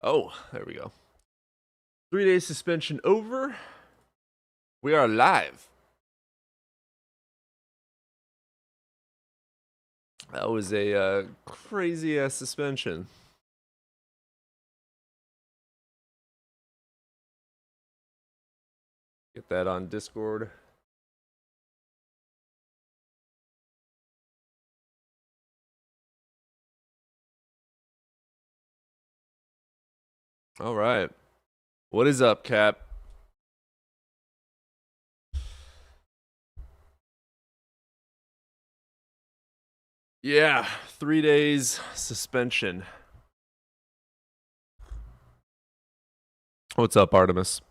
Oh, there we go. 3 day suspension over. We are live. That was a crazy ass suspension. Get that on Discord. All right. What is up, Cap? Yeah, 3 days suspension. What's up, Artemis?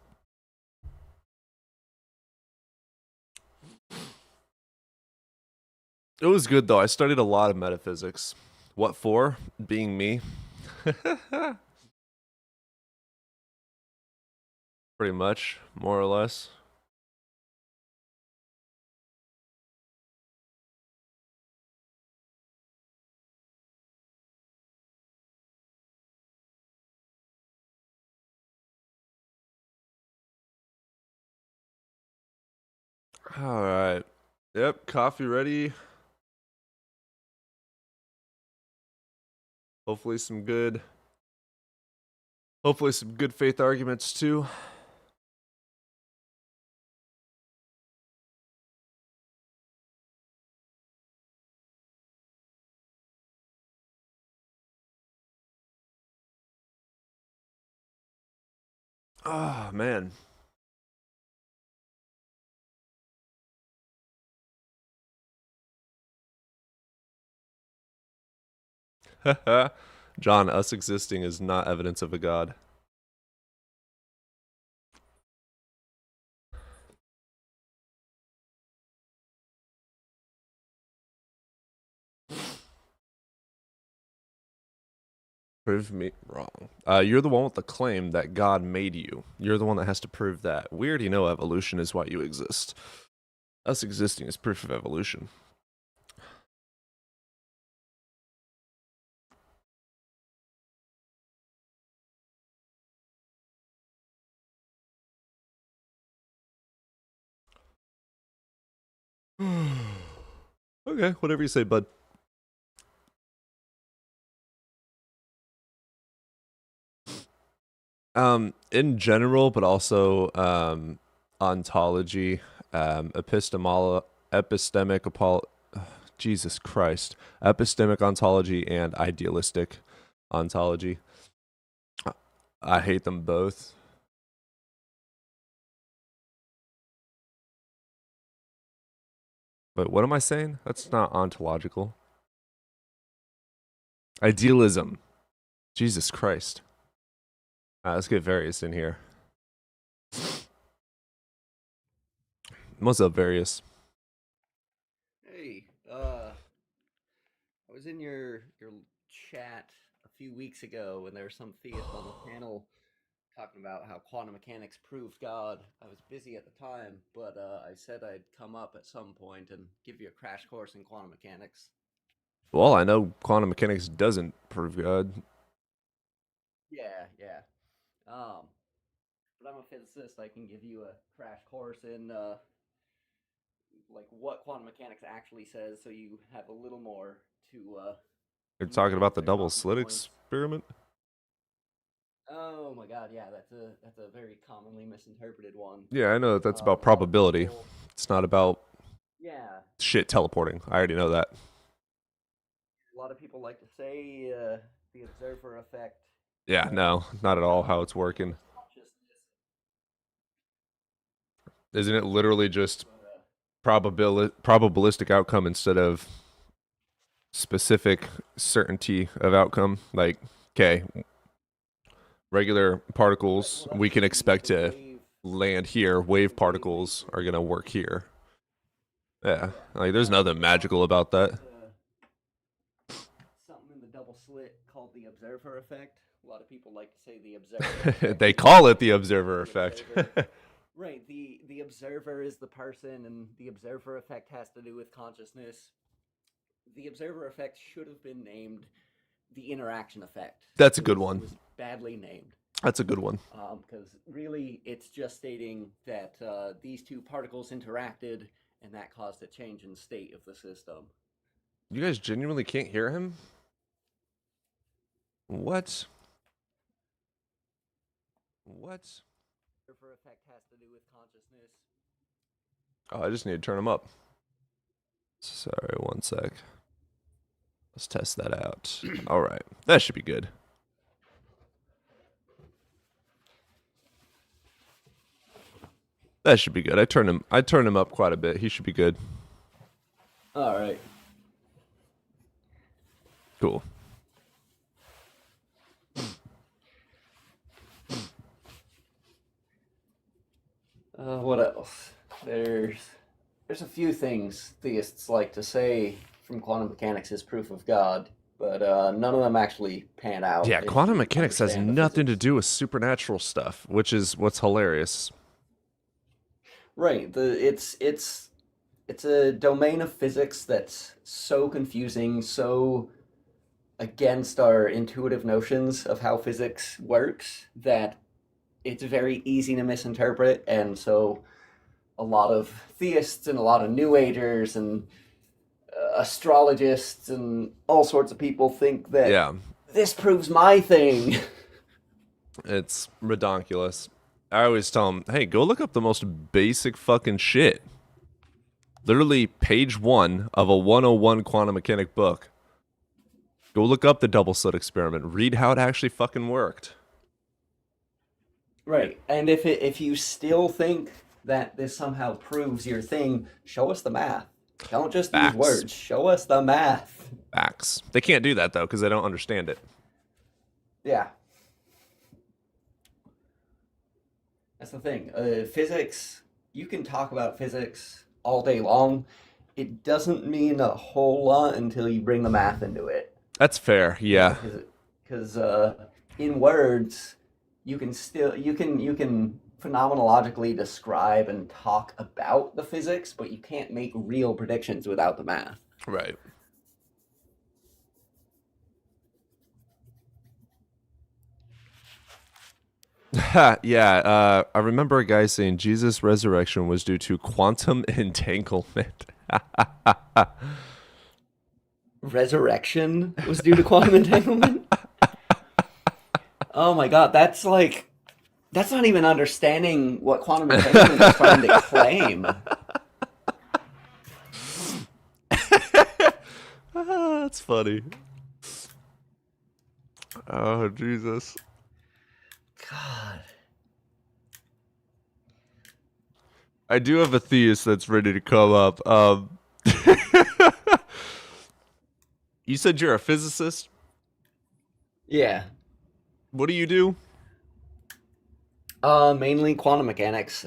It was good though. I studied a lot of metaphysics. What for? Being me. Pretty much, more or less. All right. Yep, coffee ready. Hopefully some good faith arguments too. Oh, man. John, us existing is not evidence of a god. Prove me wrong. You're the one with the claim that God made you. You're the one that has to prove that. We already know evolution is why you exist. Us existing is proof of evolution. Okay, whatever you say, bud. In general, but also ontology, epistemic Jesus Christ, epistemic ontology and idealistic ontology. I hate them both. But what am I saying? That's not ontological. Idealism. Jesus Christ. Let's get various in here. What's up, various? Hey, I was in your chat a few weeks ago when there was some theist on the panel talking about how quantum mechanics proved God. I was busy at the time, but I said I'd come up at some point and give you a crash course in quantum mechanics. Well, I know quantum mechanics doesn't prove God. Yeah. But I'm a physicist. I can give you a crash course in like what quantum mechanics actually says, so you have a little more to You're talking use about against the their double talking slit points. experiment? Oh my god, yeah, that's a very commonly misinterpreted one. Yeah, I know that's about A lot of probability. people, It's not about yeah, shit teleporting. I already know that. a lot of people like to say the observer effect Yeah, no, not at all how somehow it's working. controls consciousness, Isn't it literally just but probabilistic outcome instead of specific certainty of outcome? Like, okay, regular right. particles Well, that's we can expect the to land here. Wave particles nature. are gonna work here. Yeah, Yeah, like there's nothing a lot of magical people about like that. something in the double slit called the observer effect. A lot of people like to say the observer effect They is the call it the consciousness of observer the effect. observer. Right, the observer is the person, and the observer effect has to do with consciousness. The observer effect should have been named the interaction effect. That's a good one. It was badly named. That's a good one. Because really, it's just stating that these two particles interacted, and that caused a change in state of the system. You guys genuinely can't hear him? What? What? Surfer effect has to do with consciousness. Oh, I just need to turn him up. Sorry, one sec. Let's test that out. All right, that should be good. That should be good. I turned him up quite a bit. He should be good. All right. Cool. What else? There's a few things theists like to say from quantum mechanics as proof of God, but none of them actually pan out. Yeah, if quantum you mechanics has understand the nothing to physics. do with supernatural stuff, which is what's hilarious. Right. It's a domain of physics that's so confusing, so against our intuitive notions of how physics works that it's very easy to misinterpret, and so a lot of theists and a lot of new agers and astrologists and all sorts of people think that Yeah, this proves my thing. it's redonkulous. I always tell them, hey, go look up the most basic fucking shit. Literally page 1 of a 101 quantum mechanic book. Go look up the double slit experiment. Read how it actually fucking worked. Right. And if you still think that this somehow proves your thing, show us the math. Don't just use Facts. words. Show us the math. Facts. They can't do that though because they don't understand it. Yeah. That's the thing. Physics, you can talk about physics all day long. It doesn't mean a whole lot until you bring the math into it. That's fair. Yeah. Because in words, you can phenomenologically describe and talk about the physics, but you can't make real predictions without the math. Right. Yeah, I remember a guy saying Jesus' resurrection was due to quantum entanglement. Resurrection was due to quantum entanglement? Oh my god, that's not even understanding what quantum entanglement is trying to claim. That's funny. Oh, Jesus. God. I do have a theist that's ready to come up. You said you're a physicist? Yeah. What do you do? Mainly quantum mechanics.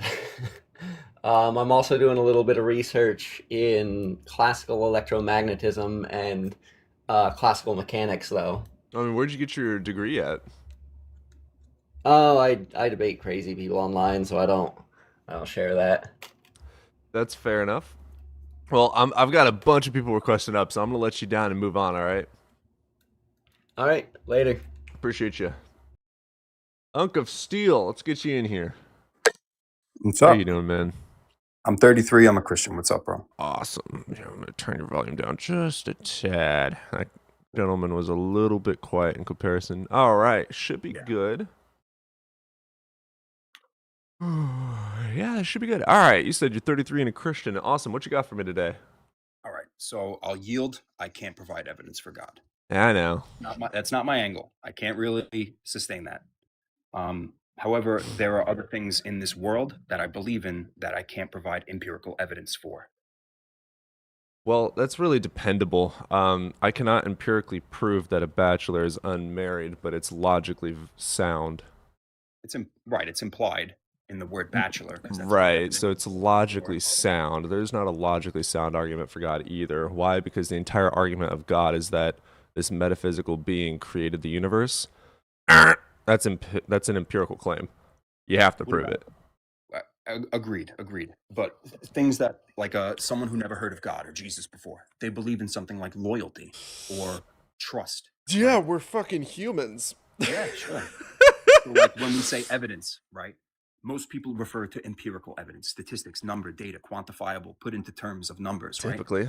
I'm also doing a little bit of research in classical electromagnetism and classical mechanics, though. I mean, where'd you get your degree at? Oh, I debate crazy people online, so I don't share that. That's fair enough. Well, I've got a bunch of people requesting up, so I'm gonna let you down and move on. All right. All right, later. Appreciate you. Unk of Steel, let's get you in here. What's How up? you doing, man? I'm 33. I'm a Christian. What's up, bro? Awesome. Yeah, I'm gonna turn your volume down just a tad. That gentleman was a little bit quiet in comparison. All right, should be good. Yeah, it should be good. All right, you said you're 33 and a Christian. Awesome. What you got for me today? All right. So I'll yield. I can't provide evidence for God. Yeah, I know. That's not my angle. I can't really sustain that. However, there are other things in this world that I believe in that I can't provide empirical evidence for. Well, that's really dependable. I cannot empirically prove that a bachelor is unmarried, but it's logically sound. Right. It's implied in the word bachelor. 'Cause that's Right, so it's logically sound. There's not a logically sound argument for God either. Why? Because the entire argument of God is that this metaphysical being created the universe. That's an empirical claim. You have to prove it. Agreed. But things that, like someone who never heard of God or Jesus before, they believe in something like loyalty or trust. Yeah, right? we're fucking humans. Yeah, sure. So like when we say evidence, right? Most people refer to empirical evidence, statistics, number, data, quantifiable, put into terms of numbers, right? Typically.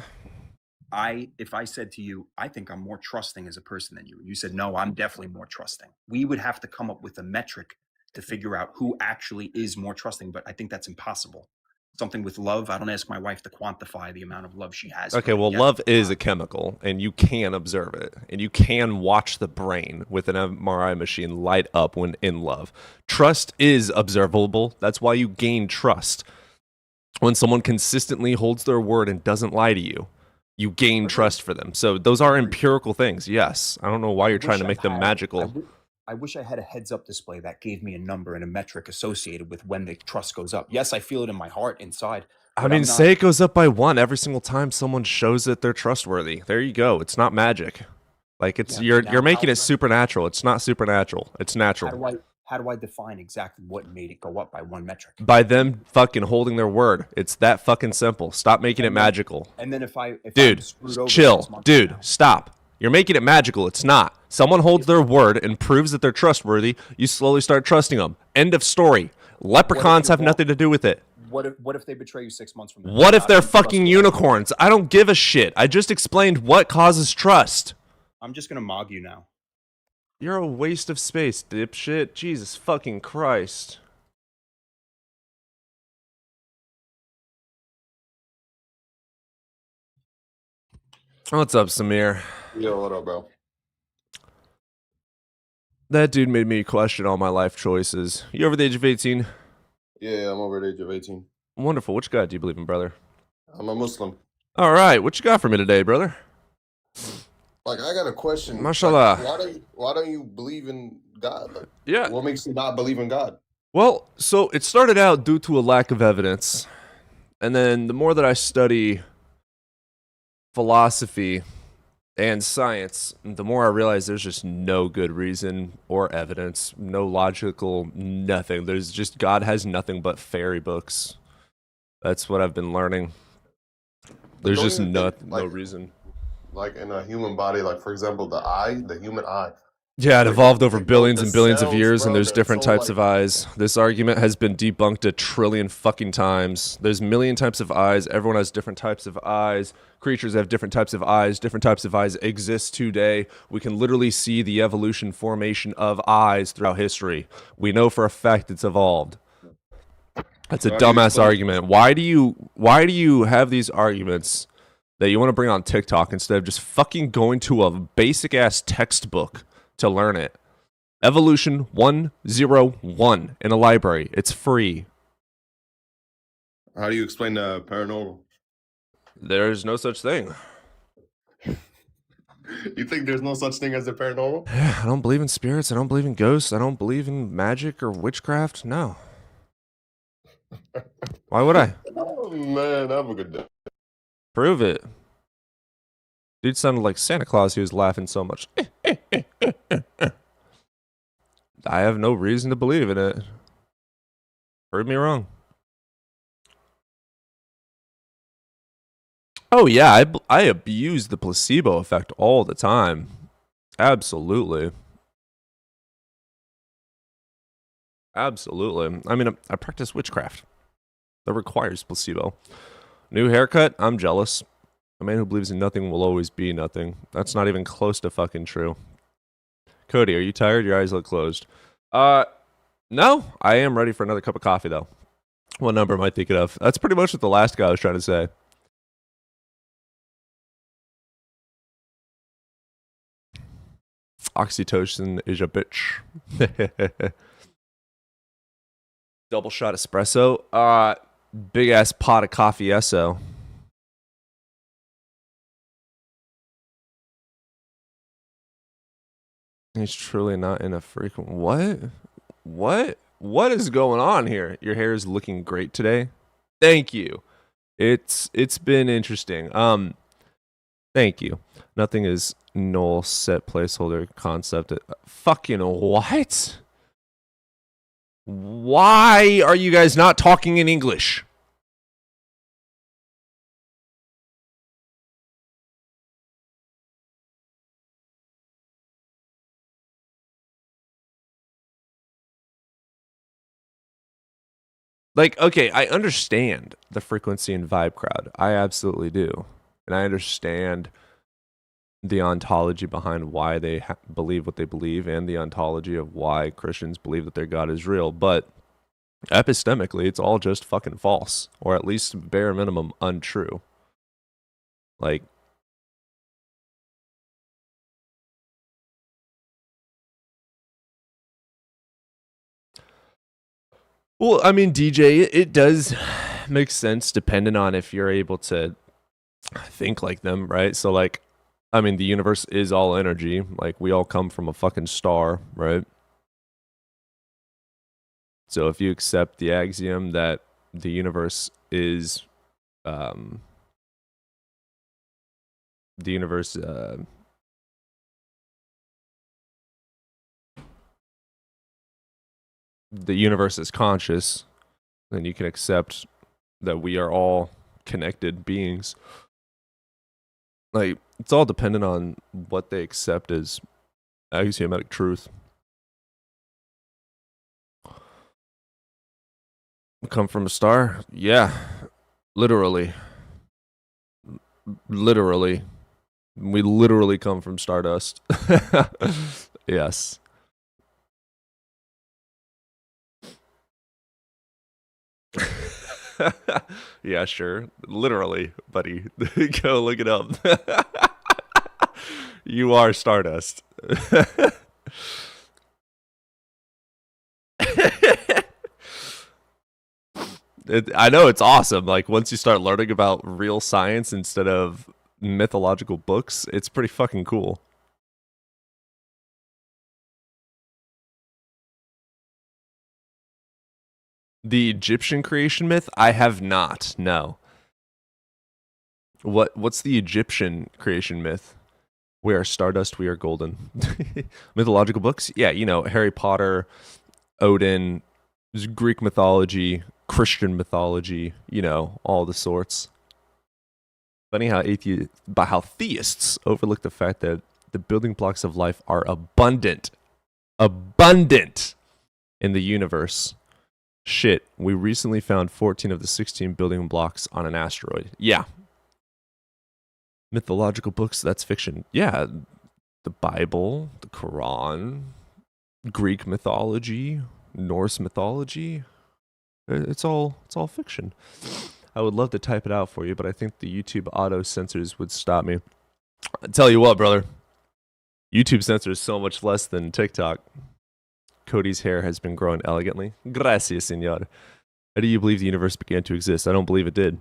If I said to you, I think I'm more trusting as a person than you, and you said, no, I'm definitely more trusting, we would have to come up with a metric to figure out who actually is more trusting. But I think that's impossible. Something with love, I don't ask my wife to quantify the amount of love she has. Okay, for me. well, Yes, love is a chemical, and you can observe it, and you can watch the brain with an MRI machine light up when in love. Trust is observable. That's why you gain trust. When someone consistently holds their word and doesn't lie to you, you gain trust for them. So those are empirical things, yes. I don't know why you're trying to make them magical. I wish I had a heads-up display that gave me a number and a metric associated with when the trust goes up. Yes, I feel it in my heart inside. I mean, say it goes up by 1 every single time someone shows that they're trustworthy. There you go. It's not magic. Like it's you're making it supernatural. It's not supernatural. It's natural. How do I define exactly what made it go up by 1 metric? By them fucking holding their word. It's that fucking simple. Stop making it magical. And then if dude, chill. Dude, stop. You're making it magical. It's not. Someone holds their word and proves that they're trustworthy. You slowly start trusting them. End of story. Leprechauns have nothing to do with it. What if they betray you 6 months from now? What if they're fucking unicorns? I don't give a shit. I just explained what causes trust. I'm just gonna mog you now. You're a waste of space, dipshit. Jesus fucking Christ. What's up, Samir? Yo, what up, bro? That dude made me question all my life choices. You over the age of 18? Yeah, I'm over the age of 18. Wonderful. Which God do you believe in, brother? I'm a Muslim. All right. What you got for me today, brother? Like, I got a question. Mashallah. Like, why don't you believe in God? Like, Yeah. what makes you not believe in God? Well, so it started out due to a lack of evidence. And then the more that I study philosophy and science, the more I realize there's just no good reason or evidence, no logical, nothing. There's just, God has nothing but fairy books. That's what I've been learning. There's just no reason. Like in a human body, like for example, the human eye. Yeah, it evolved over billions the and billions of cells, years, bro, and there's they're different so, types of eyes. This argument has been debunked a trillion fucking times. There's a million types of eyes. Everyone has different types of eyes. Creatures have different types of eyes. Different types of eyes exist today. We can literally see the evolution formation of eyes throughout history. We know for a fact it's evolved. That's a dumbass argument. Why do you have these arguments that you want to bring on TikTok instead of just fucking going to a basic ass textbook to learn it? Evolution 101 in a library. It's free. How do you explain the paranormal? There's no such thing. You think there's no such thing as the paranormal? I don't believe in spirits. I don't believe in ghosts. I don't believe in magic or witchcraft. No. Why would I? Oh man, have a good day. Prove it. Dude sounded like Santa Claus. He was laughing so much. I have no reason to believe in it. Prove me wrong. Oh yeah, I abuse the placebo effect all the time. Absolutely. Absolutely. I mean, I practice witchcraft. That requires placebo. New haircut? I'm jealous. A man who believes in nothing will always be nothing. That's not even close to fucking true. Cody, are you tired? Your eyes look closed. No. I am ready for another cup of coffee, though. What number am I thinking of? That's pretty much what the last guy was trying to say. Oxytocin is a bitch. Double shot espresso. Big ass pot of coffee eso. He's truly not in a frequent... What? What is going on here? Your hair is looking great today. Thank you. It's been interesting. Thank you. Nothing is null set placeholder concept. Fucking what? Why are you guys not talking in English? Like, okay, I understand the frequency and vibe crowd. I absolutely do. And I understand the ontology behind why they believe what they believe and the ontology of why Christians believe that their God is real. But epistemically, it's all just fucking false, or at least bare minimum untrue. Like, well, I mean, DJ, it does make sense depending on if you're able to think like them, right? So, like, I mean, the universe is all energy. Like, we all come from a fucking star, right? So, if you accept the axiom that the universe is, the universe, the universe is conscious, then you can accept that we are all connected beings. Like, it's all dependent on what they accept as axiomatic truth. Come from a star? Yeah. Literally. Literally. We literally come from stardust. Yes. Yeah, sure. Literally, buddy. Go look it up. You are stardust. I know it's awesome. Like, once you start learning about real science instead of mythological books, it's pretty fucking cool. The Egyptian creation myth? I have not. No. What's the Egyptian creation myth? We are stardust, we are golden. Mythological books? Yeah, you know, Harry Potter, Odin, Greek mythology, Christian mythology, you know, all the sorts. Funny how theists overlook the fact that the building blocks of life are abundant in the universe. Shit, we recently found 14 of the 16 building blocks on an asteroid. Yeah. Mythological books, that's fiction. Yeah, the Bible, the Quran, Greek mythology, Norse mythology. It's all fiction. I would love to type it out for you, but I think the YouTube auto censors would stop me. I tell you what, brother. YouTube censors so much less than TikTok. Cody's hair has been growing elegantly. Gracias, señor. How do you believe the universe began to exist? I don't believe it did.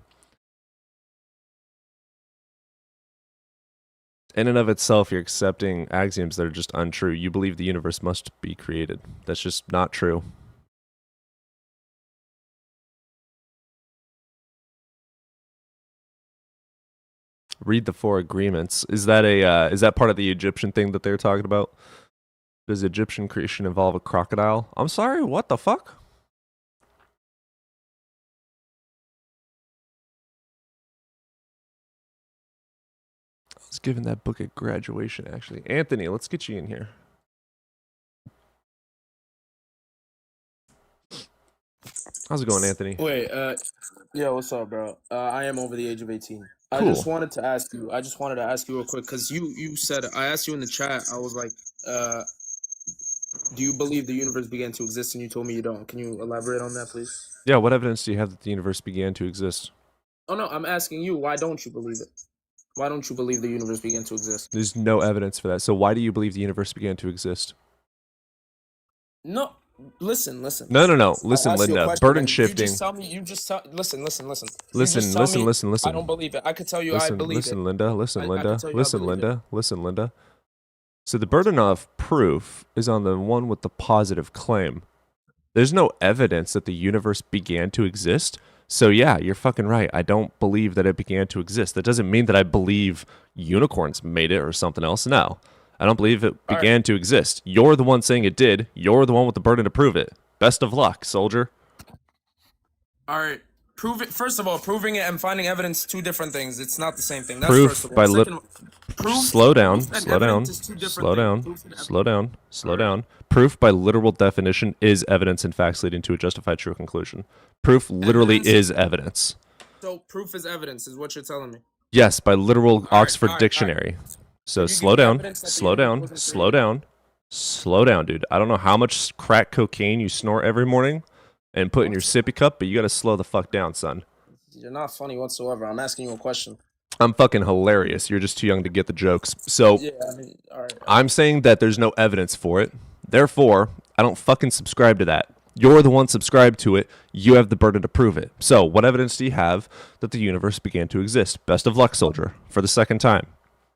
In and of itself, you're accepting axioms that are just untrue. You believe the universe must be created. That's just not true. Read the four agreements. Is that part of the Egyptian thing that they're talking about? Does Egyptian creation involve a crocodile? I'm sorry, what the fuck? I was given that book at graduation, actually. Anthony, let's get you in here. How's it going, Anthony? Wait, yeah, what's up, bro? I am over the age of 18. I Cool. just wanted to ask you real quick, because you said, I asked you in the chat, I was like, do you believe the universe began to exist? And you told me you don't. Can you elaborate on that, please? Yeah, what evidence do you have that the universe began to exist? Oh, no, I'm asking you, why don't you believe it? Why don't you believe the universe began to exist? There's no evidence for that. So why do you believe the universe began to exist? No, listen. No. Listen, I'll ask you a Linda. question, Burden and shifting. listen. You just Listen. I don't believe it. I could tell you I believe Listen, it. Linda. Listen, I Linda. can tell you I Listen, believe Linda. Listen, Linda. So the burden of proof is on the one with the positive claim. There's no evidence that the universe began to exist. So yeah, you're fucking right. I don't believe that it began to exist. That doesn't mean that I believe unicorns made it or something else. No. I don't believe it began to exist. You're the one saying it did. You're the one with the burden to prove it. Best of luck, soldier. All right. Prove it. First of all, proving it and finding evidence, two different things. It's not the same thing. That's Proof first of all. by Second Slow down, Proof and slow down, evidence is two different slow things. down, Proof and slow evidence. down, slow down. Proof by literal definition is evidence and facts leading to a justified true conclusion. Proof literally Evidence- is evidence. So proof is evidence, is what you're telling me. Yes, by literal Oxford all right. Dictionary. So Could you slow give me down, evidence that the slow universe down, wasn't slow created? down, slow down, dude. I don't know how much crack cocaine you snort every morning and put in your sippy cup, but you gotta slow the fuck down, son. You're not funny whatsoever. I'm asking you a question. I'm fucking hilarious. You're just too young to get the jokes. So Yeah, I mean, all right. I'm saying that there's no evidence for it. Therefore, I don't fucking subscribe to that. You're the one subscribed to it. You have the burden to prove it. So, what evidence do you have that the universe began to exist? Best of luck, soldier, for the second time.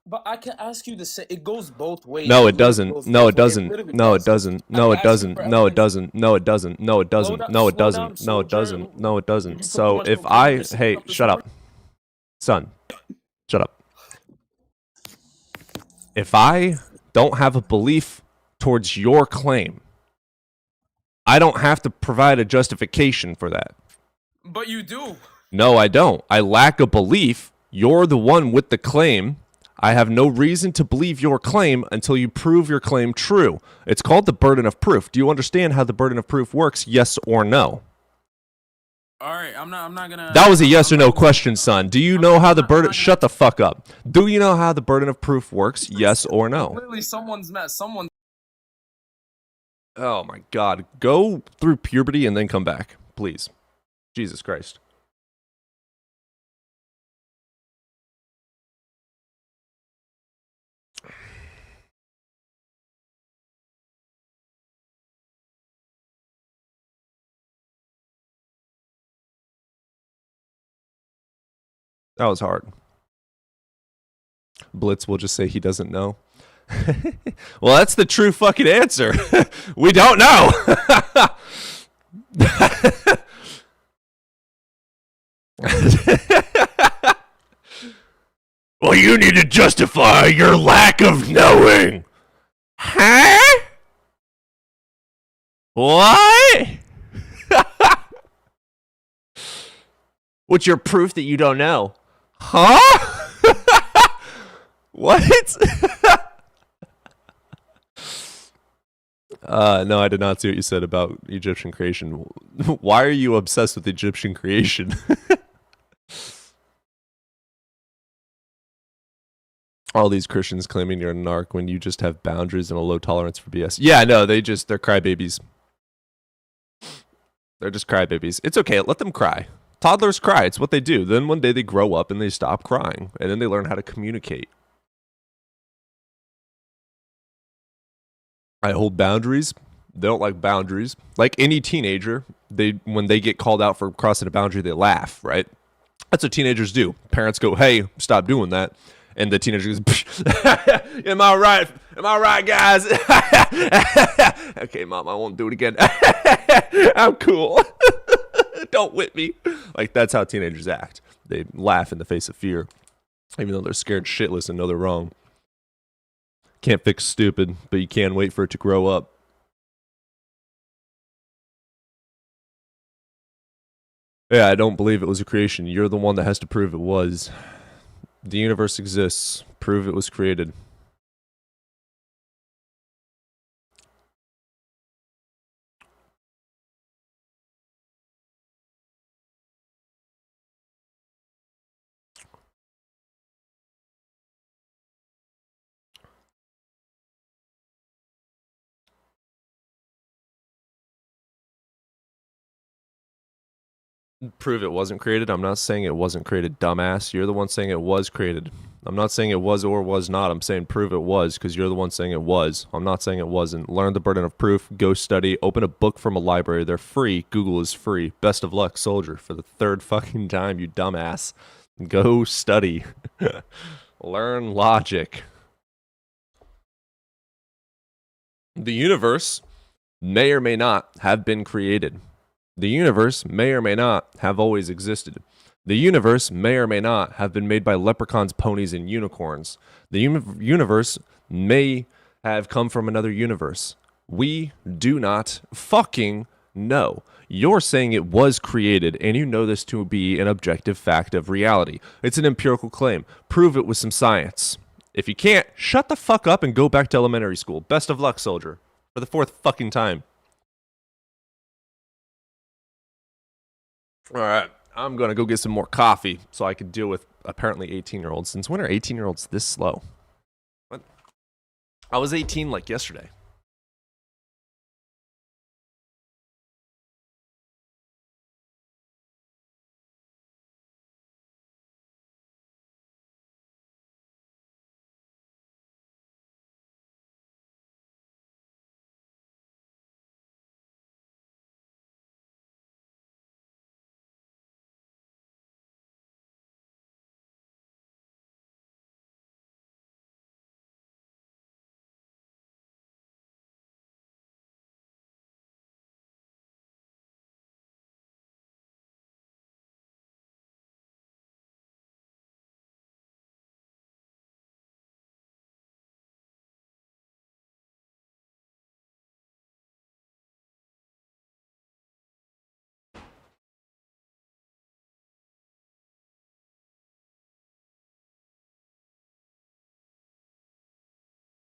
But I can ask you the same. It goes both ways. No, it literally doesn't. goes No, both it ways. doesn't. literally No, it does. doesn't. I No, can it ask you doesn't. for No, it evidence. doesn't. No, it doesn't. No, it doesn't. down- No, it slow doesn't. down, No, it soldier. doesn't. No, it Did you doesn't. put too So much if cocaine in I, your sippy hey, cup this shut up, morning? son, shut up. If I don't have a belief towards your claim, I don't have to provide a justification for that. But you do. No, I don't. I lack a belief. You're the one with the claim. I have no reason to believe your claim until you prove your claim true. It's called the burden of proof. Do you understand how the burden of proof works? Yes or no? All right, I'm not gonna. That was a yes or no question, son. Do you know how the burden? Shut the fuck up. Do you know how the burden of proof works? Yes or no? Literally, someone's met someone. Oh my God. Go through puberty and then come back, please. Jesus Christ. That was hard. Blitz will just say he doesn't know. Well, that's the true fucking answer. We don't know. Well, you need to justify your lack of knowing. Huh? What? What's your proof that you don't know? Huh? What? No, I did not see what you said about Egyptian creation. Why are you obsessed with Egyptian creation? All these Christians claiming you're a narc when you just have boundaries and a low tolerance for BS. Yeah, no, they're crybabies. They're just crybabies. It's okay, let them cry. Toddlers cry, it's what they do. Then one day they grow up and they stop crying. And then they learn how to communicate. I hold boundaries. They don't like boundaries. Like any teenager, when they get called out for crossing a boundary, they laugh, right? That's what teenagers do. Parents go, hey, stop doing that. And the teenager goes, am I right? Am I right, guys? Okay, Mom, I won't do it again. I'm cool. Don't whip me. Like, that's how teenagers act. They laugh in the face of fear, even though they're scared shitless and know they're wrong. Can't fix stupid, but you can wait for it to grow up. Yeah, I don't believe it was a creation. You're the one that has to prove it was. The universe exists. Prove it was created. Prove it wasn't created. I'm not saying it wasn't created, dumbass. You're the one saying it was created. I'm not saying it was or was not. I'm saying prove it was because you're the one saying it was. I'm not saying it wasn't. Learn the burden of proof. Go study. Open a book from a library. They're free. Google is free. Best of luck, soldier, for the third fucking time, you dumbass. Go study. Learn logic. The universe may or may not have been created. The universe may or may not have always existed. The universe may or may not have been made by leprechauns, ponies, and unicorns. The universe may have come from another universe. We do not fucking know. You're saying it was created, and you know this to be an objective fact of reality. It's an empirical claim. Prove it with some science. If you can't, shut the fuck up and go back to elementary school. Best of luck, soldier. For the 4th fucking time. All right. I'm going to go get some more coffee so I can deal with apparently 18-year-olds. Since when are 18-year-olds this slow? What? I was 18 like yesterday.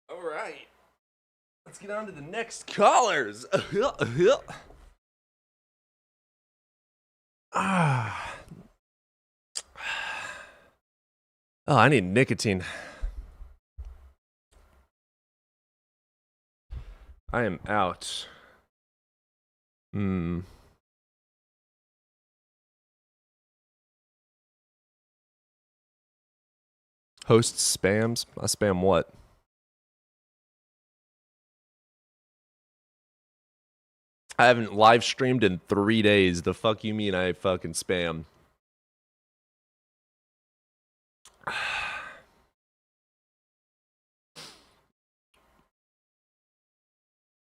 All right. Let's get on to the next callers. Oh, I need nicotine. I am out. Host spams? I spam what? I haven't live streamed in 3 days. The fuck you mean I fucking spam?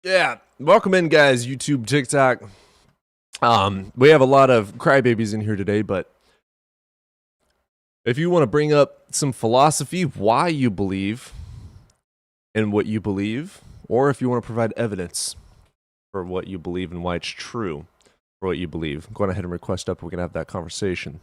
Yeah, welcome in, guys. YouTube, TikTok. We have a lot of crybabies in here today, but if you want to bring up some philosophy, why you believe in what you believe, or if you want to provide evidence for what you believe and why it's true for what you believe, go on ahead and request up. We're going to have that conversation.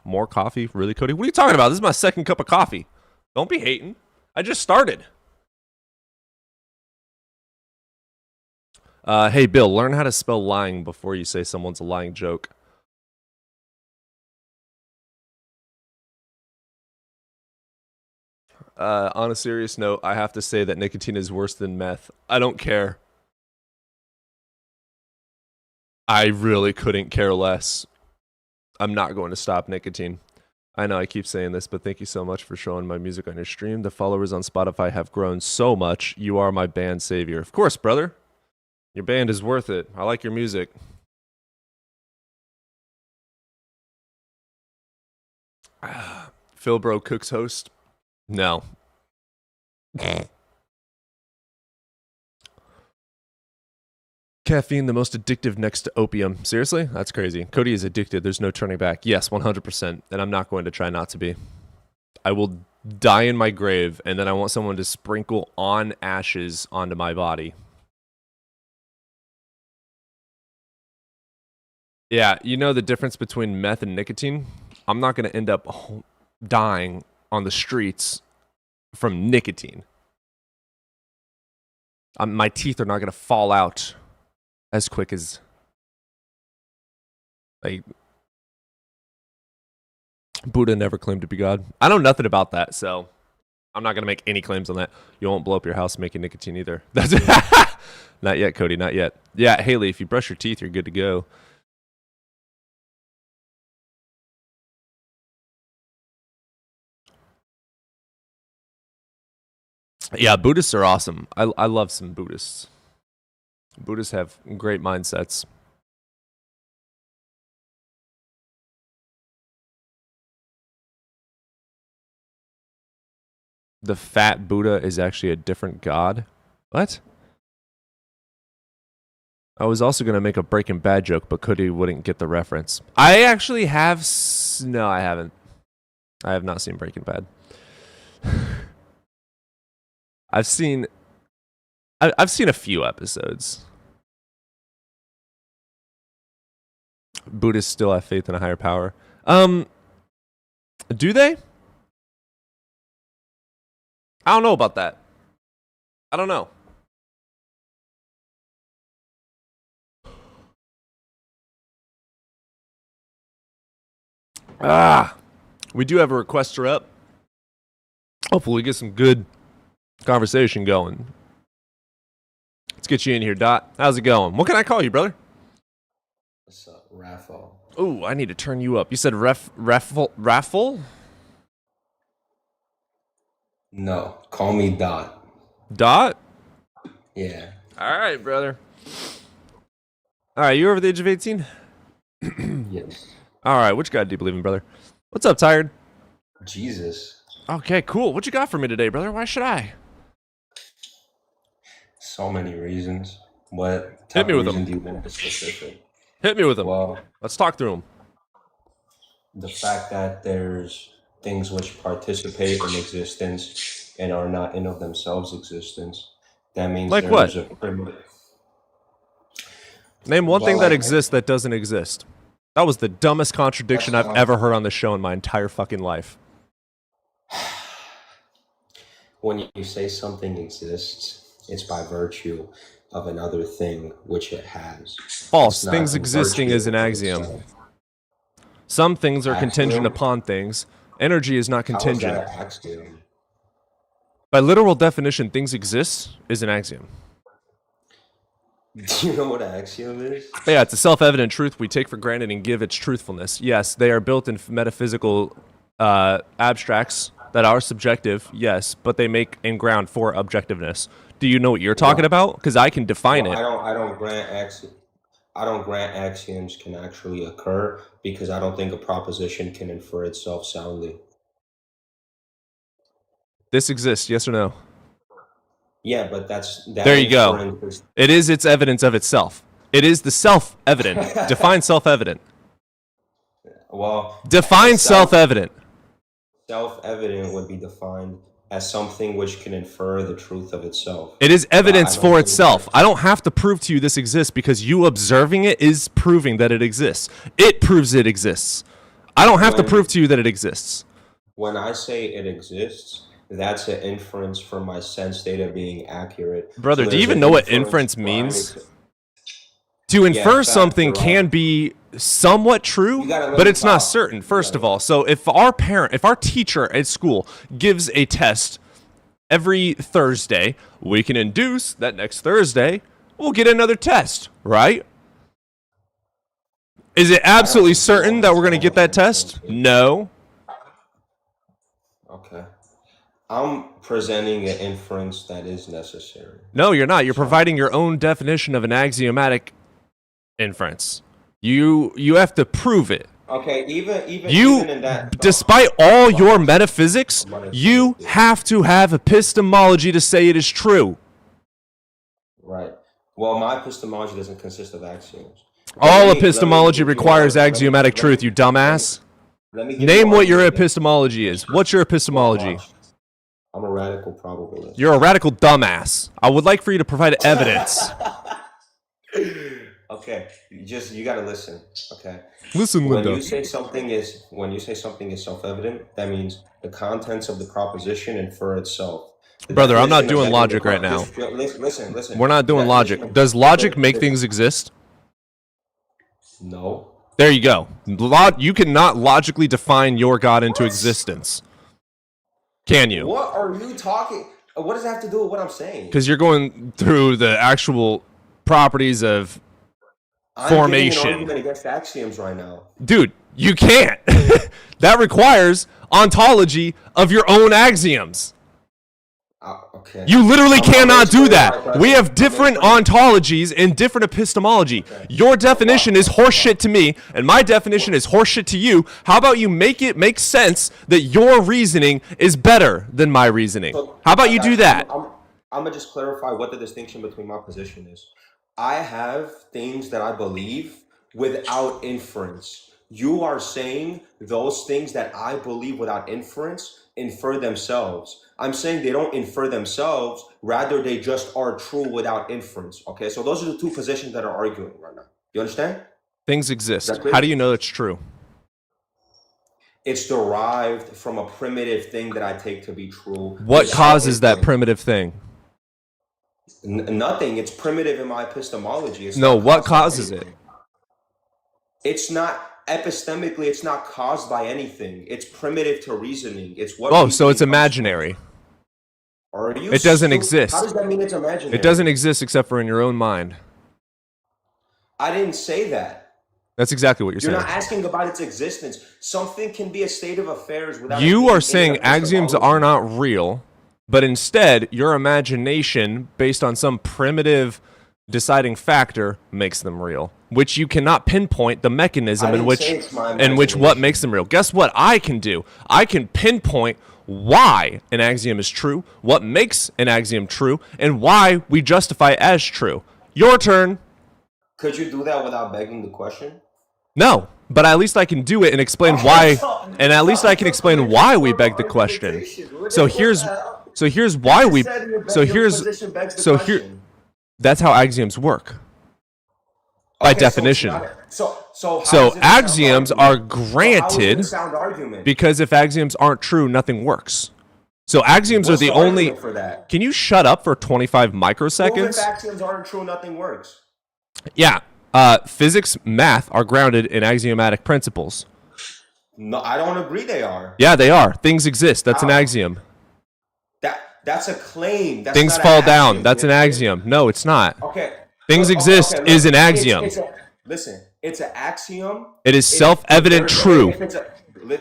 More coffee? Really, Cody? What are you talking about? This is my 2nd cup of coffee. Don't be hating. I just started. Hey, Bill, learn how to spell lying before you say someone's a lying joke. On a serious note, I have to say that nicotine is worse than meth. I don't care. I really couldn't care less. I'm not going to stop nicotine. I know I keep saying this, but thank you so much for showing my music on your stream. The followers on Spotify have grown so much. You are my band savior. Of course, brother. Your band is worth it. I like your music. Phil Bro Cooks host? No. Caffeine, the most addictive next to opium. Seriously? That's crazy. Cody is addicted. There's no turning back. Yes, 100%. And I'm not going to try not to be. I will die in my grave, and then I want someone to sprinkle on ashes onto my body. Yeah, you know the difference between meth and nicotine? I'm not going to end up dying on the streets from nicotine. My teeth are not going to fall out as quick as... like, Buddha never claimed to be God. I know nothing about that, so I'm not going to make any claims on that. You won't blow up your house making nicotine either. That's Not yet, Cody, not yet. Yeah, Haley, if you brush your teeth, you're good to go. Yeah, Buddhists are awesome. I love some Buddhists. Buddhists have great mindsets. The fat Buddha is actually a different god? What? I was also going to make a Breaking Bad joke, but Cody wouldn't get the reference. I actually have... No, I haven't. I have not seen Breaking Bad. I've seen a few episodes. Buddhists still have faith in a higher power. Do they? I don't know about that. I don't know. We do have a requester up. Hopefully we get some good conversation going. Let's get you in here, Dot. How's it going? What can I call you, brother? What's up, Raffle? Ooh, I need to turn you up. You said raffle? No, call me Dot. Dot? Yeah. All right, brother. All right, you over the age of 18? Yes. All right, which God do you believe in, brother? What's up, Tired? Jesus. Okay, cool. What you got for me today, brother? Why should I? So many reasons. What Hit type me of with reason them. do you want specific? Hit me with them. Well, Let's talk through them. the fact that there's things which participate in existence and are not in of themselves existence. That means Like there's what? a primitive. Name one Well, thing that like- exists that doesn't exist. That was the dumbest contradiction That's I've not- ever heard on this show in my entire fucking life. When you say something exists, it's by virtue of another thing which it has. False. It's not Things in existing virtue is an of axiom. itself. Some things are contingent Axiom? upon things. Energy is not How is contingent. that an axiom? By literal definition, things exist is an axiom. Do you know what an axiom is? Yeah, it's a self-evident truth we take for granted and give its truthfulness. Yes, they are built in metaphysical abstracts that are subjective, yes, but they make and ground for objectiveness. Do you know what you're talking about? Because I can define Well, it. I don't grant axioms can actually occur because I don't think a proposition can infer itself soundly. This exists, yes or no? Yeah, but that There you go. inference- It is its evidence of itself. It is the self-evident. Define self-evident. Well, Define self- self-evident. self-evident would be defined as something which can infer the truth of itself. It is evidence I don't for think itself. that- I don't have to prove to you this exists because you observing it is proving that it exists. It proves it exists. I don't have to When- prove to you that it exists. When I say it exists, that's an inference from my sense data being accurate. Brother, So do you there's even an know what inference inference means? prior to- To infer fact, something you're can wrong. be somewhat true, You gotta let but me it's not talk. certain, first Yeah. of all. So if our teacher at school gives a test every Thursday, we can induce that next Thursday we'll get another test, right? Is it absolutely certain that we're going to get that test? No. Okay. I'm presenting an inference that is necessary. No, you're not. You're providing your own definition of an axiomatic inference. You have to prove it. Okay, even You, in that, despite all your metaphysics, you have to have epistemology to say it is true. right. Well, my epistemology doesn't consist of axioms. All Let me epistemology give you requires let me- axiomatic let me- truth, you dumbass. let me give you Name one what your argument. epistemology is. What's your epistemology? Watch. I'm a radical probabilist. You're a radical dumbass. I would like for you to provide evidence. Okay, you gotta listen. Okay. Listen, When Linda. you say something is self-evident, that means the contents of the proposition infer itself. The Brother, I'm not definition of doing logic right now. Listen. We're not doing The logic. definition- Does logic make listen. things exist? No. There you go. You cannot logically define your God into existence. Can you? What are you talking? What does that have to do with what I'm saying? Because you're going through the actual properties of I'm giving formation. an argument against axioms right now. Dude, you can't. That requires ontology of your own axioms. Okay. You literally I'm cannot do explaining my that. question. We have I'm different explaining- ontologies and different epistemology. Your definition is horseshit to me, and my definition is horseshit to you. How about you make it make sense that your reasoning is better than my reasoning? So, How about you do that? I'm gonna just clarify what the distinction between my position is. I have things that I believe without inference. You are saying those things that I believe without inference infer themselves. I'm saying they don't infer themselves, rather they just are true without inference. Okay, so those are the two positions that are arguing right now. You understand? Things exist. That's it. How do you know it's true? It's derived from a primitive thing that I take to be true. What without causes that inference. primitive thing? Nothing. It's primitive in my epistemology. It's No, not what caused by causes it? anything. It's not epistemically. It's not caused by anything. It's primitive to reasoning. It's what. Oh, so reasoning it's comes from. imaginary. Are you It doesn't stupid? exist. How does that mean it's imaginary? It doesn't exist except for in your own mind. I didn't say that. That's exactly what you're You're saying. not asking about its existence. Something can be a state of affairs without. it You being are in saying axioms epistemology. are not real, but instead your imagination, based on some primitive deciding factor, makes them real, which you cannot pinpoint the mechanism I in didn't which say it's my what imagination. makes them real. Guess what I can do? I can pinpoint why an axiom is true, what makes an axiom true, and why we justify it as true. Your turn. Could you do that without begging the question? No, but at least I can do it and explain why, and at least I can explain why we beg the question. So here's why we, that's how axioms work. By definition. So axioms are granted because if axioms aren't true, nothing works. So axioms are the only. For that? Can you shut up for 25 Well, microseconds? if axioms aren't true, nothing works. Yeah. Physics, math are grounded in axiomatic principles. No, I don't agree. They are. Yeah, they are. Things exist. That's an How? axiom. That's a claim. That's Things not fall an down. axiom. That's an axiom. No, it's not. Okay. Things Look, exist look, is an axiom. Listen, it's an axiom. It is self-evident true.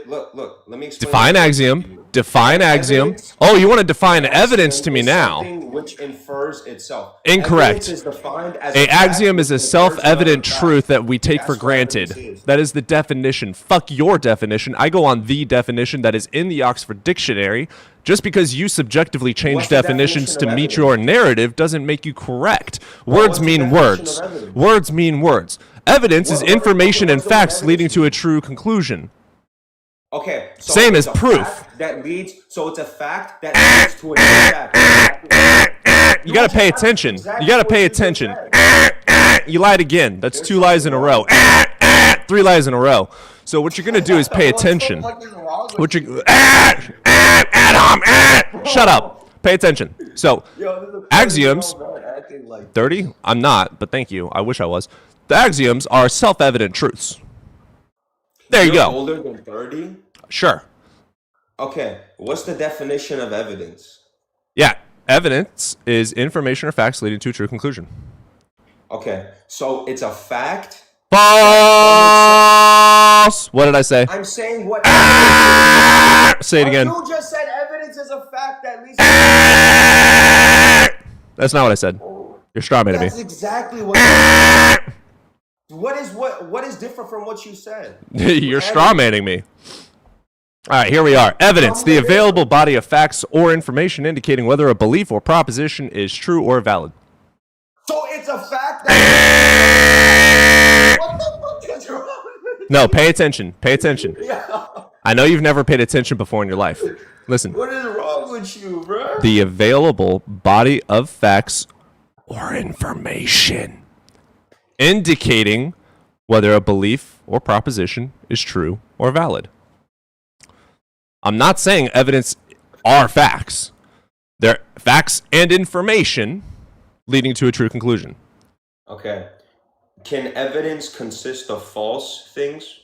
Look, let me explain. Define axiom. Define axiom. Evidence- Oh, you want to define evidence to me is now? something which infers itself. Incorrect. Evidence is defined as A fact axiom is a which infers self-evident another truth fact. that we take for That's what evidence granted. is. That is the definition. Fuck your definition. I go on the definition that is in the Oxford Dictionary. Just because you subjectively change What's the definitions to definition of meet evidence? your narrative doesn't make you correct. Well, Words what's the mean definition words. of evidence? Words mean words. Evidence is What- information and what's the word facts leading evidence to a true conclusion. Okay. So Same it's as a proof. fact that leads. So it's a fact that leads to another fact. You gotta pay attention. You gotta pay attention. You lied again. That's 2 lies in a row. 3 lies in a row. So what you're gonna do is pay attention. What you Adam, shut up. Pay attention. So axioms 30? I'm not, but thank you. I wish I was. The axioms are self-evident truths. There you You're go. older than 30? Sure. Okay. What's the definition of evidence? Yeah. Evidence is information or facts leading to a true conclusion. Okay. So it's a fact. False. What did I say? I'm saying what. Say it again. You just said evidence is a fact that leads. That's not what I said. You're straw man to me. That's exactly what. What is different from what you said? You're straw manning me. All right, here we are. Evidence, the available body of facts or information indicating whether a belief or proposition is true or valid. So it's a fact that. What the fuck is wrong with No, pay attention. Pay attention. you? Yeah. I know you've never paid attention before in your life. Listen. What is wrong with you, bro? The available body of facts or information indicating whether a belief or proposition is true or valid. I'm not saying evidence are facts. They're facts and information leading to a true conclusion. Okay. Can evidence consist of false things?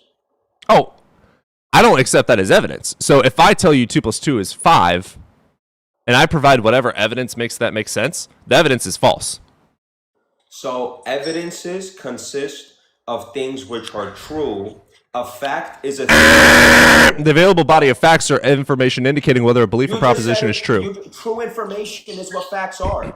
Oh, I don't accept that as evidence. So if I tell you 2 + 2 is 5, and I provide whatever evidence makes that make sense, the evidence is false. So evidences consist of things which are true. A fact is a thing. The available body of facts or information indicating whether a belief or proposition is true. True information is what facts are.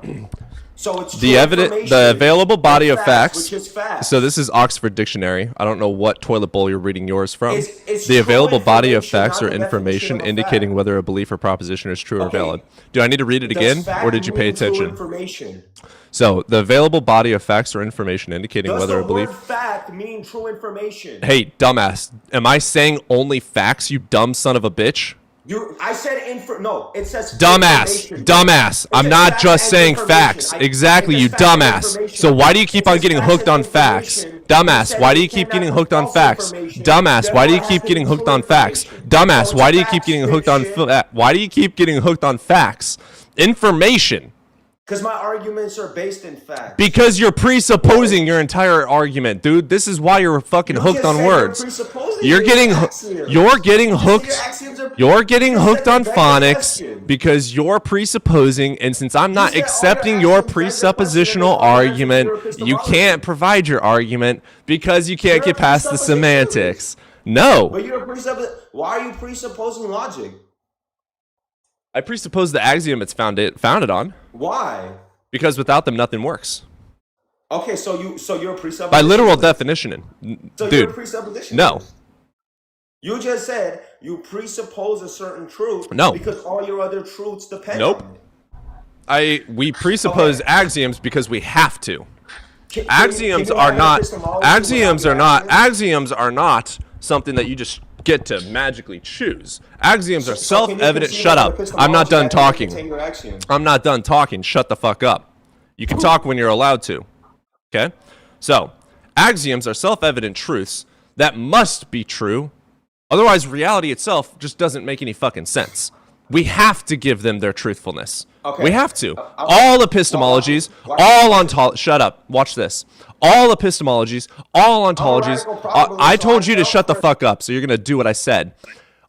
So it's The true evidence, information the available body and of facts. which is facts. So this is Oxford Dictionary. I don't know what toilet bowl you're reading yours from. It's The true available body of information, facts not or the definition information of a indicating fact. whether a belief or proposition is true or Okay. valid. Do I need to read it Does again, fact or did you pay mean true attention? information? So the available body of facts or information indicating Does whether the a belief. word fact mean true information? Hey, dumbass! Am I saying only facts? You dumb son of a bitch! I said no. It says Dumbass. information. Dumbass. I'm not just saying facts. Exactly, you dumbass. So why do you keep on getting hooked on facts? Dumbass, why do you keep getting hooked on facts? Dumbass, why do you keep getting hooked on facts? Dumbass, why do you keep getting hooked on why do you keep getting hooked on facts? Information. Because my arguments are based in facts. Because you're presupposing your entire argument, dude. This is why you're fucking hooked on words. You're getting hooked on phonics because you're presupposing, and since I'm not accepting your presuppositional argument, you can't provide your argument because you can't get past the semantics. No. But why are you presupposing logic? I presuppose the axiom it's founded on. Why? Because without them, nothing works. Okay, so you're a presupposition. By literal definition, so dude. You're a presupposition. No. You just said you presuppose a certain truth. No. Because all your other truths depend Nope. on it. We presuppose axioms because we have to. Can Axioms you are have not. epistemology Axioms without are the not. axioms? Axioms are not something that you just get to magically choose. Axioms are So can you self-evident. concede Shut that up. epistemology I'm not done doesn't talking. contain your axioms? I'm not done talking. Shut the fuck up. You can talk when you're allowed to. Okay? So, axioms are self-evident truths that must be true. Otherwise, reality itself just doesn't make any fucking sense. We have to give them their truthfulness. Okay. We have to. All epistemologies, all ontologies. Shut up. Watch this. All epistemologies, all ontologies. I told you to shut the fuck up, so you're going to do what I said.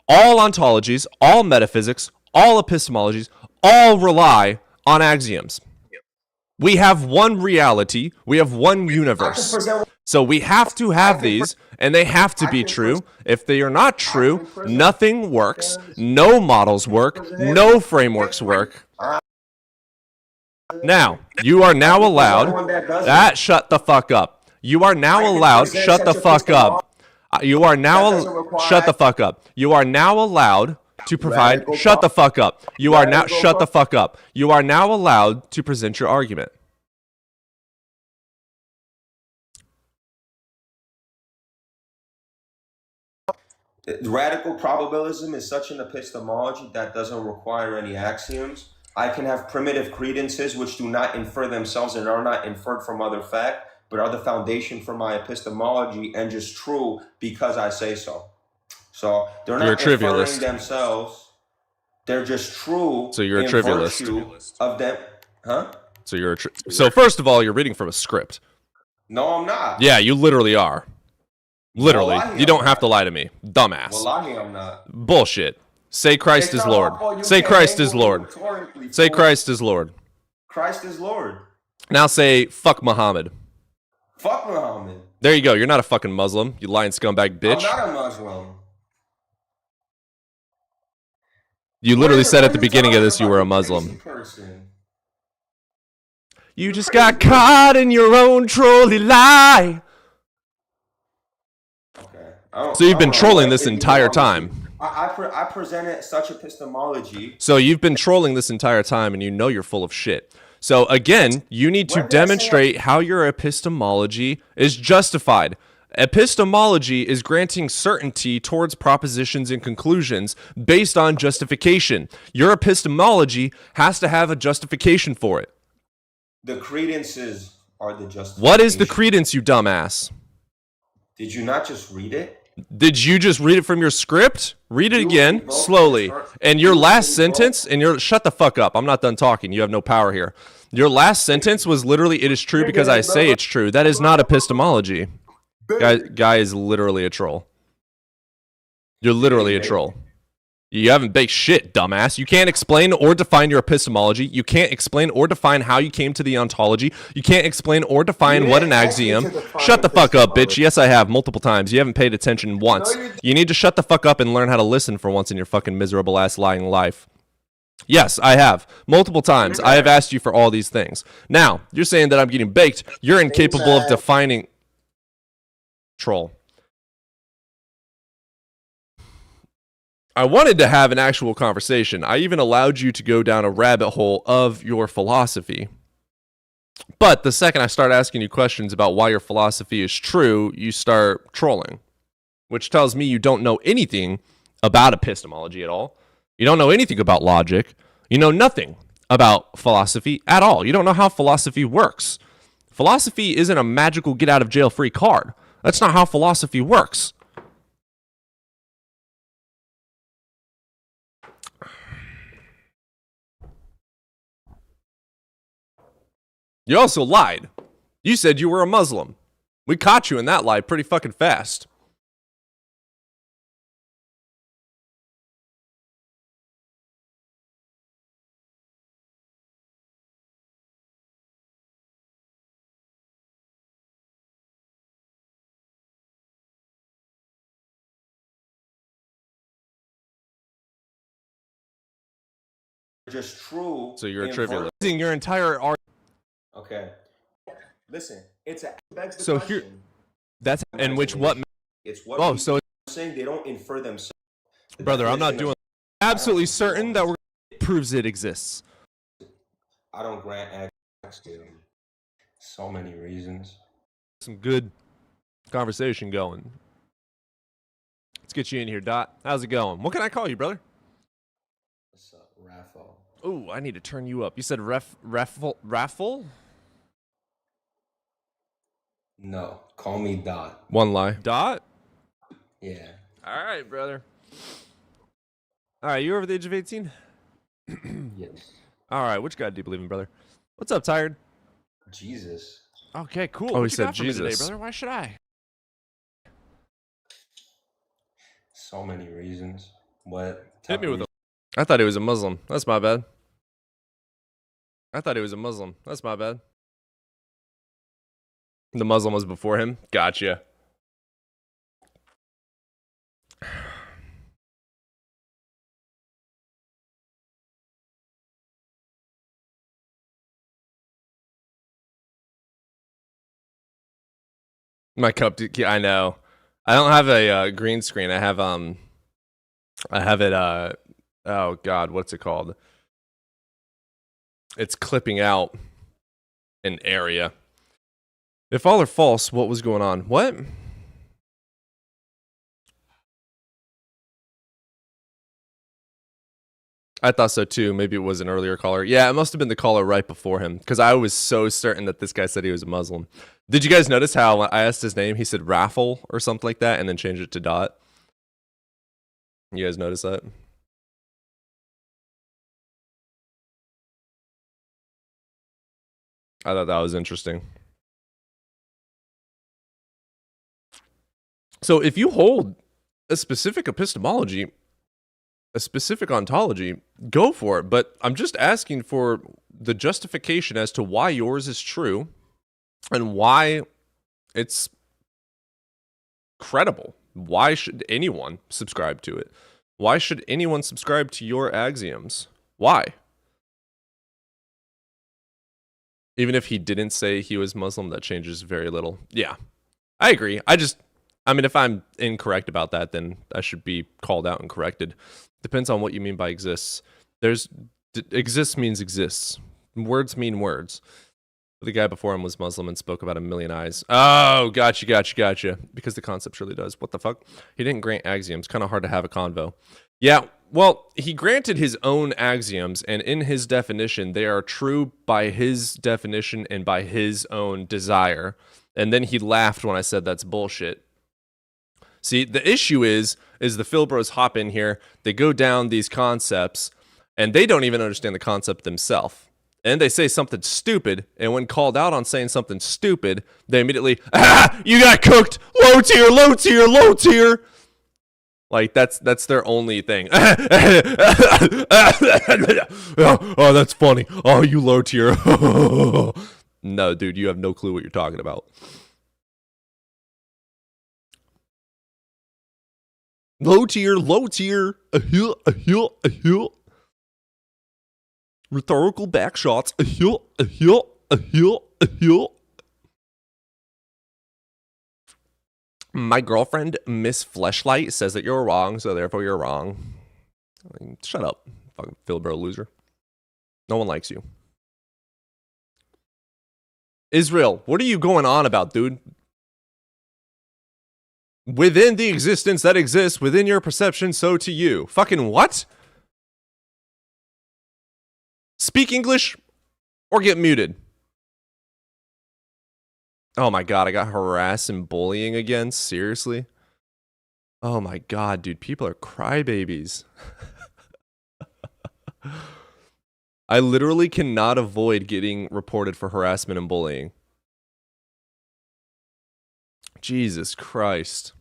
All ontologies, all metaphysics, all epistemologies, all rely on axioms. We have one reality. We have one universe. So we have to have these, and they have to be true. If they are not true, nothing works. No models work. No frameworks work. Now, you are now allowed. Shut the fuck up. You are now allowed. Shut the fuck up. You are now. Shut the fuck up. You are now allowed to provide. Shut the fuck up. You are now. Shut the fuck up. You are now allowed to present your argument. Radical probabilism is such an epistemology that doesn't require any axioms. I can have primitive credences which do not infer themselves and are not inferred from other fact, but are the foundation for my epistemology and just true because I say so. So they're not inferring themselves. They're just true. So you're a trivialist. Of them, huh? So you're so first of all, you're reading from a script. No, I'm not. Yeah, you literally are. Literally, Wallahi, you don't I'm have not. to lie to me, dumbass. Wallahi, I'm not. Bullshit. Say Christ is Lord. Say Christ is Lord. Say Christ is Lord. Christ is Lord. Now say fuck Muhammad. Fuck Muhammad. There you go. You're not a fucking Muslim, you lying scumbag bitch. I'm not a Muslim. You literally said at the beginning of this you were a Muslim. You just got caught in your own trolley lie. So you've been trolling this entire time. I presented such epistemology. So you've been trolling this entire time and you know you're full of shit. So again, you need to demonstrate how your epistemology is justified. Epistemology is granting certainty towards propositions and conclusions based on justification. Your epistemology has to have a justification for it. The credences are the justification. What is the credence, you dumbass? Did you not just read it? Did you just read it from your script? Read it again, slowly. And your last sentence, shut the fuck up. I'm not done talking. You have no power here. Your last sentence was literally, it is true because I say it's true. That is not epistemology. Guy is literally a troll. You're literally a troll. You haven't baked shit, dumbass. You can't explain or define your epistemology. You can't explain or define how you came to the ontology. You can't explain or define what an axiom. Shut the fuck up, bitch. Yes, I have multiple times. You haven't paid attention once. You need to shut the fuck up and learn how to listen for once in your fucking miserable ass lying life. Yes, I have. Multiple times. I have asked you for all these things. Now, you're saying that I'm getting baked. You're incapable of defining... Troll. I wanted to have an actual conversation. I even allowed you to go down a rabbit hole of your philosophy. But the second I start asking you questions about why your philosophy is true, you start trolling. Which tells me you don't know anything about epistemology at all. You don't know anything about logic. You know nothing about philosophy at all. You don't know how philosophy works. Philosophy isn't a magical get out of jail free card. That's not how philosophy works. You also lied. You said you were a Muslim. We caught you in that lie pretty fucking fast. Just true. So you're a in trivialist. ver- Your entire argument. Okay. Listen, it begs the So question. here, that's in which what? It's what Oh, people so are saying they don't infer themselves. The brother, I'm not definition doing. of- Absolutely certain that proves it exists. I don't grant access to them. So many reasons. Some good conversation going. Let's get you in here, Dot. How's it going? What can I call you, brother? What's up, Raffle? Ooh, I need to turn you up. You said raffle? No, call me Dot. One lie. Dot? Yeah. All right, brother. All right, you over the age of 18? Yes. All right, which God do you believe in, brother? What's up, Tired? Jesus. Okay, cool. Oh, What he you said got for me today, Jesus. brother? Why should I? So many reasons. What? Hit me with a... I thought he was a Muslim. That's my bad. I thought he was a Muslim. That's my bad. The Muslim was before him? Gotcha. My cup, I know. I don't have a green screen. I have it, oh God, what's it called? It's clipping out an area. If all are false, what was going on? What? I thought so too. Maybe it was an earlier caller. Yeah, it must have been the caller right before him because I was so certain that this guy said he was a Muslim. Did you guys notice how I asked his name? He said Raffle or something like that and then changed it to Dot. You guys notice that? I thought that was interesting. So if you hold a specific epistemology, a specific ontology, go for it. But I'm just asking for the justification as to why yours is true and why it's credible. Why should anyone subscribe to it? Why should anyone subscribe to your axioms? Why? Even if he didn't say he was Muslim, that changes very little. Yeah, I agree. I mean, if I'm incorrect about that, then I should be called out and corrected. Depends on what you mean by exists. Exists means exists. Words mean words. The guy before him was Muslim and spoke about a million eyes. Oh, gotcha. Because the concept surely does. What the fuck? He didn't grant axioms. Kind of hard to have a convo. Yeah, well, he granted his own axioms, and in his definition, they are true by his definition and by his own desire. And then he laughed when I said that's bullshit. See, the issue is the Phil Bros hop in here, they go down these concepts, and they don't even understand the concept themselves. And they say something stupid, and when called out on saying something stupid, they immediately, you got cooked, low tier. Like, that's their only thing. Oh, that's funny. Oh, you low tier. No, dude, you have no clue what you're talking about. Low tier. Rhetorical backshots. My girlfriend, Miss Fleshlight, says that you're wrong, so therefore you're wrong. I mean, shut up, fucking Philbro loser. No one likes you. Israel, what are you going on about, dude? Within the existence that exists within your perception, so to you. Fucking what? Speak English or get muted. Oh my god, I got harassed and bullying again? Seriously? Oh my god, dude, people are crybabies. I literally cannot avoid getting reported for harassment and bullying. Jesus Christ.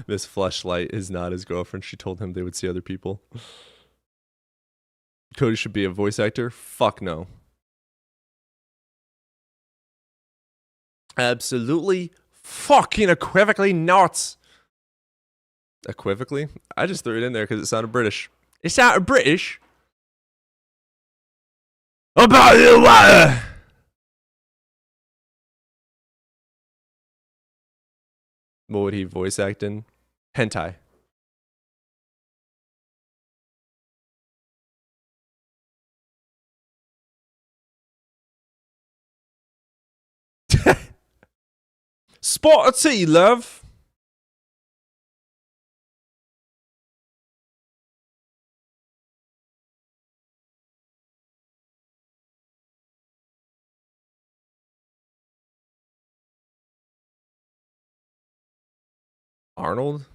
This fleshlight is not his girlfriend. She told him they would see other people. Cody should be a voice actor? Fuck no. Absolutely fucking equivocally not. Equivocally? I just threw it in there because it sounded British. It sounded British? About the water! What would he voice act in? Hentai. Spot of tea, love. Arnold?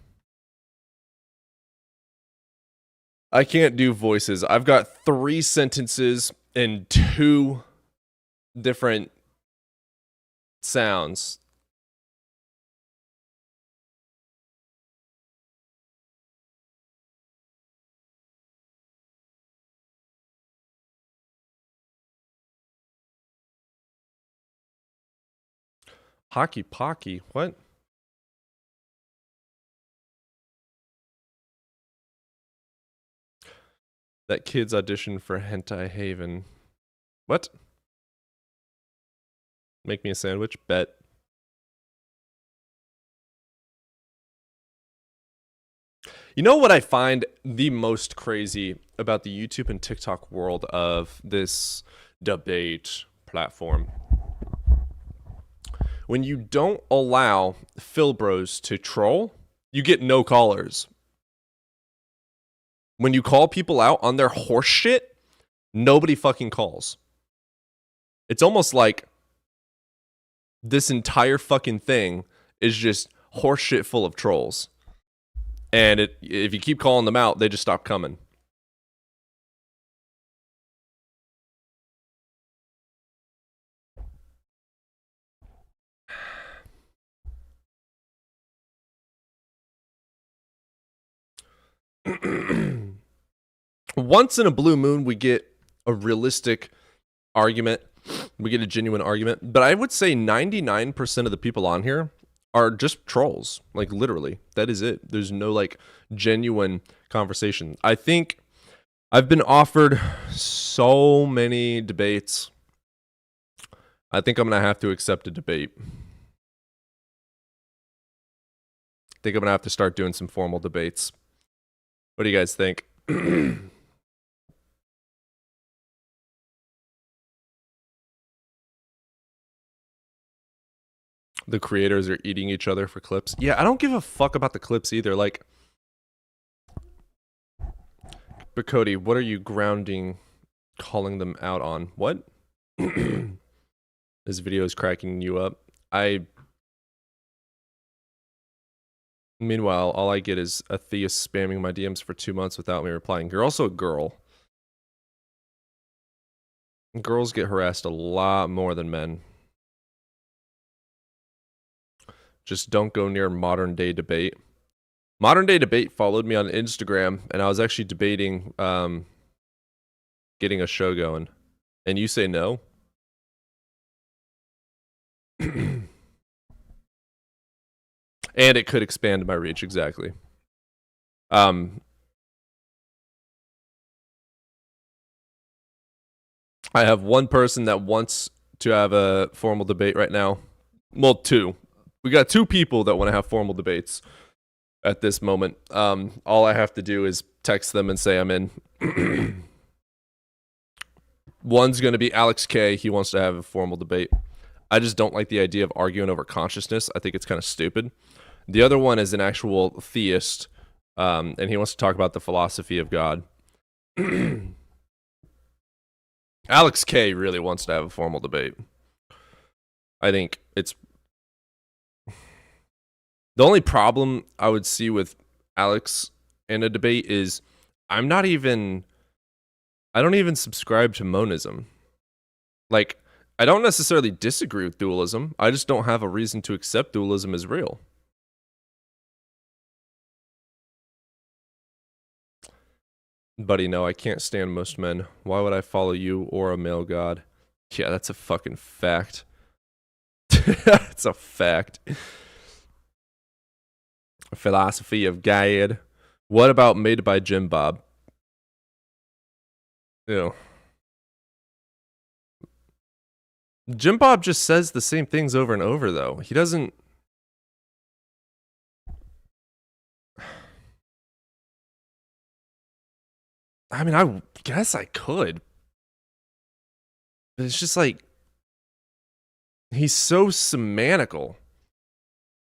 I can't do voices. I've got 3 sentences and 2 different sounds. Hockey Pocky? What? That kid's audition for Hentai Haven. What? Make me a sandwich? Bet. You know what I find the most crazy about the YouTube and TikTok world of this debate platform? When you don't allow Philbros to troll, you get no callers. When you call people out on their horse shit, nobody fucking calls. It's almost like this entire fucking thing is just horse shit full of trolls. And if you keep calling them out, they just stop coming. Once in a blue moon, we get a realistic argument. We get a genuine argument. But I would say 99% of the people on here are just trolls. Like, literally. That is it. There's no, like, genuine conversation. I think I've been offered so many debates. I think I'm going to have to accept a debate. I think I'm going to have to start doing some formal debates. What do you guys think? The creators are eating each other for clips. Yeah, I don't give a fuck about the clips either. Like, but Cody, what are you grounding calling them out on? What? This video is cracking you up. Meanwhile, all I get is a theist spamming my DMs for 2 months without me replying. You're also a girl. Girls get harassed a lot more than men. Just don't go near Modern Day Debate. Modern Day Debate followed me on Instagram, and I was actually debating getting a show going. And you say no? And it could expand my reach, exactly. I have one person that wants to have a formal debate right now. Well, 2. We got 2 people that want to have formal debates at this moment. All I have to do is text them and say I'm in. One's going to be Alex K. He wants to have a formal debate. I just don't like the idea of arguing over consciousness. I think it's kind of stupid. The other one is an actual theist, and he wants to talk about the philosophy of God. Alex K really wants to have a formal debate. I think it's... The only problem I would see with Alex in a debate is I don't even subscribe to monism. Like, I don't necessarily disagree with dualism. I just don't have a reason to accept dualism as real. Buddy, no, I can't stand most men. Why would I follow you or a male god? Yeah, that's a fucking fact. That's a fact. Philosophy of God. What about Made by Jim Bob? Ew. Jim Bob just says the same things over and over, though. He doesn't... I mean, I guess I could. But it's just like... He's so semantical.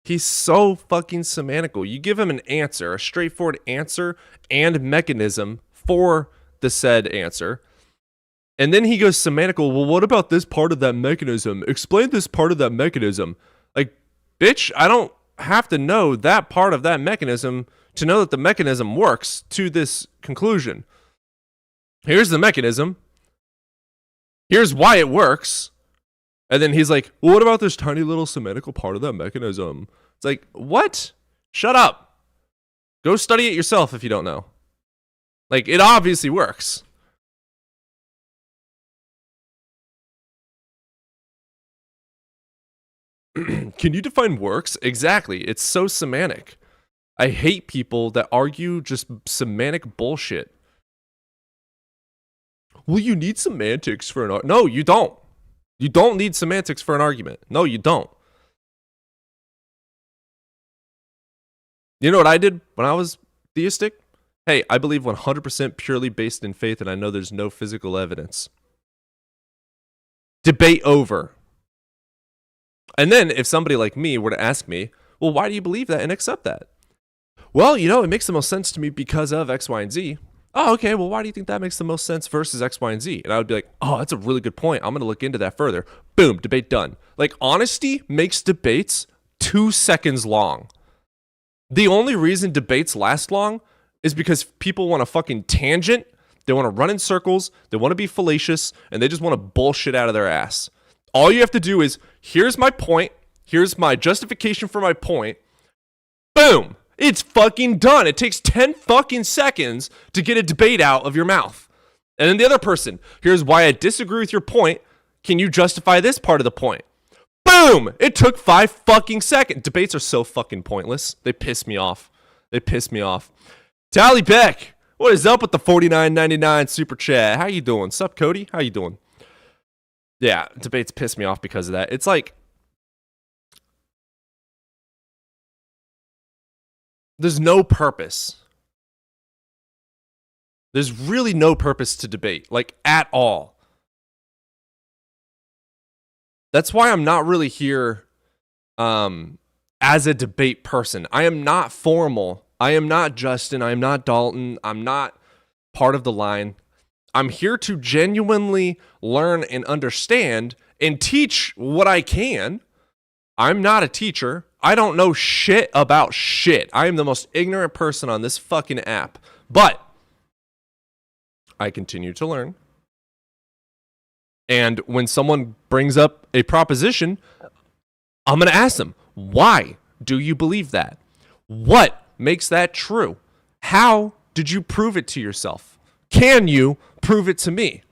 He's so fucking semantical. You give him an answer, a straightforward answer and mechanism for the said answer. And then he goes semantical. Well, what about this part of that mechanism? Explain this part of that mechanism. Like, bitch, I don't have to know that part of that mechanism to know that the mechanism works to this conclusion. Here's the mechanism. Here's why it works. And then he's like, well, what about this tiny little semantical part of that mechanism? It's like, what? Shut up. Go study it yourself if you don't know. Like, it obviously works. Can you define works? Exactly. It's so semantic. I hate people that argue just semantic bullshit. Well, you need semantics for an argument. No, you don't. You don't need semantics for an argument. No, you don't. You know what I did when I was theistic? Hey, I believe 100% purely based in faith, and I know there's no physical evidence. Debate over. And then if somebody like me were to ask me, well, why do you believe that and accept that? Well, you know, it makes the most sense to me because of X, Y, and Z. Oh, okay, well, why do you think that makes the most sense versus X, Y, and Z? And I would be like, oh, that's a really good point. I'm going to look into that further. Boom, debate done. Like, honesty makes debates 2 seconds long. The only reason debates last long is because people want a fucking tangent, they want to run in circles, they want to be fallacious, and they just want to bullshit out of their ass. All you have to do is, here's my point, here's my justification for my point, boom, it's fucking done. It takes 10 fucking seconds to get a debate out of your mouth. And then the other person, here's why I disagree with your point, can you justify this part of the point? Boom, it took 5 fucking seconds. Debates are so fucking pointless. They piss me off. They piss me off. Tally Beck, what is up with the $49.99 super chat? How you doing? Sup, Cody? How you doing? Yeah, debates piss me off because of that. It's like, there's no purpose. There's really no purpose to debate, like, at all. That's why I'm not really here as a debate person. I am not formal. I am not Justin. I am not Dalton. I'm not part of the line. I'm here to genuinely learn and understand and teach what I can. I'm not a teacher. I don't know shit about shit. I am the most ignorant person on this fucking app. But I continue to learn. And when someone brings up a proposition, I'm going to ask them, why do you believe that? What makes that true? How did you prove it to yourself? Can you prove it to me?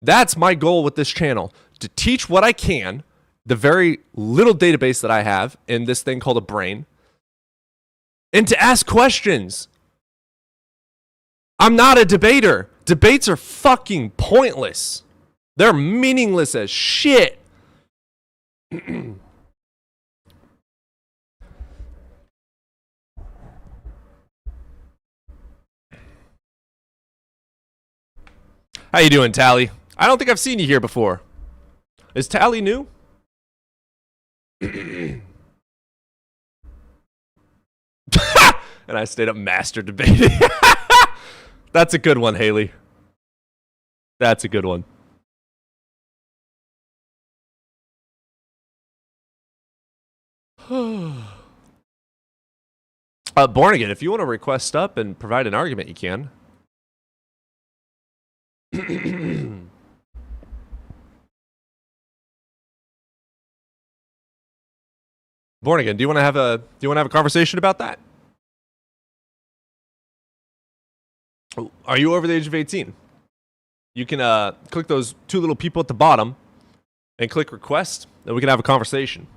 That's my goal with this channel, to teach what I can, the very little database that I have in this thing called a brain, and to ask questions. I'm not a debater. Debates are fucking pointless. They're meaningless as shit. How you doing, Tally? I don't think I've seen you here before. Is Tally new? And I stayed up master debating. That's a good one, Haley. That's a good one. Born Again, if you want to request up and provide an argument, you can. Born Again, do you want to have a conversation about that? Are you over the age of 18? You can click those two little people at the bottom and click request, and we can have a conversation.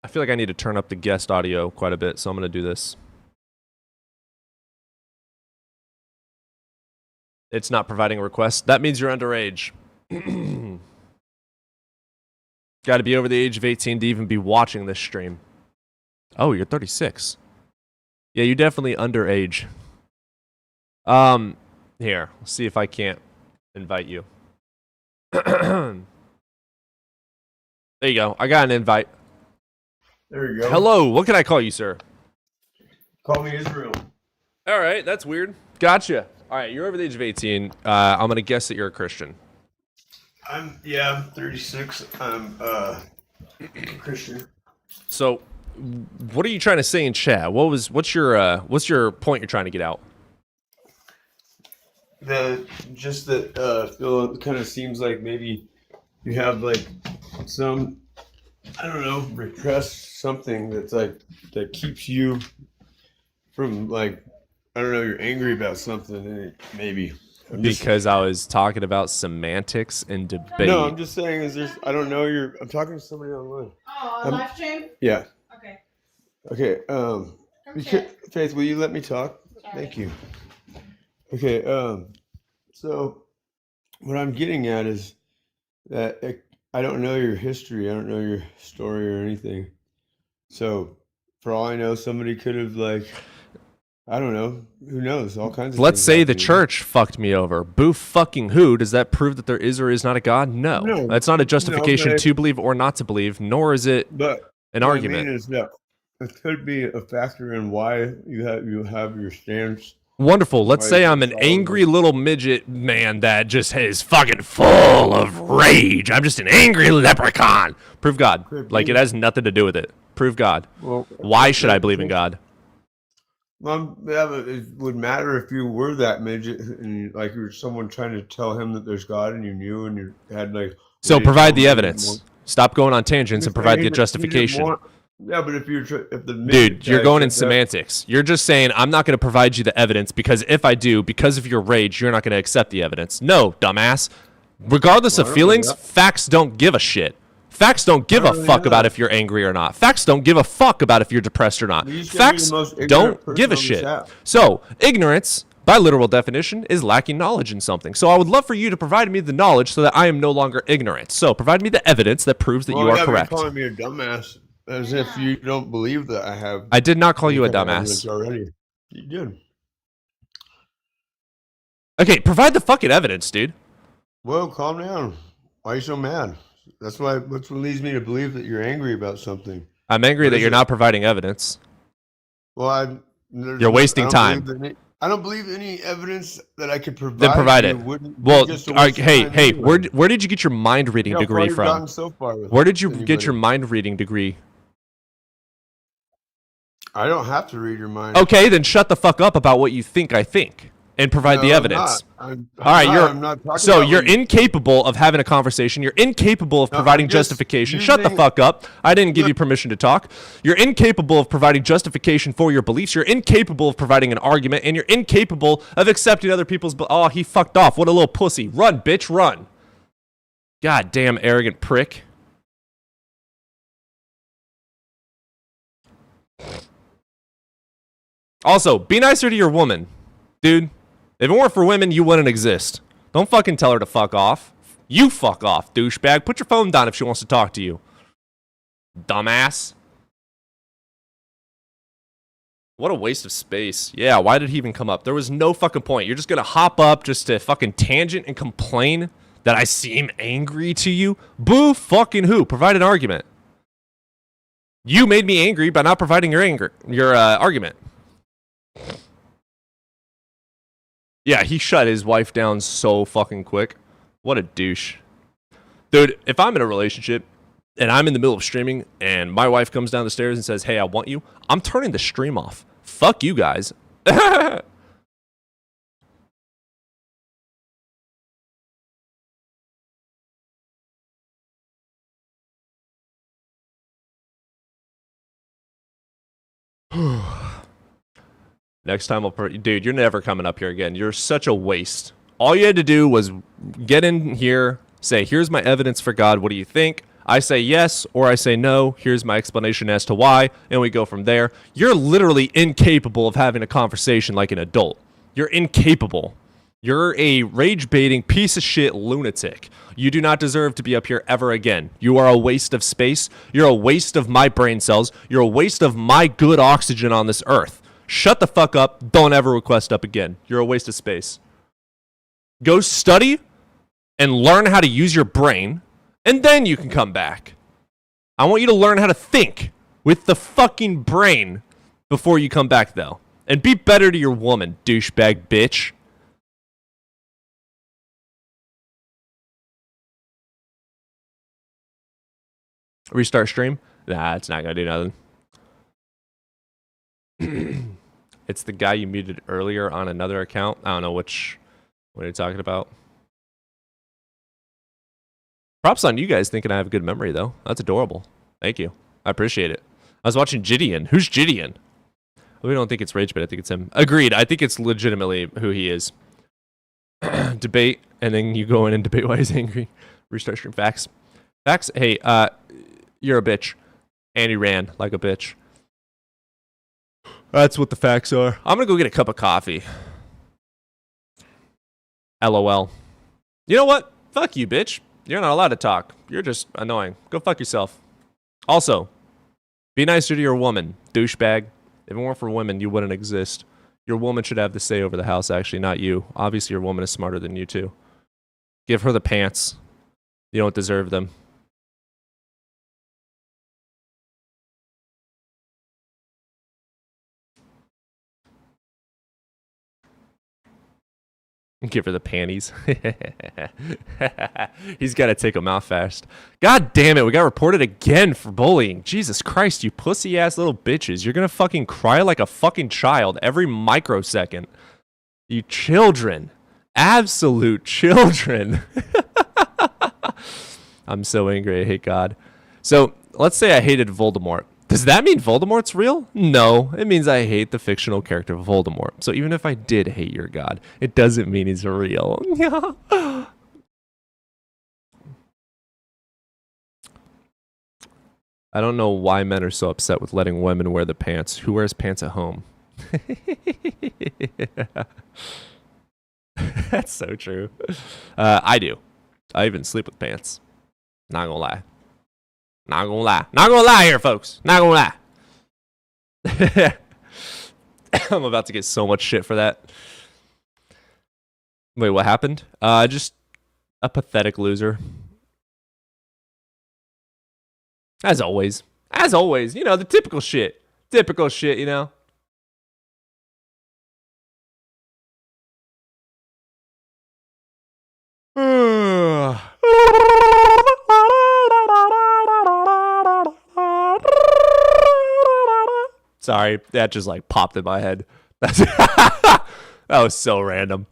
I feel like I need to turn up the guest audio quite a bit, so I'm going to do this. It's not providing a request. That means you're underage. Got to be over the age of 18 to even be watching this stream. Oh, you're 36. Yeah, you're definitely underage. Here, let's see if I can't invite you. There you go. I got an invite. There you go. Hello, what can I call you, sir? Call me Israel. All right, that's weird. Gotcha. All right, you're over the age of 18. I'm going to guess that you're a Christian. I'm 36. I'm Christian. So, what are you trying to say in chat? What's your point you're trying to get out? Phil, it kind of seems like maybe you have like some, I don't know, repressed something that's like that keeps you from like, I don't know, you're angry about something, maybe. Because I was talking about semantics and debate. No, I'm just saying, I don't know, I'm talking to somebody online. Oh, on live stream? Yeah. Okay. Okay, Faith, will you let me talk? Sorry. Thank you. Okay, so what I'm getting at is that I don't know your history, I don't know your story or anything. So for all I know, somebody could have like, I don't know, who knows, all kinds of Let's things say the happen. church fucked me over. Boo fucking who? Does that prove that there is or is not a God? No. No. That's not a justification No, but- to believe or not to believe, nor is it But an what argument. I mean is that it could be a factor in why you have your stance. Wonderful. Let's Why say is I'm it an all angry over? little midget man that just is fucking full of rage. I'm just an angry leprechaun. Prove God. Could Like, be. it has nothing to do with it. Prove God. Well, Why should I believe in God? Well, yeah, but it would matter if you were that midget and like you were someone trying to tell him that there's God and you knew and you had like. So ways provide to the make it evidence. more- Stop going on tangents and provide the He didn't justification. Yeah, but if the midget Dude, you're guy going in said that- semantics. You're just saying, I'm not going to provide you the evidence because if I do, because of your rage, you're not going to accept the evidence. No, dumbass. Regardless Well, of I don't know feelings, that. facts don't give a shit. Facts don't give I a don't fuck know. about if you're angry or not. Facts don't give a fuck about if you're depressed or not. You used to be Facts the most ignorant don't person give a on this shit. app. So, ignorance, by literal definition, is lacking knowledge in something. So I would love for you to provide me the knowledge so that I am no longer ignorant. So provide me the evidence that proves that you Well, are yeah, but correct. You're calling me a dumbass as if you don't believe that I have. I did not call you a any kind of evidence dumbass. already. You did. Okay, provide the fucking evidence, dude. Well, calm down. Why are you so mad? That's what leads me to believe that you're angry about something. I'm angry What that is you're it? not providing evidence. Well, You're wasting time. I don't believe any evidence that I could provide. Then provide you it. wouldn't be Well, just a waste of hey, time hey, anyway. where did you get your mind reading You know, degree you've gotten from? so far with Where did you get anybody. your mind reading degree? I don't have to read your mind. Okay, then shut the fuck up about what you think I think and provide the No, I'm evidence. not. I'm All right, not. I'm not talking so about you're what you- incapable of having a conversation. You're incapable of No, providing I'm just justification. Shut the using- fuck up. I didn't give Look- you permission to talk. You're incapable of providing justification for your beliefs. You're incapable of providing an argument, and you're incapable of accepting other people's. Oh, he fucked off. What a little pussy. Run, bitch, run. God damn arrogant prick. Also, be nicer to your woman, dude. If it weren't for women, you wouldn't exist. Don't fucking tell her to fuck off. You fuck off, douchebag. Put your phone down if she wants to talk to you. Dumbass. What a waste of space. Yeah, why did he even come up? There was no fucking point. You're just gonna hop up just to fucking tangent and complain? That I seem angry to you? Boo fucking who? Provide an argument. You made me angry by not providing your argument. Yeah, he shut his wife down so fucking quick. What a douche. Dude, if I'm in a relationship and I'm in the middle of streaming and my wife comes down the stairs and says, hey, I want you, I'm turning the stream off. Fuck you guys. Next time dude, you're never coming up here again. You're such a waste. All you had to do was get in here, say, here's my evidence for God. What do you think? I say yes, or I say no. Here's my explanation as to why, and we go from there. You're literally incapable of having a conversation like an adult. You're incapable. You're a rage-baiting piece of shit lunatic. You do not deserve to be up here ever again. You are a waste of space. You're a waste of my brain cells. You're a waste of my good oxygen on this earth. Shut the fuck up. Don't ever request up again. You're a waste of space. Go study and learn how to use your brain, and then you can come back. I want you to learn how to think with the fucking brain before you come back, though. And be better to your woman, douchebag bitch. Restart stream? Nah, it's not gonna do nothing. It's the guy you muted earlier on another account. I don't know what you're talking about. Props on you guys thinking I have a good memory, though. That's adorable. Thank you. I appreciate it. I was watching Gideon. Who's Gideon? We don't think it's Rage, but I think it's him. Agreed. I think it's legitimately who he is. Debate, and then you go in and debate why he's angry. Restart stream. Facts. Facts. Hey, you're a bitch. And he ran like a bitch. That's what the facts are. I'm gonna go get a cup of coffee. LOL. You know what? Fuck you, bitch. You're not allowed to talk. You're just annoying. Go fuck yourself. Also, be nicer to your woman, douchebag. If it weren't for women, you wouldn't exist. Your woman should have the say over the house, actually, not you. Obviously, your woman is smarter than you, too. Give her the pants. You don't deserve them. Give her the panties. He's got to take them out fast. God damn it, we got reported again for bullying. Jesus Christ, you pussy-ass little bitches. You're going to fucking cry like a fucking child every microsecond. You children. Absolute children. I'm so angry. I hate God. So, let's say I hated Voldemort. Does that mean Voldemort's real? No, it means I hate the fictional character of Voldemort. So even if I did hate your god, it doesn't mean he's real. I don't know why men are so upset with letting women wear the pants. Who wears pants at home? That's so true. I do. I even sleep with pants. Not gonna lie. Not gonna lie. Not gonna lie here, folks. Not gonna lie. I'm about to get so much shit for that. Wait, what happened? Just a pathetic loser. As always. As always. You know, the typical shit. Typical shit, you know? Sorry, that just like popped in my head. That was so random.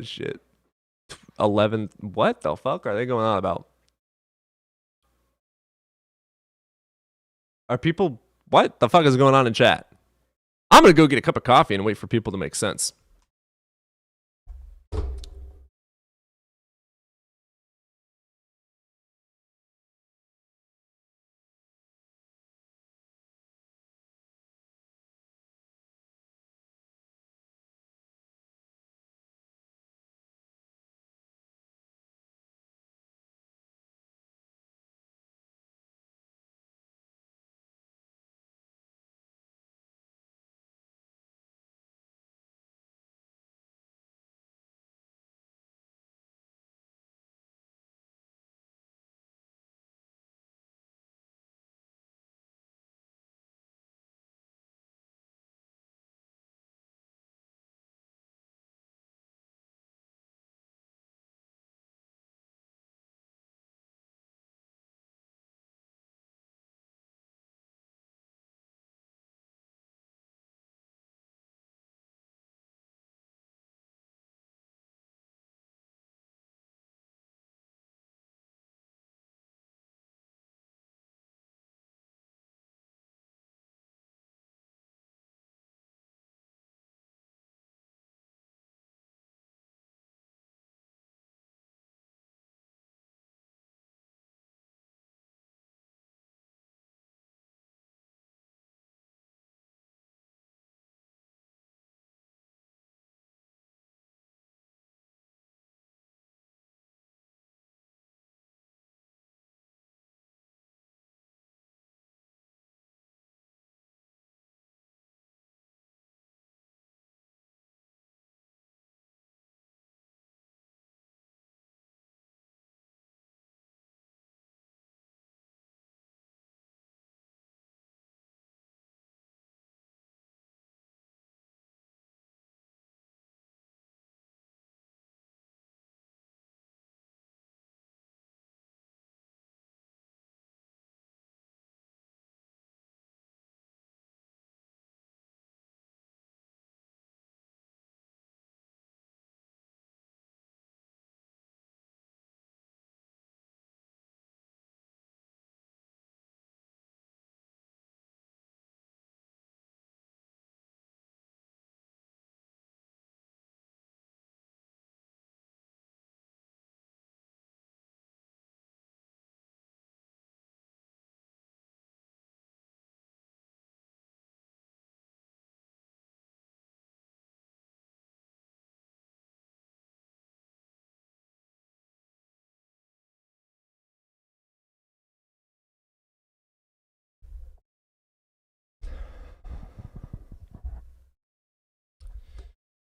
Shit. 11. What the fuck are they going on about? Are people. What the fuck is going on in chat? I'm gonna go get a cup of coffee and wait for people to make sense.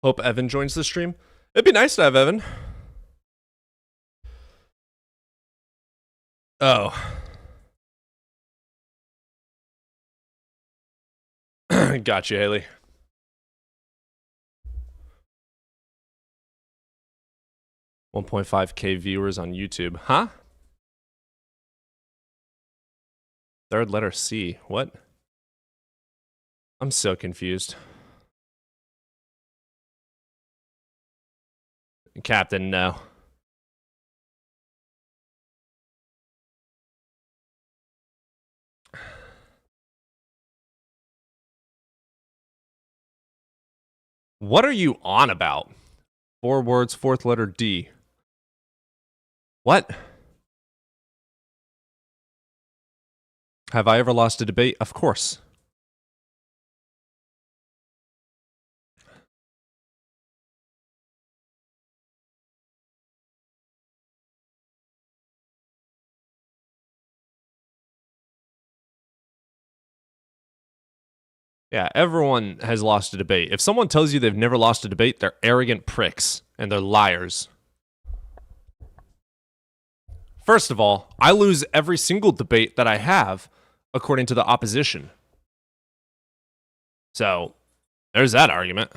Hope Evan joins the stream. It'd be nice to have Evan. Oh. Gotcha, Haley. $1.5K viewers on YouTube. Huh? Third letter C. What? I'm so confused. Captain, no. What are you on about? 4 words, 4th letter D. What? Have I ever lost a debate? Of course. Yeah, everyone has lost a debate. If someone tells you they've never lost a debate, they're arrogant pricks and they're liars. First of all, I lose every single debate that I have according to the opposition. So, there's that argument.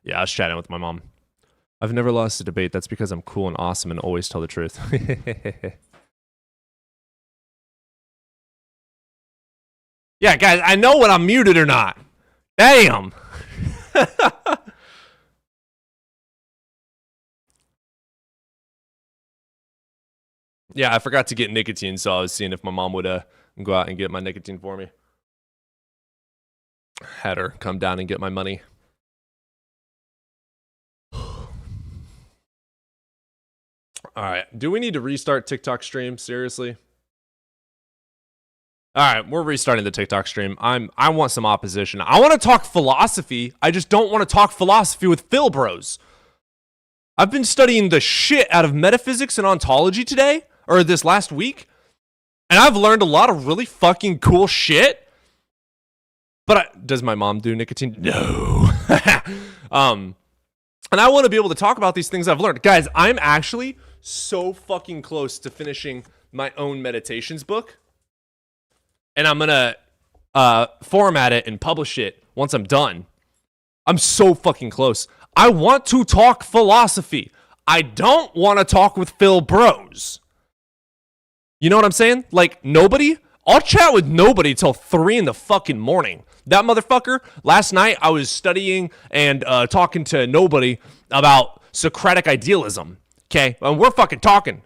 Yeah, I was chatting with my mom. I've never lost a debate. That's because I'm cool and awesome and always tell the truth. Yeah, guys, I know when I'm muted or not. Damn. Yeah, I forgot to get nicotine, so I was seeing if my mom would go out and get my nicotine for me. Had her come down and get my money. All right. Do we need to restart TikTok stream? Seriously? All right, we're restarting the TikTok stream. I want some opposition. I want to talk philosophy. I just don't want to talk philosophy with Phil Bros. I've been studying the shit out of metaphysics and ontology today, or this last week, and I've learned a lot of really fucking cool shit. But does my mom do nicotine? No. And I want to be able to talk about these things I've learned. Guys, I'm actually so fucking close to finishing my own meditations book. And I'm going to format it and publish it once I'm done. I'm so fucking close. I want to talk philosophy. I don't want to talk with Phil Bros. You know what I'm saying? Like, nobody? I'll chat with nobody till 3 in the fucking morning. That motherfucker, last night I was studying and talking to nobody about Socratic idealism. Okay? And we're fucking talking.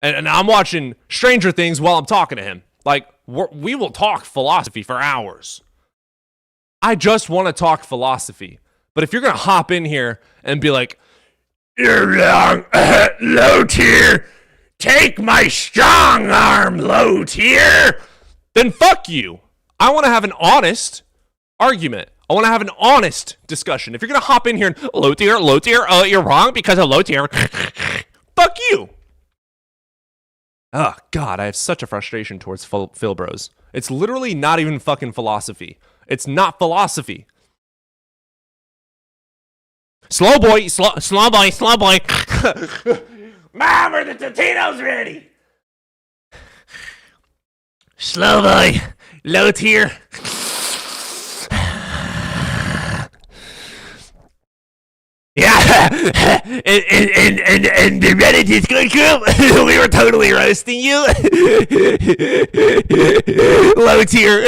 And I'm watching Stranger Things while I'm talking to him. Like, we will talk philosophy for hours. I just want to talk philosophy. But if you're going to hop in here and be like, you're wrong, low tier, take my strong arm, low tier, then fuck you. I want to have an honest argument. I want to have an honest discussion. If you're going to hop in here and, low tier, you're wrong because of low tier, fuck you. Oh, God, I have such a frustration towards Phil Bros. It's literally not even fucking philosophy. It's not philosophy. Slow boy. Mom, are the Totino's ready? Slow boy. Low tier. Yeah, and the Reddit Discord group, we were totally roasting you. Low tier.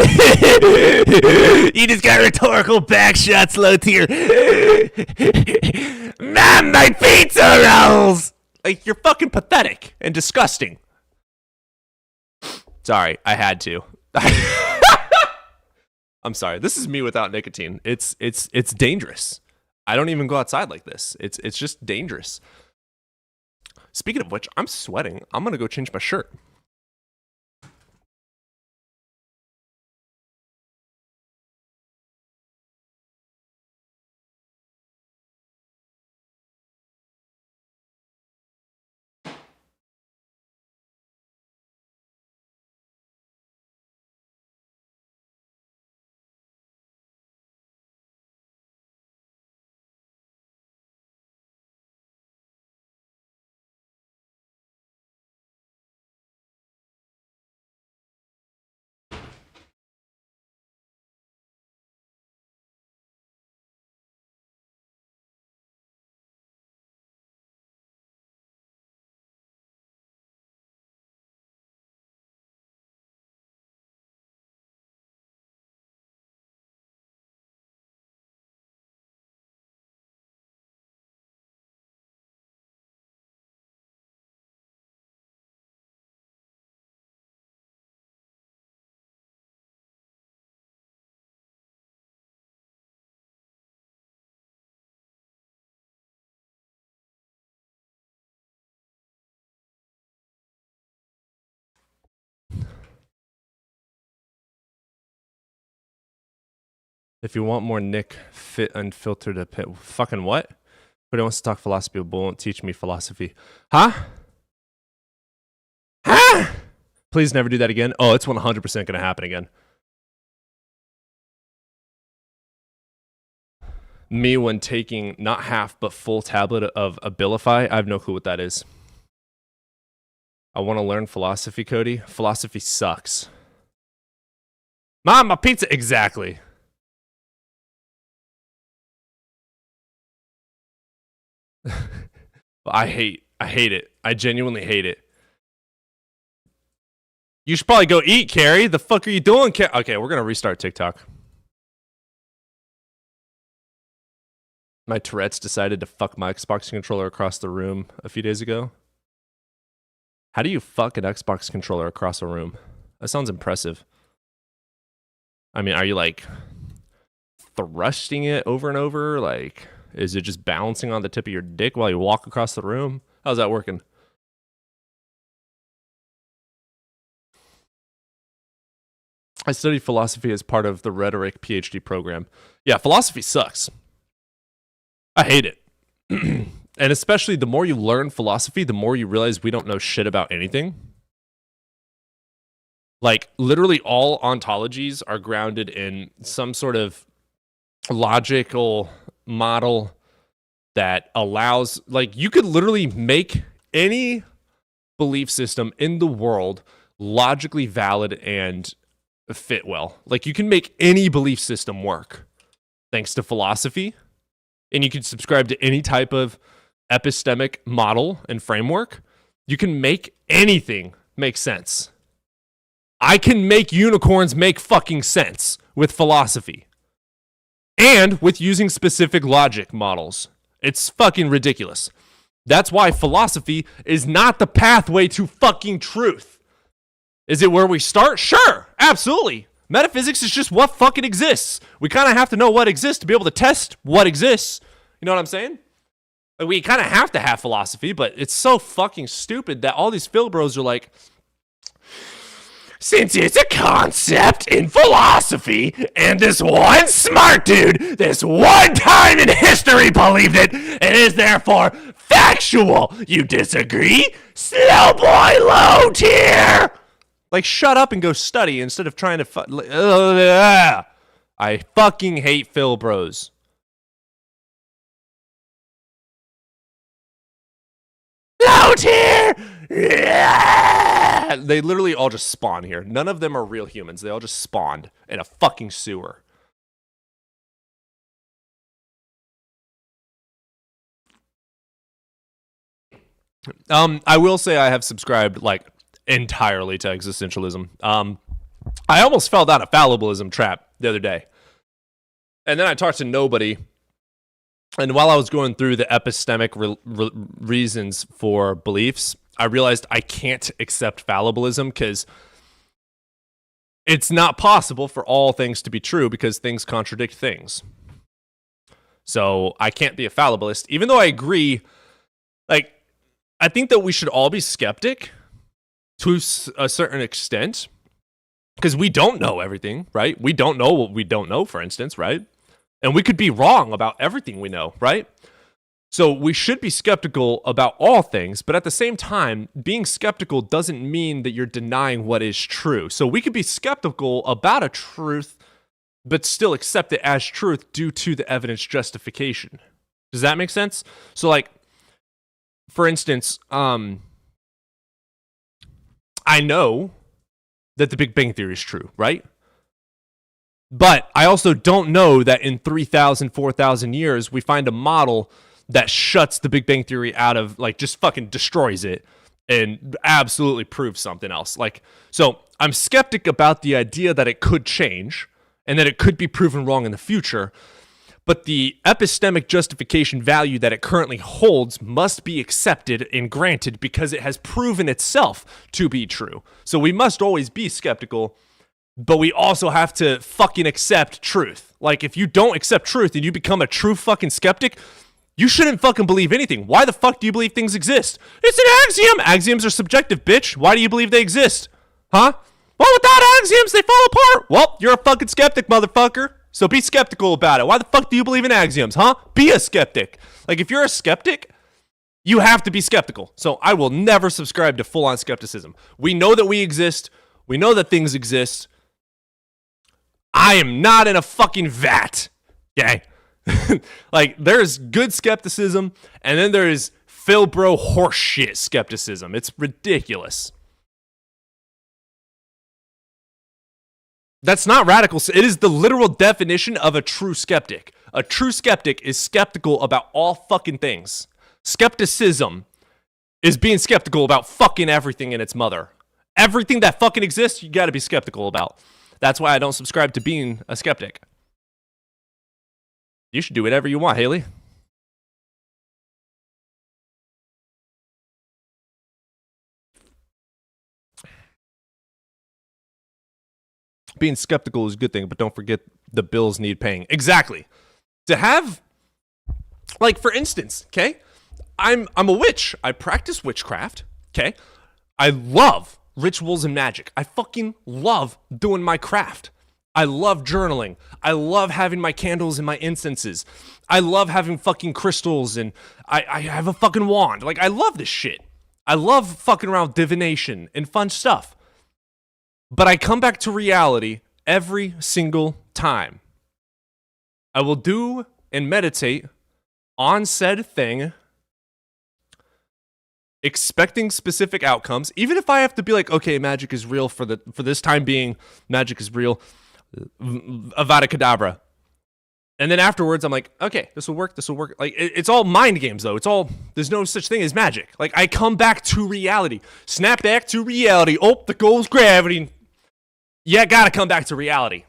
You just got rhetorical backshots, low tier. Man, my pizza rolls! Like, you're fucking pathetic and disgusting. Sorry, I had to. I'm sorry. This is me without nicotine. It's dangerous. I don't even go outside like this. It's just dangerous. Speaking of which, I'm sweating. I'm gonna go change my shirt. If you want more Nick fit unfiltered a pit, fucking what? But he wants to talk philosophy, but won't teach me philosophy. Huh? Huh? Please never do that again. Oh, it's 100% going to happen again. Me when taking not half but full tablet of Abilify, I have no clue what that is. I want to learn philosophy, Cody. Philosophy sucks. Mom, my pizza. Exactly. I hate it. I genuinely hate it. You should probably go eat, Carrie. The fuck are you doing? Okay, we're gonna restart TikTok. My Tourette's decided to fuck my Xbox controller across the room a few days ago. How do you fuck an Xbox controller across a room? That sounds impressive. I mean, are you like thrusting it over and over? Like, is it just bouncing on the tip of your dick while you walk across the room? How's that working? I studied philosophy as part of the rhetoric PhD program. Yeah, philosophy sucks. I hate it. And especially the more you learn philosophy, the more you realize we don't know shit about anything. Like, literally all ontologies are grounded in some sort of logical model that allows, like, you could literally make any belief system in the world logically valid and fit well. Like, you can make any belief system work thanks to philosophy, and you can subscribe to any type of epistemic model and framework. You can make anything make sense. I can make unicorns make fucking sense with philosophy and with using specific logic models. It's fucking ridiculous. That's why philosophy is not the pathway to fucking truth. Is it where we start? Sure, absolutely. Metaphysics is just what fucking exists. We kind of have to know what exists to be able to test what exists. You know what I'm saying? Like, we kind of have to have philosophy, but it's so fucking stupid that all these Phil bros are like, since it's a concept in philosophy, and this one smart dude, this one time in history believed it, and is therefore factual. You disagree? Slow boy low tier! Like, shut up and go study instead of trying to I fucking hate Phil bros. Low tier! They literally all just spawn here. None of them are real humans. They all just spawned in a fucking sewer. I will say I have subscribed, like, entirely to existentialism. I almost fell down a fallibilism trap the other day. And then I talked to nobody. And while I was going through the epistemic reasons for beliefs, I realized I can't accept fallibilism because it's not possible for all things to be true because things contradict things. So I can't be a fallibilist, even though I agree. Like, I think that we should all be skeptic to a certain extent because we don't know everything, right? We don't know what we don't know, for instance, right? And we could be wrong about everything we know, right? So we should be skeptical about all things, but at the same time, being skeptical doesn't mean that you're denying what is true. So we could be skeptical about a truth, but still accept it as truth due to the evidence justification. Does that make sense? So, like, for instance, I know that the Big Bang Theory is true, right? But I also don't know that in 3,000, 4,000 years, we find a model that shuts the Big Bang Theory out of, like, just fucking destroys it and absolutely proves something else. Like, so I'm skeptic about the idea that it could change and that it could be proven wrong in the future, but the epistemic justification value that it currently holds must be accepted and granted because it has proven itself to be true. So we must always be skeptical, but we also have to fucking accept truth. Like, if you don't accept truth and you become a true fucking skeptic, you shouldn't fucking believe anything. Why the fuck do you believe things exist? It's an axiom. Axioms are subjective, bitch. Why do you believe they exist? Huh? Well, without axioms, they fall apart. Well, you're a fucking skeptic, motherfucker. So be skeptical about it. Why the fuck do you believe in axioms, huh? Be a skeptic. Like, if you're a skeptic, you have to be skeptical. So I will never subscribe to full-on skepticism. We know that we exist. We know that things exist. I am not in a fucking vat. Okay? Like, there's good skepticism, and then there's Phil Bro horseshit skepticism. It's ridiculous. That's not radical. It is the literal definition of a true skeptic. A true skeptic is skeptical about all fucking things. Skepticism is being skeptical about fucking everything in its mother. Everything that fucking exists, you gotta be skeptical about. That's why I don't subscribe to being a skeptic. You should do whatever you want, Haley. Being skeptical is a good thing, but don't forget the bills need paying. Exactly. To have, like, for instance, okay, I'm a witch. I practice witchcraft, okay? I love rituals and magic. I fucking love doing my craft. I love journaling. I love having my candles and my incenses. I love having fucking crystals, and I have a fucking wand. Like, I love this shit. I love fucking around with divination and fun stuff. But I come back to reality every single time. I will do and meditate on said thing, expecting specific outcomes, even if I have to be like, okay, magic is real for this time being, magic is real, Avada Kedavra. And then afterwards, I'm like, okay, this will work. Like, it's all mind games, though. It's all, there's no such thing as magic. Like, I come back to reality. Snap back to reality. Oh, there goes gravity. Yeah, gotta come back to reality.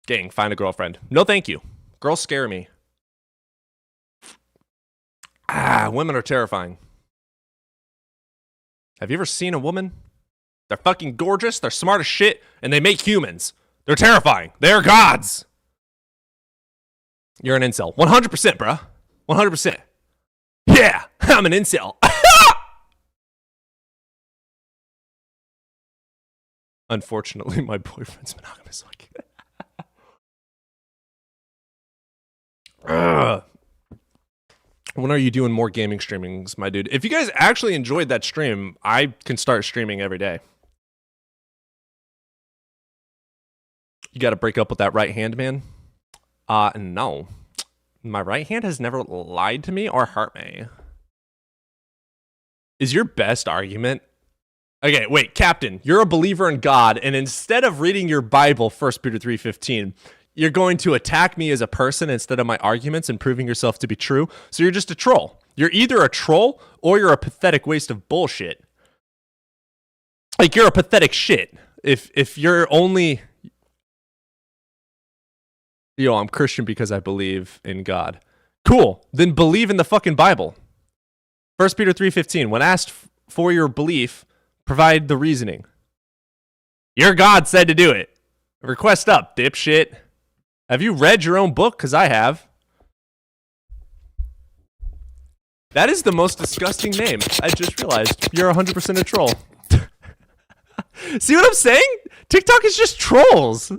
Gang, find a girlfriend. No, thank you. Girls scare me. Women are terrifying. Have you ever seen a woman? They're fucking gorgeous, they're smart as shit, and they make humans. They're terrifying. They're gods. You're an incel. 100%, bruh. 100%. Yeah, I'm an incel. Unfortunately, my boyfriend's monogamous. When are you doing more gaming streamings, my dude? If you guys actually enjoyed that stream, I can start streaming every day. You got to break up with that right hand, man? No. My right hand has never lied to me or hurt me. Is your best argument... Okay, wait, Captain, you're a believer in God, and instead of reading your Bible, 1 Peter 3:15, you're going to attack me as a person instead of my arguments and proving yourself to be true. So you're just a troll. You're either a troll or you're a pathetic waste of bullshit. Like, you're a pathetic shit. If you're only... Yo, I'm Christian because I believe in God. Cool. Then believe in the fucking Bible. 1 Peter 3:15, when asked for your belief, Provide the reasoning. Your God said to do it. Request up, dipshit. Have you read your own book? Because I have. That is the most disgusting name. I just realized you're 100% a troll. See what I'm saying? TikTok is just trolls.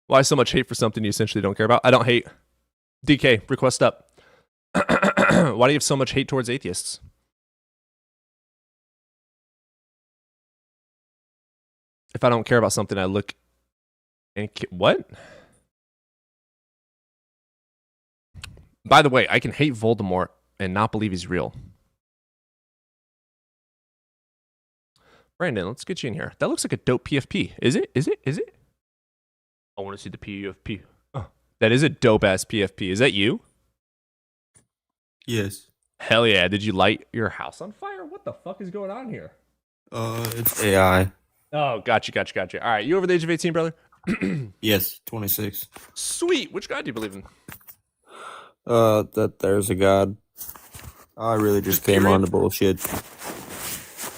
Why so much hate for something you essentially don't care about? I don't hate. DK, request up. Why do you have so much hate towards atheists? If I don't care about something, I look and what? By the way, I can hate Voldemort and not believe he's real. Brandon, let's get you in here. That looks like a dope PFP. Is it? Is it? Is it? I want to see the PFP. Oh, that is a dope ass PFP. Is that you? Yes. Hell yeah. Did you light your house on fire? What the fuck is going on here? It's AI. Oh, gotcha. All right, you over the age of 18, brother? Yes, 26. Sweet. Which God do you believe in? That there's a God. I really just came on to bullshit.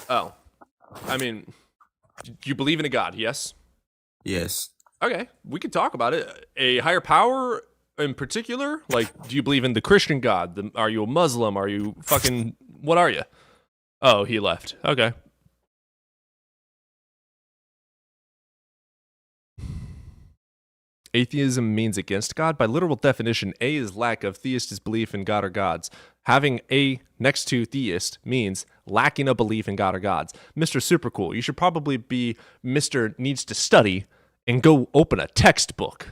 Oh. I mean, do you believe in a God? Yes? Yes. Okay, we can talk about it. A higher power in particular? Like, do you believe in the Christian God? Are you a Muslim? Are you fucking... What are you? Oh, he left. Okay. Atheism means against God. By literal definition, A is lack of, theist is belief in God or gods. Having A next to theist means lacking a belief in God or gods. Mr. Super Cool, you should probably be Mr. Needs to Study and go open a textbook.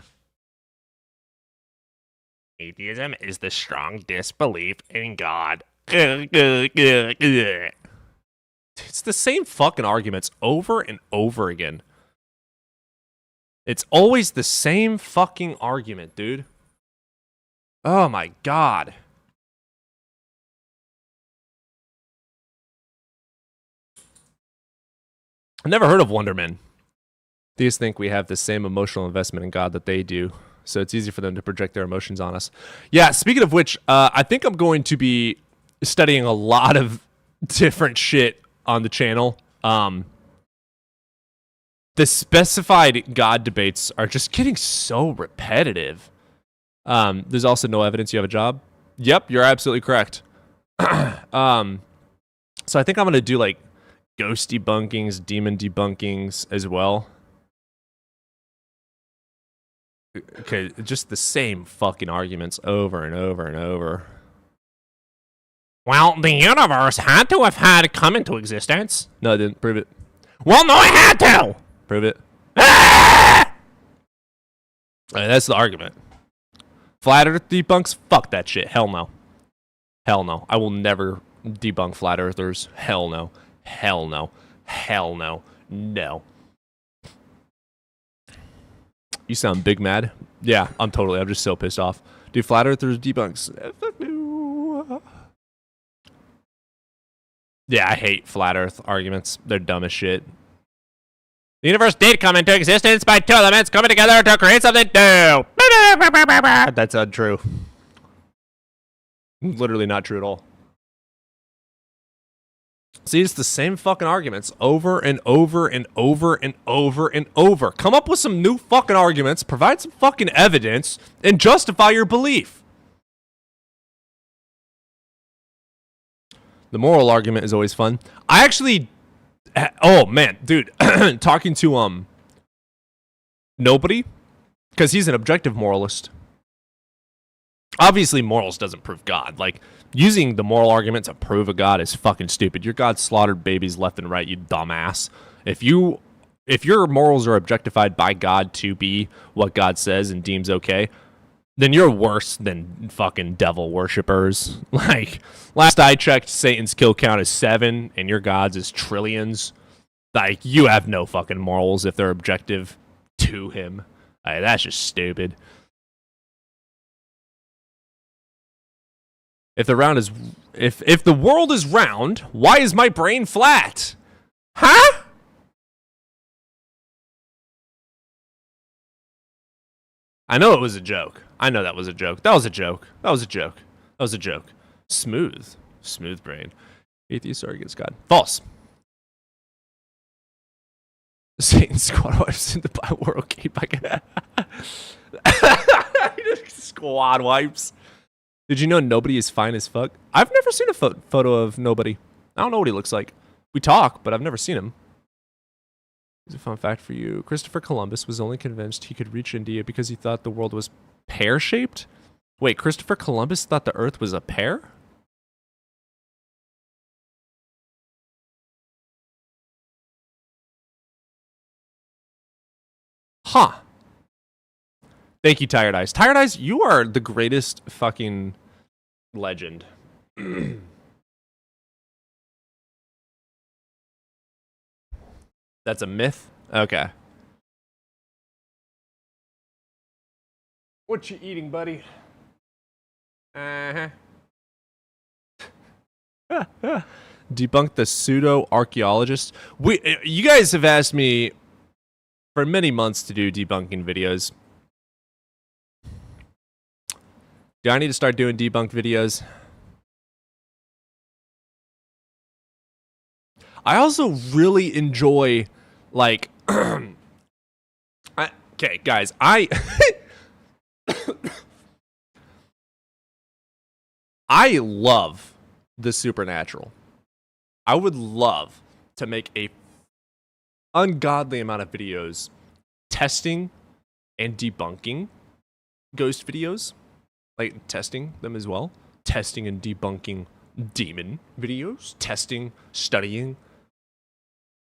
Atheism is the strong disbelief in God. It's the same fucking arguments over and over again. It's always the same fucking argument, dude. Oh my god. I've never heard of Wonderman. These think we have the same emotional investment in God that they do, so it's easy for them to project their emotions on us. Yeah, speaking of which, I think I'm going to be studying a lot of different shit on the channel. The specified God debates are just getting so repetitive. There's also no evidence you have a job. Yep, you're absolutely correct. So I think I'm going to do like ghost debunkings, demon debunkings as well. Okay, just the same fucking arguments over and over and over. Well, the universe had to have had come into existence. No, it didn't. Prove it. Well, no, it had to! Prove it. Ah! That's the argument. Flat Earth debunks? Fuck that shit. Hell no. Hell no. I will never debunk flat earthers. Hell no. Hell no. Hell no. No. You sound big mad. Yeah, I'm just so pissed off. Dude, flat earthers debunks. Fuck you. Yeah, I hate flat earth arguments. They're dumb as shit. The universe did come into existence by two elements coming together to create something new. That's untrue. Literally not true at all. See, it's the same fucking arguments over and over and over and over and over. Come up with some new fucking arguments, provide some fucking evidence, and justify your belief. The moral argument is always fun. I actually... Oh, man, dude. Talking to, Nobody, because he's an objective moralist. Obviously, morals doesn't prove God. Like, using the moral argument to prove a God is fucking stupid. Your God slaughtered babies left and right, you dumbass. If your morals are objectified by God to be what God says and deems okay, then you're worse than fucking devil worshippers. Like, last I checked, Satan's kill count is 7, and your God's is trillions. Like, you have no fucking morals if they're objective to him. Like, that's just stupid. If the world is round, why is my brain flat? Huh? I know it was a joke. I know that was a joke. That was a joke. That was a joke. That was a joke. Smooth. Smooth brain. Atheist argues God. False. Satan squad wipes in the Bible okay. Squad wipes. Did you know nobody is fine as fuck? I've never seen a photo of nobody. I don't know what he looks like. We talk, but I've never seen him. Here's a fun fact for you. Christopher Columbus was only convinced he could reach India because he thought the world was pear-shaped? Wait, Christopher Columbus thought the earth was a pear? Huh. Thank you, Tired Eyes. Tired Eyes, you are the greatest fucking legend. That's a myth? Okay. What you eating, buddy? Uh-huh. Debunk the pseudo-archaeologist. You guys have asked me for many months to do debunking videos. Do I need to start doing debunked videos? I also really enjoy, like, okay, guys, I love the supernatural. I would love to make a ungodly amount of videos testing and debunking ghost videos, like testing them as well, testing and debunking demon videos, testing, studying.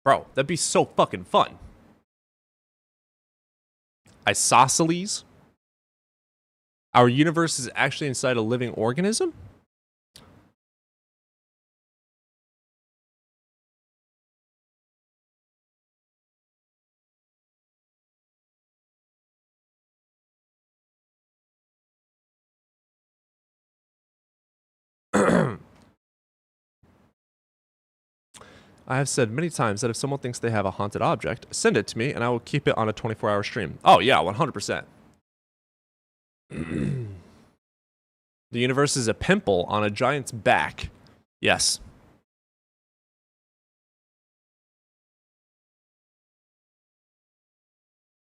Bro, that'd be so fucking fun. Isosceles. Our universe is actually inside a living organism? I have said many times that if someone thinks they have a haunted object, send it to me and I will keep it on a 24-hour stream. Oh yeah, 100%. The universe is a pimple on a giant's back. Yes.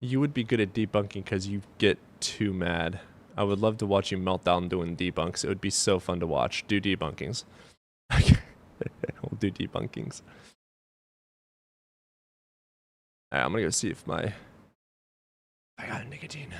You would be good at debunking because you get too mad. I would love to watch you melt down doing debunks. It would be so fun to watch. Do debunkings. We'll do debunkings. Alright, I'm gonna go see if I got nicotine.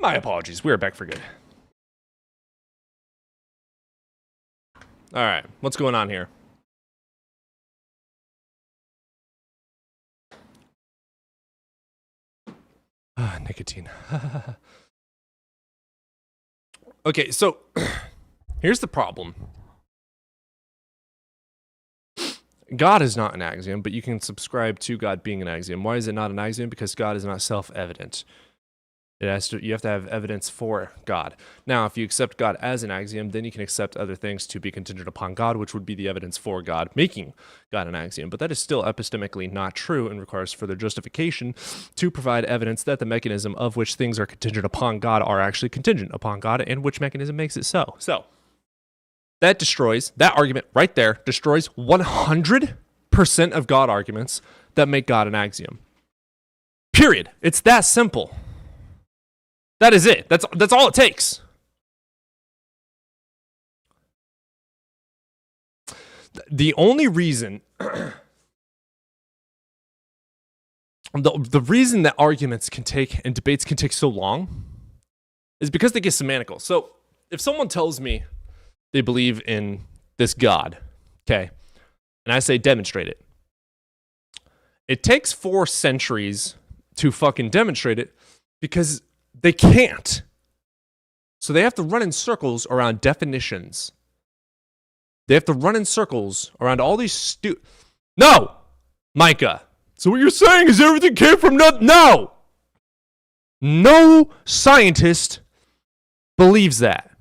My apologies. We are back for good. All right. What's going on here? Nicotine. Okay, so here's the problem. God is not an axiom, but you can subscribe to God being an axiom. Why is it not an axiom? Because God is not self-evident. You have to have evidence for God. Now, if you accept God as an axiom, then you can accept other things to be contingent upon God, which would be the evidence for God, making God an axiom. But that is still epistemically not true and requires further justification to provide evidence that the mechanism of which things are contingent upon God are actually contingent upon God, and which mechanism makes it so. So, that argument right there destroys 100% of God arguments that make God an axiom. Period. It's that simple. That is it. That's all it takes. The only reason the reason that arguments can take and debates can take so long is because they get semantical. So if someone tells me they believe in this God, okay, and I say demonstrate it, it takes 4 centuries to fucking demonstrate it because they can't. So they have to run in circles around definitions. They have to run in circles around all these No! Micah. So what you're saying is everything came from nothing? No! No scientist believes that.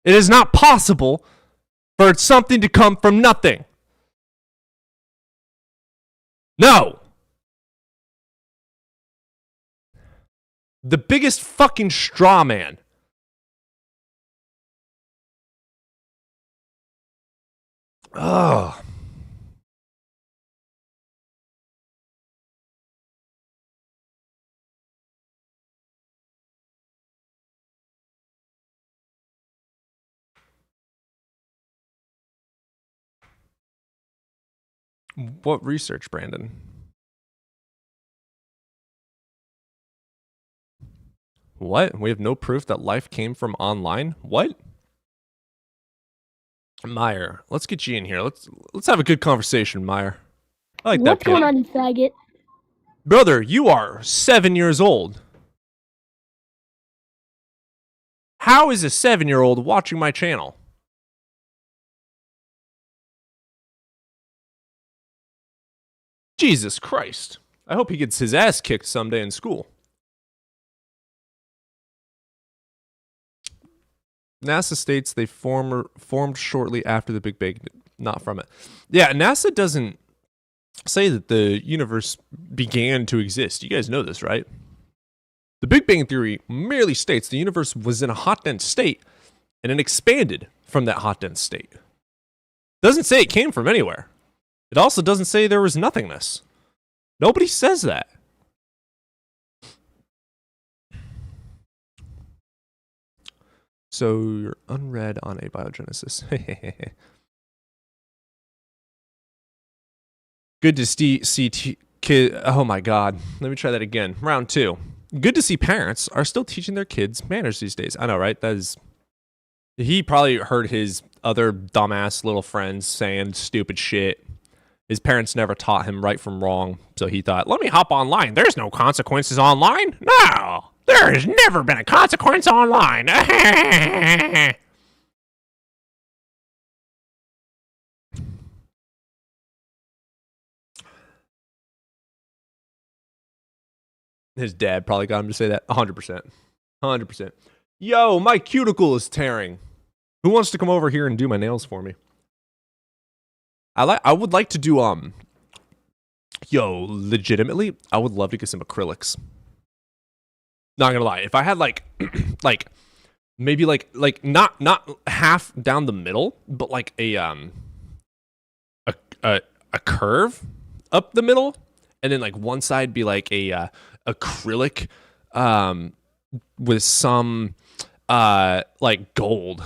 It is not possible for something to come from nothing. No! The biggest fucking straw man. Ugh. What research, Brandon? What? We have no proof that life came from online? What? Meyer, let's get you in here. Let's have a good conversation, Meyer. I like What's that. going on, you faggot? Brother, you are 7 years old. How is a 7-year-old watching my channel? Jesus Christ. I hope he gets his ass kicked someday in school. NASA states they formed shortly after the Big Bang, not from it. Yeah, NASA doesn't say that the universe began to exist. You guys know this, right? The Big Bang Theory merely states the universe was in a hot, dense state, and it expanded from that hot, dense state. Doesn't say it came from anywhere. It also doesn't say there was nothingness. Nobody says that. So you're unread on abiogenesis. Good to see kid. Oh my God. Let me try that again. Round 2. Good to see parents are still teaching their kids manners these days. I know, right? That is. He probably heard his other dumbass little friends saying stupid shit. His parents never taught him right from wrong, so he thought, let me hop online. There's no consequences online. No. There has never been a consequence online. His dad probably got him to say that. 100%. 100%. Yo, my cuticle is tearing. Who wants to come over here and do my nails for me? I would like to do, legitimately, I would love to get some acrylics. Not gonna lie, if I had maybe not half down the middle, but like a curve up the middle, and then like one side be like a acrylic with some like gold,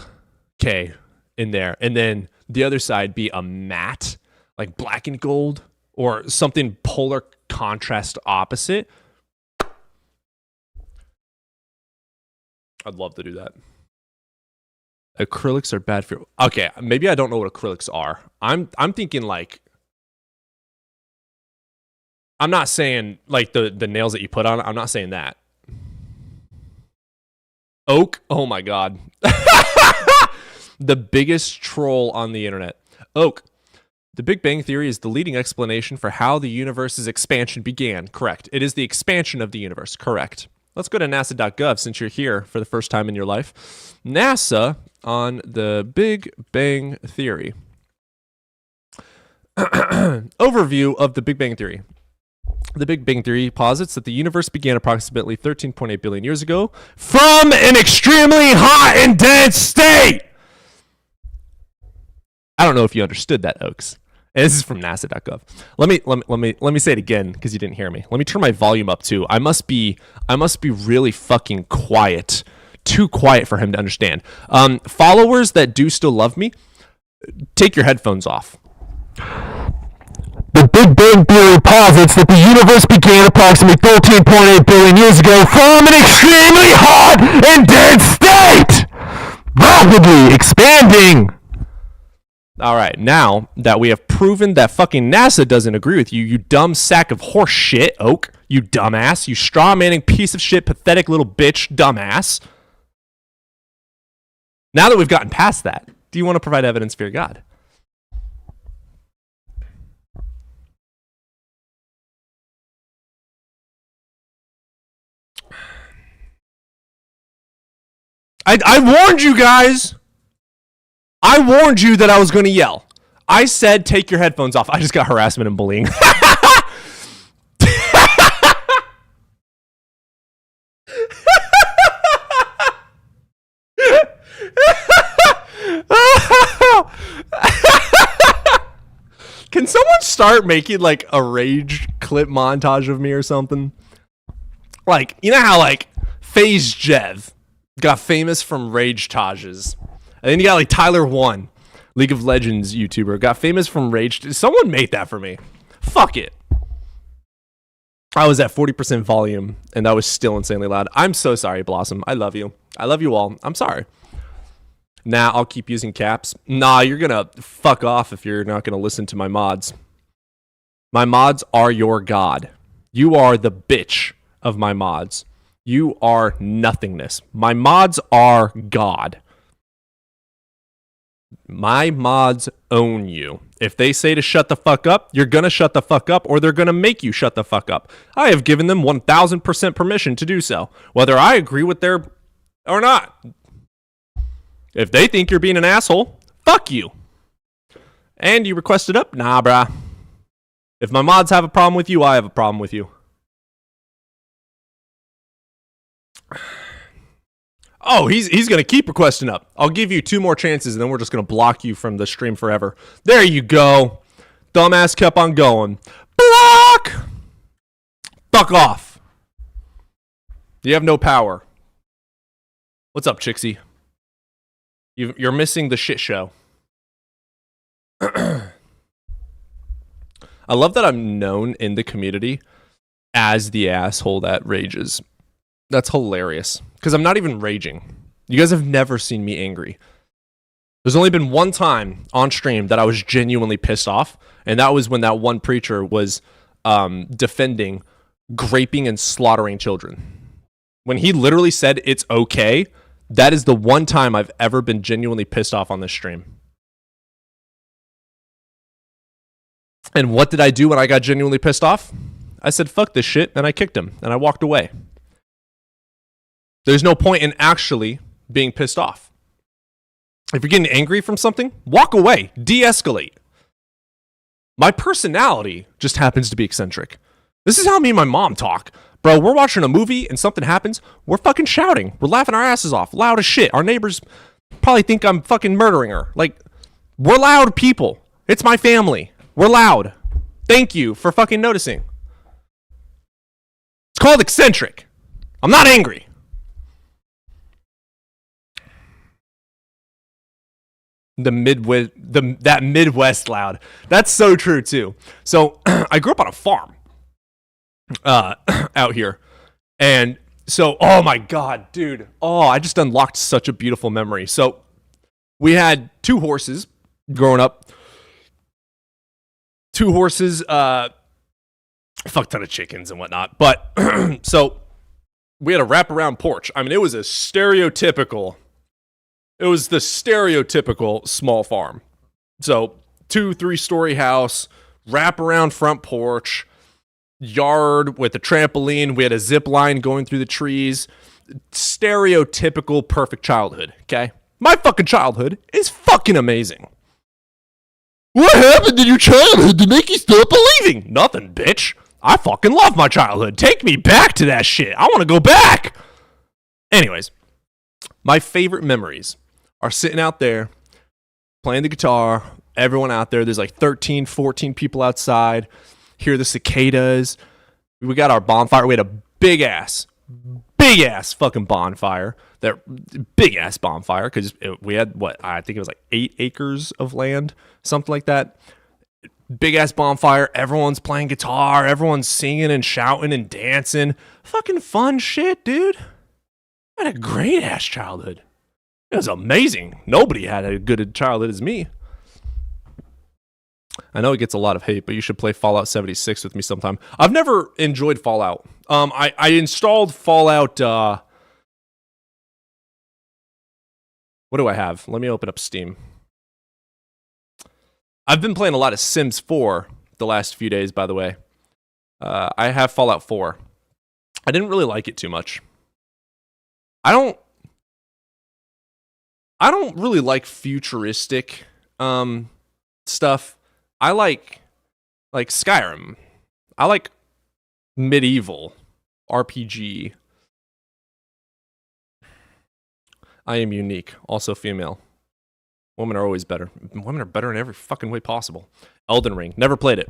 okay, in there, and then the other side be a matte, like black and gold, or something polar contrast opposite. I'd love to do that. Acrylics are bad for... Okay, maybe I don't know what acrylics are. I'm thinking like... I'm not saying like the nails that you put on. I'm not saying that. Oak? Oh my god. The biggest troll on the internet. Oak. The Big Bang Theory is the leading explanation for how the universe's expansion began. Correct. It is the expansion of the universe. Correct. Let's go to nasa.gov since you're here for the first time in your life. NASA on the Big Bang Theory. Overview of the Big Bang Theory. The Big Bang Theory posits that the universe began approximately 13.8 billion years ago from an extremely hot and dense state. I don't know if you understood that, Oaks. And this is from nasa.gov. Let me say it again because you didn't hear me. Let me turn my volume up too. I must be really fucking quiet. Too quiet for him to understand. Followers that do still love me, take your headphones off. The Big Bang Theory posits that the universe began approximately 13.8 billion years ago from an extremely hot and dense state, rapidly expanding. All right, now that we have proven that fucking NASA doesn't agree with you, you dumb sack of horse shit, Oak, you dumbass, you straw-manning piece of shit, pathetic little bitch, dumbass. Now that we've gotten past that, do you want to provide evidence for your God? I warned you guys. I warned you that I was going to yell. I said take your headphones off. I just got harassment and bullying. Can someone start making like a rage clip montage of me or something? Like, you know how like FaZe Jev got famous from rage tages. And then you got like Tyler One, League of Legends YouTuber, got famous from rage. Someone made that for me. Fuck it. I was at 40% volume and that was still insanely loud. I'm so sorry, Blossom. I love you. I love you all. I'm sorry. Nah, I'll keep using caps. Nah, you're gonna fuck off if you're not gonna listen to my mods. My mods are your god. You are the bitch of my mods. You are nothingness. My mods are God. My mods own you. If they say to shut the fuck up, you're gonna shut the fuck up, or they're gonna make you shut the fuck up. I have given them 1000% permission to do so, whether I agree with their or not. If they think you're being an asshole, fuck you. And you requested up? Nah, brah. If my mods have a problem with you, I have a problem with you. Oh, he's going to keep requesting up. I'll give you 2 more chances, and then we're just going to block you from the stream forever. There you go. Dumbass kept on going. Block! Fuck off. You have no power. What's up, Chixie? You're missing the shit show. I love that I'm known in the community as the asshole that rages. That's hilarious. Because I'm not even raging. You guys have never seen me angry. There's only been one time on stream that I was genuinely pissed off. And that was when that one preacher was defending raping and slaughtering children. When he literally said it's okay, that is the one time I've ever been genuinely pissed off on this stream. And what did I do when I got genuinely pissed off? I said, fuck this shit, and I kicked him, and I walked away. There's no point in actually being pissed off. If you're getting angry from something, walk away, de-escalate. My personality just happens to be eccentric. This is how me and my mom talk. Bro, we're watching a movie and something happens, we're fucking shouting. We're laughing our asses off, loud as shit. Our neighbors probably think I'm fucking murdering her. Like, we're loud people. It's my family. We're loud. Thank you for fucking noticing. It's called eccentric. I'm not angry. That Midwest loud. That's so true too. So I grew up on a farm out here, and So, oh my God, dude. Oh, I just unlocked such a beautiful memory. So we had 2 horses growing up. 2 horses, fuck ton of chickens and whatnot. But so we had a wraparound porch. I mean, it was the stereotypical small farm. So 2-3-story house, wraparound front porch, yard with a trampoline. We had a zip line going through the trees. Stereotypical perfect childhood, okay? My fucking childhood is fucking amazing. What happened in your childhood to make you stop believing? Nothing, bitch. I fucking love my childhood. Take me back to that shit. I want to go back. Anyways, my favorite memories are sitting out there, playing the guitar, everyone out there. There's like 13, 14 people outside. Hear the cicadas. We got our bonfire. We had a big ass fucking bonfire. That big ass bonfire, because we had I think it was like 8 acres of land, something like that. Big ass bonfire. Everyone's playing guitar. Everyone's singing and shouting and dancing. Fucking fun shit, dude. I had a great ass childhood. It was amazing. Nobody had a good childhood as me. I know it gets a lot of hate, but you should play Fallout 76 with me sometime. I've never enjoyed Fallout. I installed Fallout. What do I have? Let me open up Steam. I've been playing a lot of Sims 4 the last few days, by the way. I have Fallout 4. I didn't really like it too much. I don't really like futuristic stuff. I like Skyrim. I like medieval RPG. I am unique, also female. Women are always better. Women are better in every fucking way possible. Elden Ring, never played it.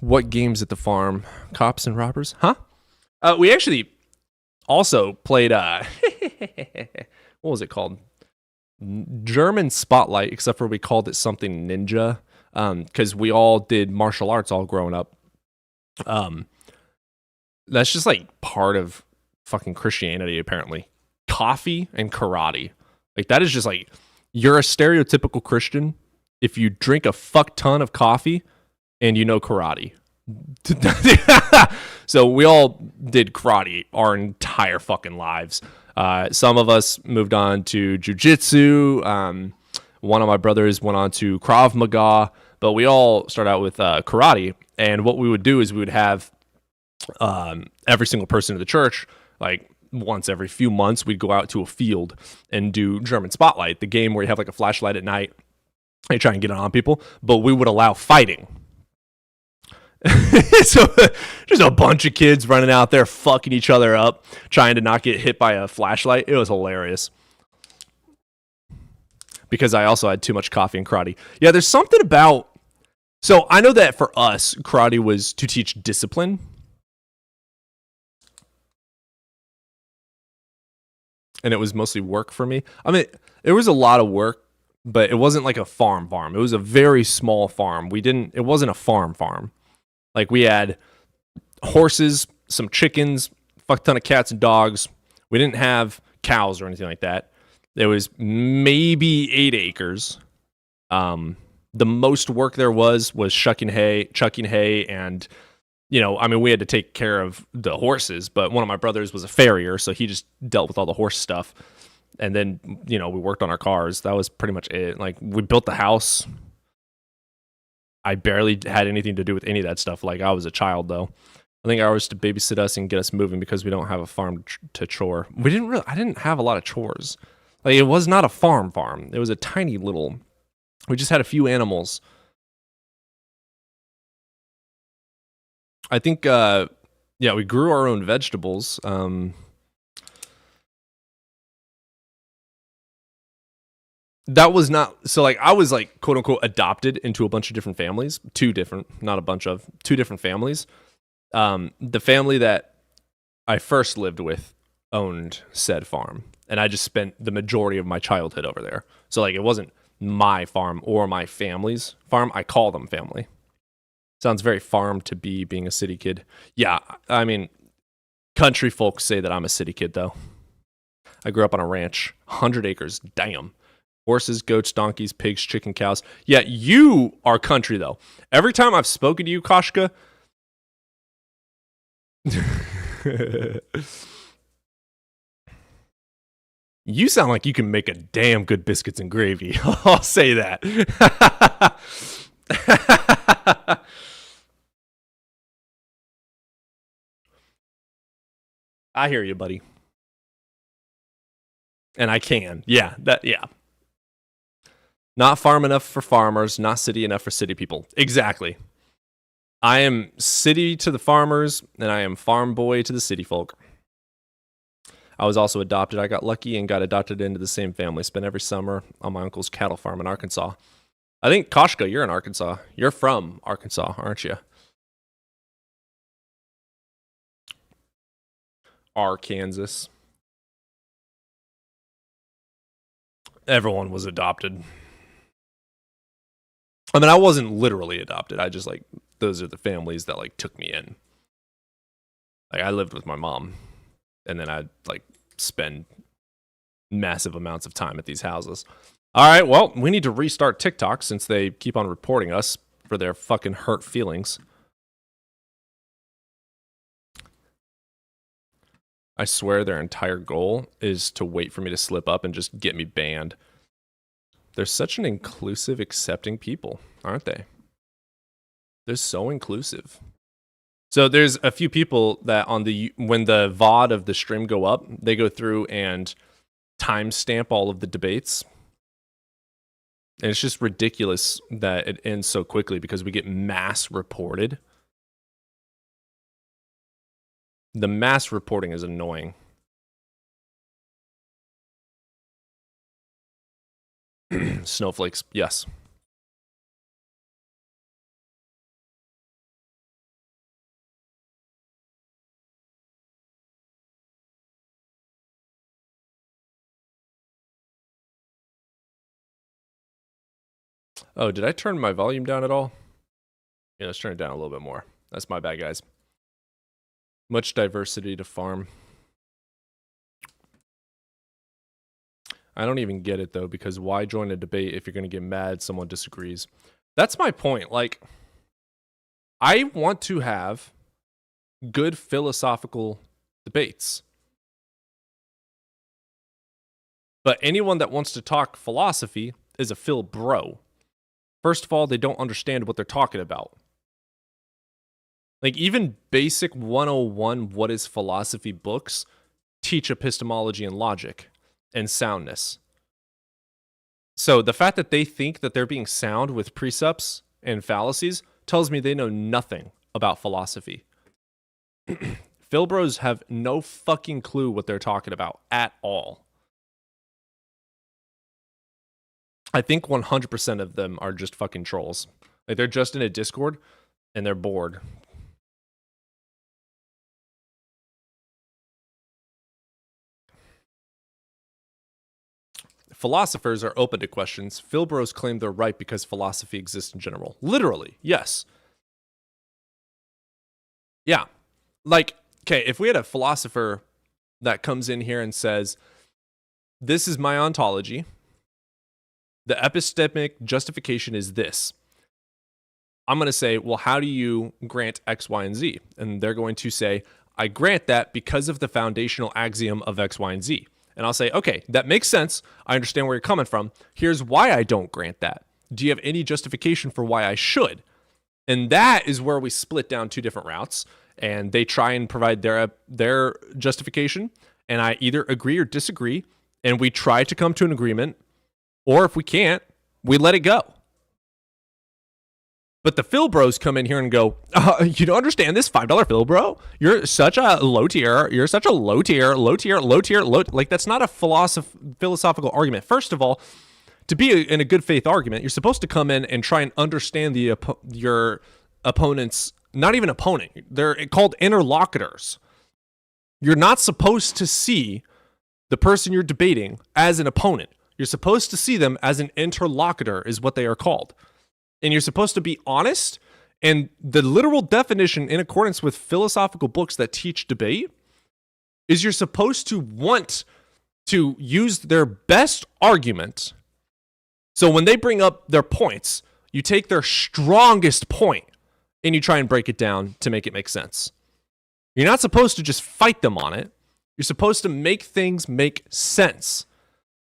What games at the farm? Cops and robbers? Huh? We actually also played, what was it called? German Spotlight, except for we called it something ninja, because we all did martial arts all growing up. That's just like part of fucking Christianity, apparently. Coffee and karate. Like, that is just like, you're a stereotypical Christian if you drink a fuck ton of coffee and you know karate. So we all did karate our entire fucking lives. Some of us moved on to jiu-jitsu. One of my brothers went on to Krav Maga, but we all started out with karate. And what we would do is we would have every single person in the church, like once every few months, we'd go out to a field and do German Spotlight, the game where you have like a flashlight at night and you try and get it on people, but we would allow fighting. So just a bunch of kids running out there fucking each other up, trying to not get hit by a flashlight. It was hilarious. Because I also had too much coffee and karate. Yeah, there's something about... So I know that for us, karate was to teach discipline. And it was mostly work for me. I mean, it was a lot of work, but it wasn't like a farm. It was a very small farm. It wasn't a farm. Like, we had horses, some chickens, fuck ton of cats and dogs. We didn't have cows or anything like that. There was maybe 8 acres. The most work there was chucking hay, and, you know, I mean, we had to take care of the horses, but one of my brothers was a farrier, so he just dealt with all the horse stuff. And then, you know, we worked on our cars. That was pretty much it. Like, we built the house. I barely had anything to do with any of that stuff. Like, I was a child, though. I think I was to babysit us and get us moving because we don't have a farm to chore. I didn't have a lot of chores. Like, it was not a farm. It was a tiny little... We just had a few animals. I think, we grew our own vegetables. That was not, so like, I was like, quote unquote, adopted into a bunch of different families. 2 different families. The family that I first lived with owned said farm, and I just spent the majority of my childhood over there. So like, it wasn't my farm or my family's farm. I call them family. Sounds very farm to be being a city kid. Yeah, I mean, Country folks say that I'm a city kid, though. I grew up on a ranch, 100 acres. Damn. Horses, goats, donkeys, pigs, chicken, cows. Yeah, you are country, though. Every time I've spoken to you, Koshka, you sound like you can make a damn good biscuits and gravy. I'll say that. I hear you, buddy. And I can. Yeah. Not farm enough for farmers, not city enough for city people. Exactly. I am city to the farmers, and I am farm boy to the city folk. I was also adopted. I got lucky and got adopted into the same family. Spent every summer on my uncle's cattle farm in Arkansas. I think, Koshka, you're in Arkansas. You're from Arkansas, aren't you? Arkansas. Everyone was adopted. I mean, I wasn't literally adopted. I just, like, those are the families that, like, took me in. Like, I lived with my mom, and then I'd, like, spend massive amounts of time at these houses. All right, well, we need to restart TikTok since they keep on reporting us for their fucking hurt feelings. I swear their entire goal is to wait for me to slip up and just get me banned. They're such an inclusive, accepting people, aren't they? They're so inclusive. So there's a few people that when the VOD of the stream go up, they go through and timestamp all of the debates. And it's just ridiculous that it ends so quickly because we get mass reported. The mass reporting is annoying. Snowflakes, yes. Oh, did I turn my volume down at all? Yeah, let's turn it down a little bit more. That's my bad, guys. Much diversity to farm. I don't even get it, though, because why join a debate if you're going to get mad someone disagrees? That's my point. Like, I want to have good philosophical debates. But anyone that wants to talk philosophy is a Phil bro. First of all, they don't understand what they're talking about. Like, even basic 101 what is philosophy books teach epistemology and logic and soundness. So the fact that they think that they're being sound with precepts and fallacies tells me they know nothing about philosophy. Phil bros have no fucking clue what they're talking about at all. I think 100% of them are just fucking trolls. Like, they're just in a Discord and they're bored. Philosophers are open to questions. Phil bros claim they're right because philosophy exists in general. Literally, yes. Yeah. Like, okay, if we had a philosopher that comes in here and says, this is my ontology, the epistemic justification is this. I'm going to say, well, how do you grant X, Y, and Z? And they're going to say, I grant that because of the foundational axiom of X, Y, and Z. And I'll say, okay, that makes sense. I understand where you're coming from. Here's why I don't grant that. Do you have any justification for why I should? And that is where we split down two different routes. And they try and provide their justification. And I either agree or disagree. And we try to come to an agreement. Or if we can't, we let it go. But the Phil bros come in here and go, you don't understand this $5 Phil bro? You're such a low tier. You're such a low tier. Like, that's not a philosophical argument. First of all, to be in a good faith argument, you're supposed to come in and try and understand your opponent's, not even opponent. They're called interlocutors. You're not supposed to see the person you're debating as an opponent. You're supposed to see them as an interlocutor is what they are called. And you're supposed to be honest. And the literal definition in accordance with philosophical books that teach debate is you're supposed to want to use their best argument. So when they bring up their points, you take their strongest point and you try and break it down to make it make sense. You're not supposed to just fight them on it. You're supposed to make things make sense.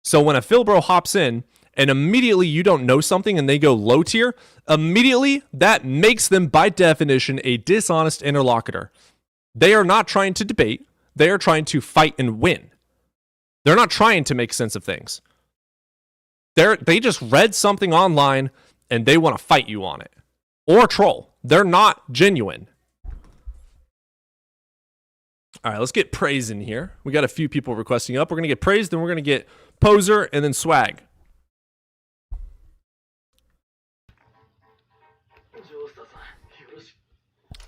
So when a Phil bro hops in and immediately you don't know something and they go low tier, immediately that makes them by definition a dishonest interlocutor. They are not trying to debate. They are trying to fight and win. They're not trying to make sense of things. They just read something online and they want to fight you on it. Or troll. They're not genuine. All right, let's get praise in here. We got a few people requesting up. We're going to get praise, then we're going to get poser, and then swag.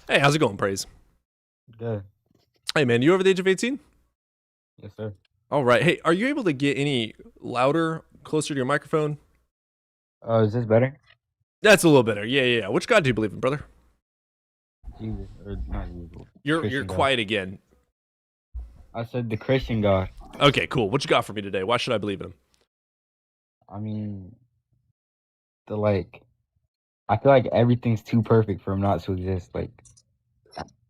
Hey, how's it going, praise? Good. Hey, man, you over the age of 18? Yes, sir. All right. Hey, are you able to get any louder, closer to your microphone? Is this better? That's a little better. Yeah. Which God do you believe in, brother? Jesus, or not Jesus. You're Christian God. quiet again. I said the Christian God. Okay, cool. What you got for me today? Why should I believe in him? I mean, I feel like everything's too perfect for him not to exist. Like,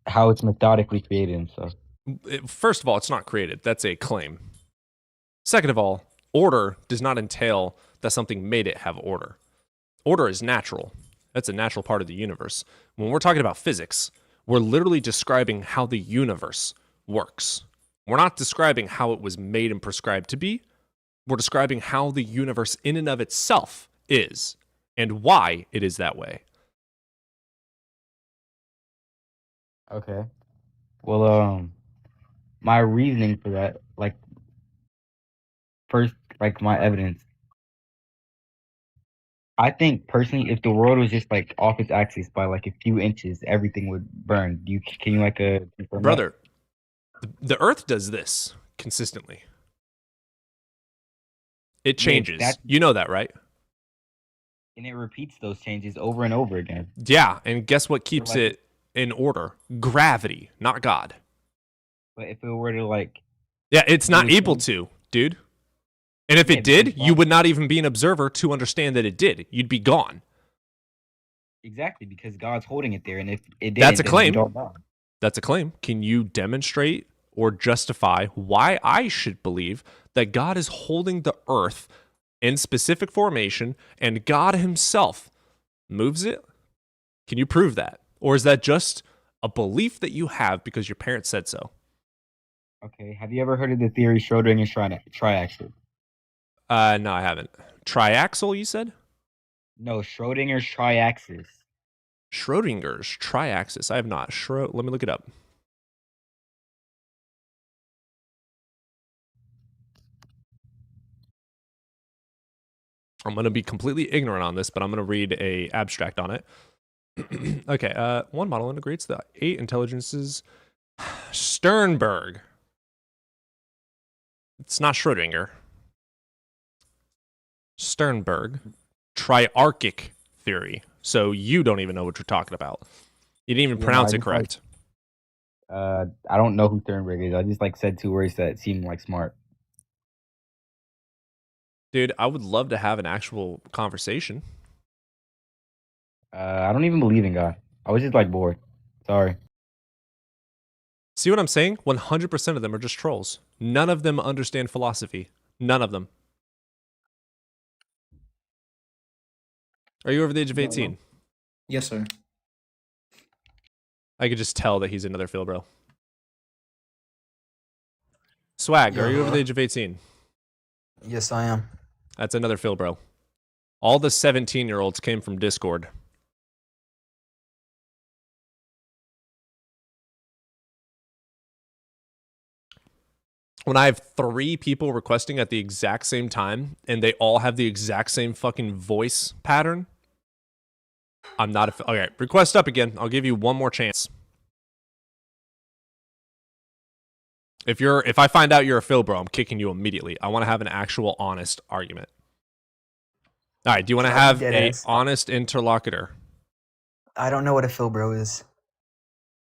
how it's methodically created and stuff. First of all, it's not created. That's a claim. Second of all, order does not entail that something made it have order. Order is natural. That's a natural part of the universe. When we're talking about physics, we're literally describing how the universe works. We're not describing how it was made and prescribed to be. We're describing how the universe in and of itself is and why it is that way. Okay. Well, my reasoning for that, first, my evidence. I think personally, if the world was just off its axis by a few inches, everything would burn. Can you confirm that? Brother, the Earth does this consistently. It changes. You know that, right? And it repeats those changes over and over again. Yeah, and guess what keeps it in order? Gravity, not God. But if it were to Yeah, it's not able to, dude. And if it did, you would not even be an observer to understand that it did. You'd be gone. Exactly, because God's holding it there, and if it did, that's a claim. That's a claim. Can you demonstrate or justify why I should believe that God is holding the earth in specific formation and God himself moves it? Can you prove that? Or is that just a belief that you have because your parents said so? Okay, have you ever heard of the theory Schrodinger's triaxle? No, I haven't. Triaxle, you said? No, Schrodinger's triaxis. Schrodinger's triaxis. I have not. Let me look it up. I'm going to be completely ignorant on this, but I'm going to read a abstract on it. Okay, one model integrates the 8 intelligences. Sternberg. It's not Schrodinger. Sternberg. Triarchic theory. So you don't even know what you're talking about. You didn't even pronounce it correct. I don't know who Sternberg is. I just said 2 words that seemed smart. Dude, I would love to have an actual conversation. I don't even believe in God. I was just bored. Sorry. See what I'm saying? 100% of them are just trolls. None of them understand philosophy. None of them. Are you over the age of 18? Yes, sir. I could just tell that he's another Phil bro. Swag, are you over the age of 18? Yes, I am. That's another Phil bro. All the 17-year-olds came from Discord. When I have 3 people requesting at the exact same time and they all have the exact same fucking voice pattern, I'm not a... Okay, request up again. I'll give you one more chance. If I find out you're a Phil bro, I'm kicking you immediately. I want to have an actual honest argument. All right, do you want to have an honest interlocutor? I don't know what a Phil bro is.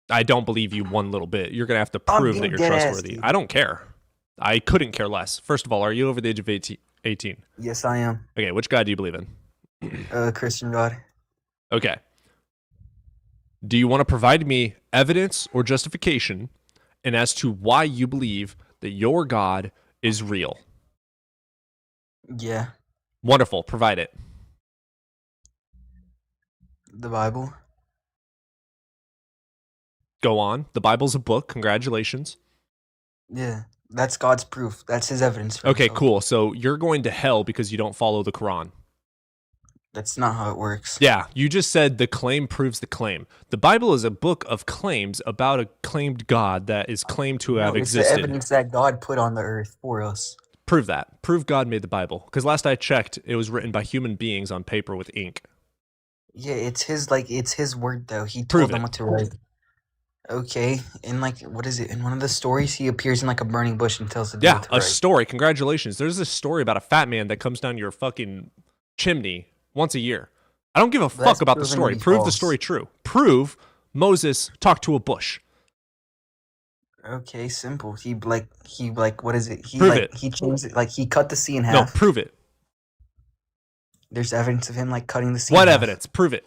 I don't believe you one little bit. You're gonna have to I'm prove that being you're dead ass, trustworthy. dude. I don't care. I couldn't care less. First of all, are you over the age of 18? Yes, I am. Okay, which God do you believe in? Christian God. Okay. Do you want to provide me evidence or justification and as to why you believe that your God is real? Yeah. Wonderful. Provide it. The Bible. Go on. The Bible's a book. Congratulations. Yeah. That's God's proof. That's his evidence for Okay, himself. cool. So you're going to hell because you don't follow the Quran. That's not how it works. Yeah, you just said the claim proves the claim. The Bible is a book of claims about a claimed God that is claimed to have No, it's the existed. evidence that God put on the earth for us. Prove that. Prove God made the Bible. Because last I checked, it was written by human beings on paper with ink. Yeah, it's his word though. He Prove told them it. what to write. Okay, in like what is it? In one of the stories, he appears in like a burning bush and tells the dude Yeah, what to a write. story. Congratulations. There's this story about a fat man that comes down your fucking chimney once a year. I don't give a But that's fuck about the proven to story. be Prove the false. story true. Prove Moses talked to a bush. Okay, simple. He what is it? Prove it. He changed it. Like he cut the sea in No, half. prove it. There's evidence of him like cutting the sea. What in half. evidence? Prove it.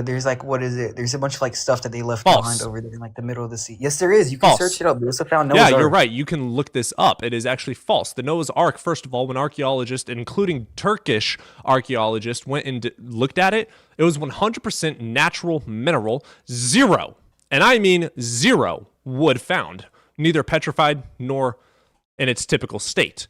There's like what is it? There's a bunch of like stuff that they left False. behind over there in like the middle of the sea. Yes, there is. You can False. search it up. We also found Noah's Yeah, Ark. you're right. You can look this up. It is actually false. The Noah's Ark, first of all, when archaeologists, including Turkish archaeologists, went and looked at it, it was 100% natural mineral, zero, and I mean zero, wood found, neither petrified nor in its typical state.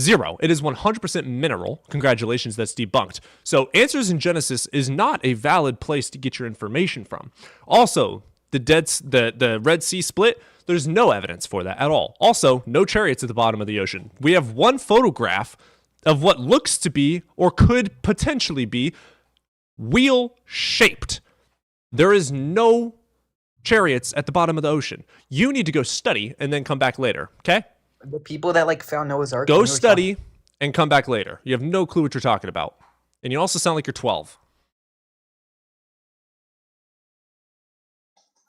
Zero. It is 100% mineral. Congratulations, that's debunked. So Answers in Genesis is not a valid place to get your information from. Also, the Red Sea split, there's no evidence for that at all. Also, no chariots at the bottom of the ocean. We have one photograph of what looks to be or could potentially be wheel-shaped. There is no chariots at the bottom of the ocean. You need to go study and then come back later, okay? The people that like found Noah's Ark. Go study and come back later. You have no clue what you're talking about. And you also sound like you're 12.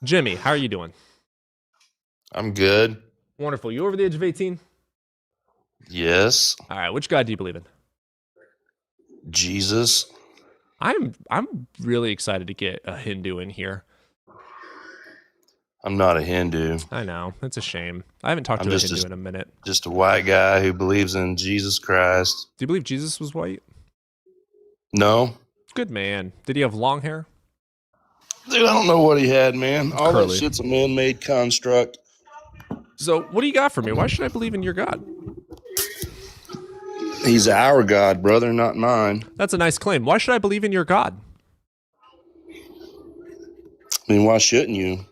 Jimmy, how are you doing? I'm good. Wonderful. You over the age of 18? Yes. All right. Which God do you believe in? Jesus. I'm really excited to get a Hindu in here. I'm not a Hindu. I know. It's a shame. I haven't talked I'm to a just Hindu in a minute. Just a white guy who believes in Jesus Christ. Do you believe Jesus was white? No. Good man. Did he have long hair? Dude, I don't know what he had, man. All Curly. that shit's a man-made construct. So what do you got for me? Why should I believe in your God? He's our God, brother, not mine. That's a nice claim. Why should I believe in your God? I mean, why shouldn't you?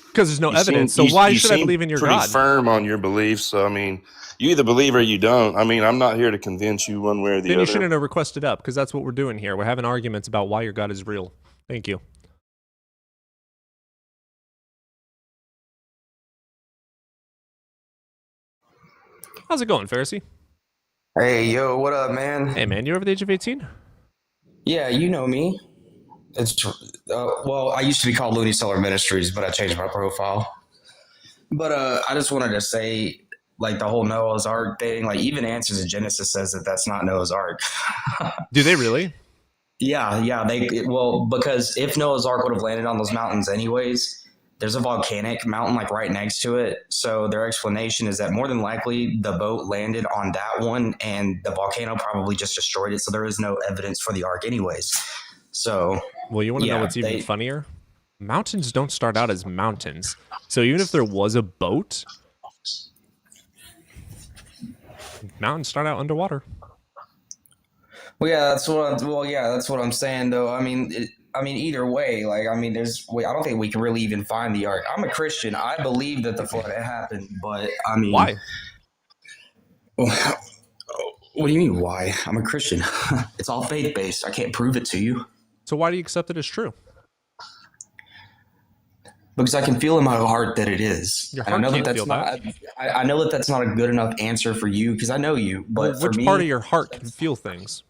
Because there's no evidence. So You why should I seem believe in your pretty God? firm on your beliefs. So, I mean, you either believe or you don't. I mean, I'm not here to convince you one way or the Then other. you shouldn't have requested up, because that's what we're doing here. We're having arguments about why your God is real. Thank you. How's it going, Pharisee? Hey, yo, what up, man? Hey, man, you over the age of 18? Yeah, you know me. It's well, I used to be called Looney Stellar Ministries, but I changed my profile. But I just wanted to say, like the whole Noah's Ark thing, like even Answers in Genesis says that that's not Noah's Ark. Do they really? Yeah, because if Noah's Ark would have landed on those mountains anyways, there's a volcanic mountain like right next to it. So their explanation is that more than likely the boat landed on that one and the volcano probably just destroyed it. So there is no evidence for the Ark anyways. So, well, you want to know what's even funnier? Mountains don't start out as mountains. So even if there was a boat, mountains start out underwater. Well, yeah, that's what I'm saying, though. I mean, either way, like, I mean, I don't think we can really even find the Ark. I'm a Christian. I believe that the flood happened, but I mean, why? What do you mean, why? I'm a Christian. It's all faith based. I can't prove it to you. So why do you accept it as true? Because I can feel in my heart that it is. Your And I heart know can't that that's feel not. that. I know that that's not a good enough answer for you because I know you. But Well, for which me, part of your heart can feel things?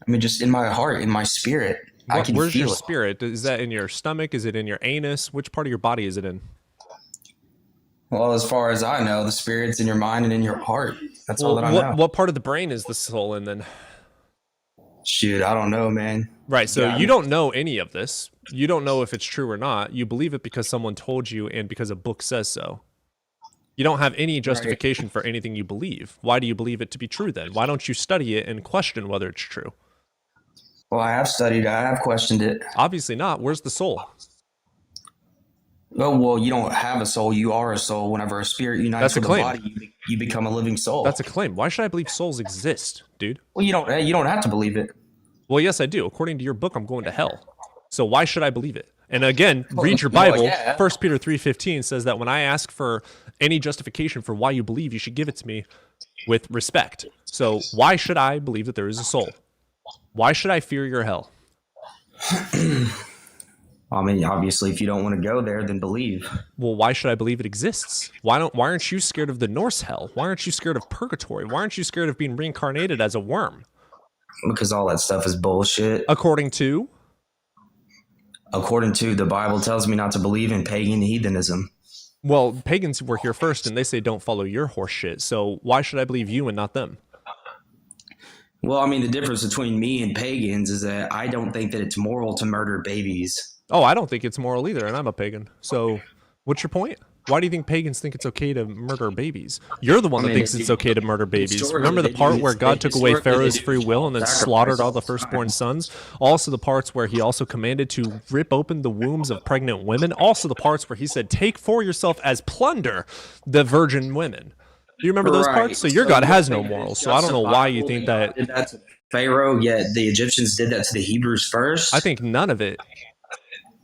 I mean, just in my heart, in my spirit. I can Where's your feel it. spirit? Is that in your stomach? Is it in your anus? Which part of your body is it in? Well, as far as I know, the spirit's in your mind and in your heart. That's all that I know. What part of the brain is the soul in then? Shoot, I don't know, man. Right, so you don't know any of this. You don't know if it's true or not. You believe it because someone told you and because a book says so. You don't have any justification for anything you believe. Why do you believe it to be true then? Why don't you study it and question whether it's true? Well, I have studied. I have questioned it. Obviously not. Where's the soul? Oh, well, you don't have a soul. You are a soul. Whenever a spirit unites with a body, you become a living soul. That's a claim. Why should I believe souls exist, dude? Well, you don't have to believe it. Well, yes, I do. According to your book, I'm going to hell. So why should I believe it? And again, read your Bible. 1 Peter 3:15 says that when I ask for any justification for why you believe, you should give it to me with respect. So why should I believe that there is a soul? Why should I fear your hell? I mean, obviously, if you don't want to go there, then believe. Well, why should I believe it exists? Why aren't you scared of the Norse hell? Why aren't you scared of purgatory? Why aren't you scared of being reincarnated as a worm? Because all that stuff is bullshit. According to the Bible tells me not to believe in pagan heathenism. Well, pagans were here first, and they say don't follow your horse shit. So why should I believe you and not them? Well, I mean, the difference between me and pagans is that I don't think that it's moral to murder babies. Oh, I don't think it's moral either, and I'm a pagan. So what's your point? Why do you think pagans think it's okay to murder babies? You're the one that thinks it's okay to murder babies. Remember the part where God took away Pharaoh's free will and then slaughtered all the firstborn sons? Also the parts where he also commanded to rip open the wombs of pregnant women? Also the parts where he said, take for yourself as plunder the virgin women. Do you remember those parts? So your God has no morals, so I don't know why you think that... Did that to Pharaoh, yet the Egyptians did that to the Hebrews first? I think none of it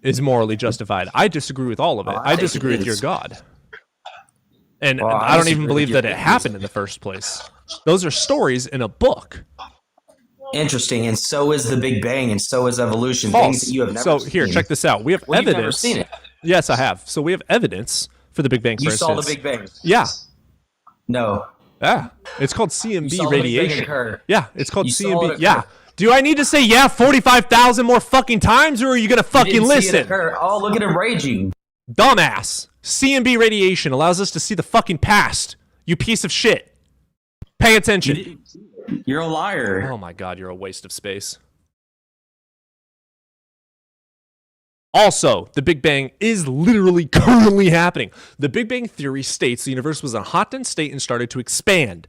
is morally justified. I disagree with all of it. I disagree with your God. And I don't even believe that it happened in the first place. Those are stories in a book. Interesting, and so is the Big Bang, and so is evolution. False. Things that you have never seen. Here, check this out. We have Well, evidence. you've never seen it. Yes, I have. So we have evidence for the Big Bang, for You instance. saw the Big Bang? Yeah. No. Yeah. It's called You CMB saw the Big Bang radiation. occur. Yeah, it's called You saw CMB. it Yeah. occur. Do I need to say yeah 45,000 more fucking times, or are you going to fucking You didn't see it listen? occur. Oh, look at him raging. Dumbass. CMB radiation allows us to see the fucking past. You piece of shit. Pay attention. You're a liar. Oh my god, you're a waste of space. Also, the Big Bang is literally currently happening. The Big Bang theory states the universe was in a hot, dense state and started to expand.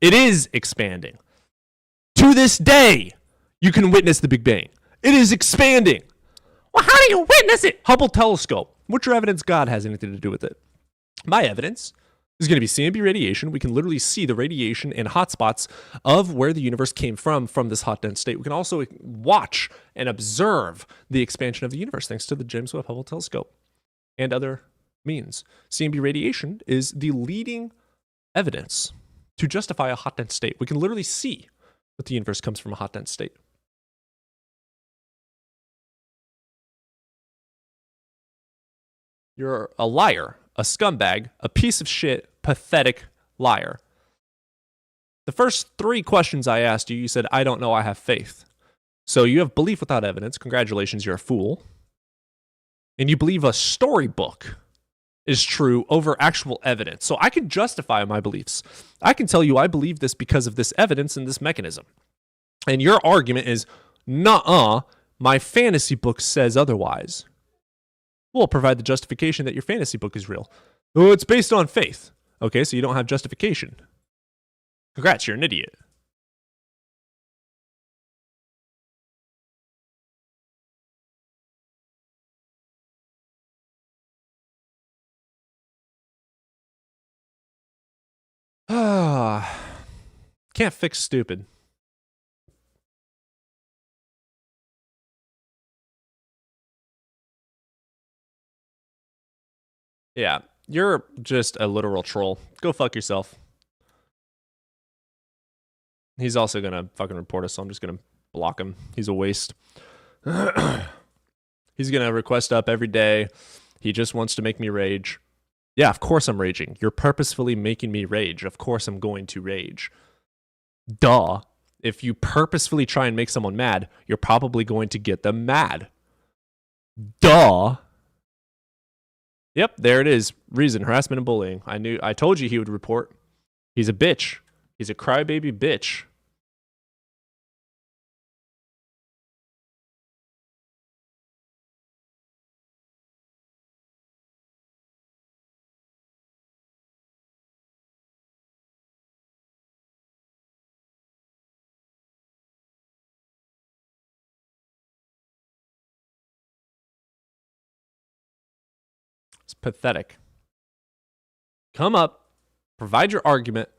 It is expanding. To this day, you can witness the Big Bang. It is expanding. Well, how do you witness it? Hubble telescope. What's your evidence God has anything to do with it? My evidence is going to be CMB radiation. We can literally see the radiation and hotspots of where the universe came from this hot, dense state. We can also watch and observe the expansion of the universe thanks to the James Webb Hubble telescope and other means. CMB radiation is the leading evidence to justify a hot, dense state. We can literally see that the universe comes from a hot, dense state. You're a liar, a scumbag, a piece of shit, pathetic liar. The first 3 questions I asked you, you said, I don't know, I have faith. So you have belief without evidence. Congratulations, you're a fool. And you believe a storybook is true over actual evidence. So I can justify my beliefs. I can tell you I believe this because of this evidence and this mechanism. And your argument is, nuh-uh, my fantasy book says otherwise. We'll provide the justification that your fantasy book is real. Oh, it's based on faith. Okay, so you don't have justification. Congrats, you're an idiot. Can't fix stupid. Yeah, you're just a literal troll. Go fuck yourself. He's also gonna fucking report us, so I'm just gonna block him. He's a waste. He's gonna request up every day. He just wants to make me rage. Yeah, of course I'm raging. You're purposefully making me rage. Of course I'm going to rage. Duh. If you purposefully try and make someone mad, you're probably going to get them mad. Duh. Yep, there it is. Reason, harassment and bullying. I told you he would report. He's a bitch. He's a crybaby bitch. It's pathetic. Come up, provide your argument,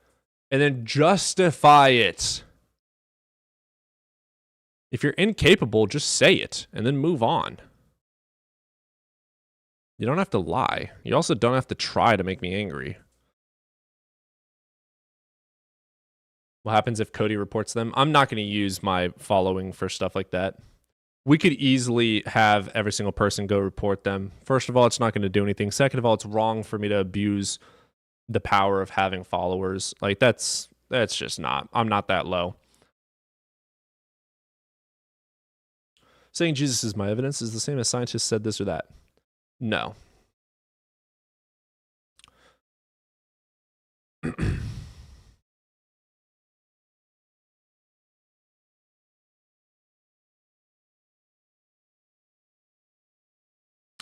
and then justify it. If you're incapable, just say it and then move on. You don't have to lie. You also don't have to try to make me angry. What happens if Cody reports them? I'm not going to use my following for stuff like that. We could easily have every single person go report them. First of all, it's not going to do anything. Second of all, it's wrong for me to abuse the power of having followers. Like, that's just not. I'm not that low. Saying Jesus is my evidence is the same as scientists said this or that. No.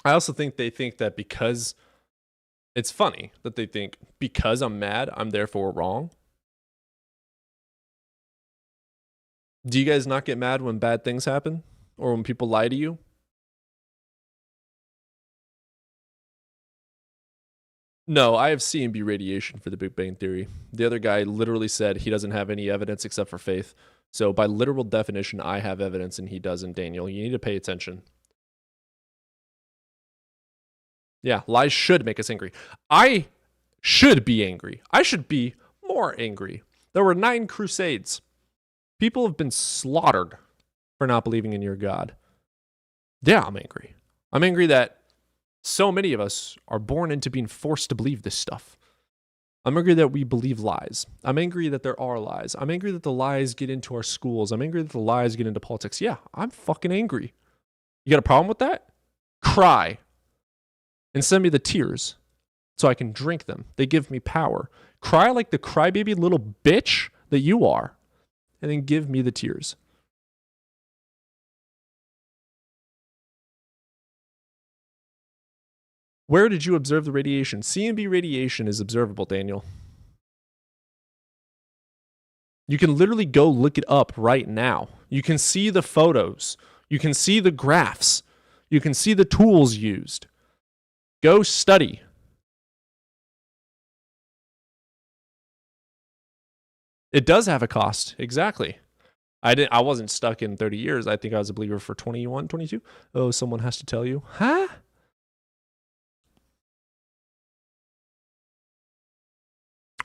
I also think they think that because it's funny that they think because I'm mad, I'm therefore wrong. Do you guys not get mad when bad things happen or when people lie to you? No, I have CMB radiation for the Big Bang Theory. The other guy literally said he doesn't have any evidence except for faith. So by literal definition, I have evidence and he doesn't, Daniel. You need to pay attention. Yeah, lies should make us angry. I should be angry. I should be more angry. There were 9 crusades. People have been slaughtered for not believing in your God. Yeah, I'm angry. I'm angry that so many of us are born into being forced to believe this stuff. I'm angry that we believe lies. I'm angry that there are lies. I'm angry that the lies get into our schools. I'm angry that the lies get into politics. Yeah, I'm fucking angry. You got a problem with that? Cry. And send me the tears so I can drink them. They give me power. Cry like the crybaby little bitch that you are. And then give me the tears. Where did you observe the radiation? CMB radiation is observable, Daniel. You can literally go look it up right now. You can see the photos. You can see the graphs. You can see the tools used. Go study. It does have a cost. Exactly. I wasn't stuck in 30 years. I think I was a believer for 21, 22. Oh, someone has to tell you. Huh?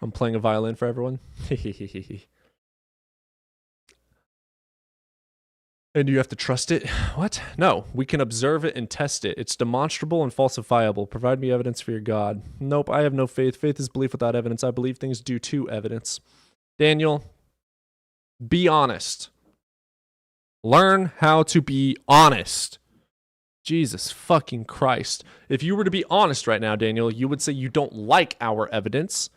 I'm playing a violin for everyone. And you have to trust it? What? No, we can observe it and test it. It's demonstrable and falsifiable. Provide me evidence for your God. Nope, I have no faith. Faith is belief without evidence. I believe things due to evidence. Daniel, be honest. Learn how to be honest. Jesus fucking Christ. If you were to be honest right now, Daniel, you would say you don't like our evidence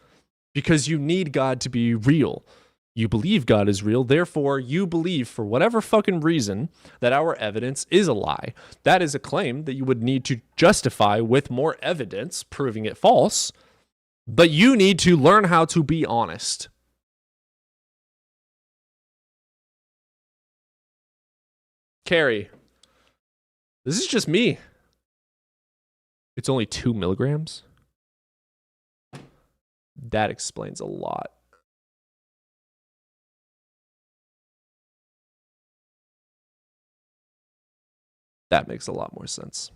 because you need God to be real. You believe God is real, therefore you believe for whatever fucking reason that our evidence is a lie. That is a claim that you would need to justify with more evidence proving it false, but you need to learn how to be honest. Carrie, this is just me. It's only 2 milligrams. That explains a lot. That makes a lot more sense.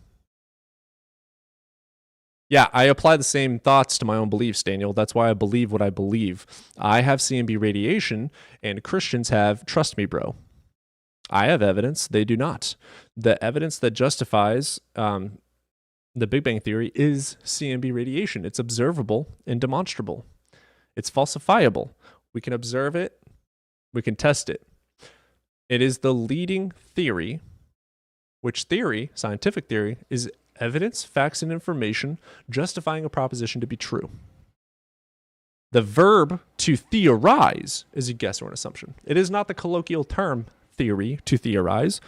Yeah, I apply the same thoughts to my own beliefs, Daniel. That's why I believe what I believe. I have CMB radiation, and Christians have trust me, bro. I have evidence. They do not. The evidence that justifies the Big Bang Theory is CMB radiation. It's observable and demonstrable. It's falsifiable. We can observe it. We can test it. It is the leading theory, which theory, scientific theory, is evidence, facts, and information justifying a proposition to be true. The verb to theorize is a guess or an assumption. It is not the colloquial term theory, to theorize.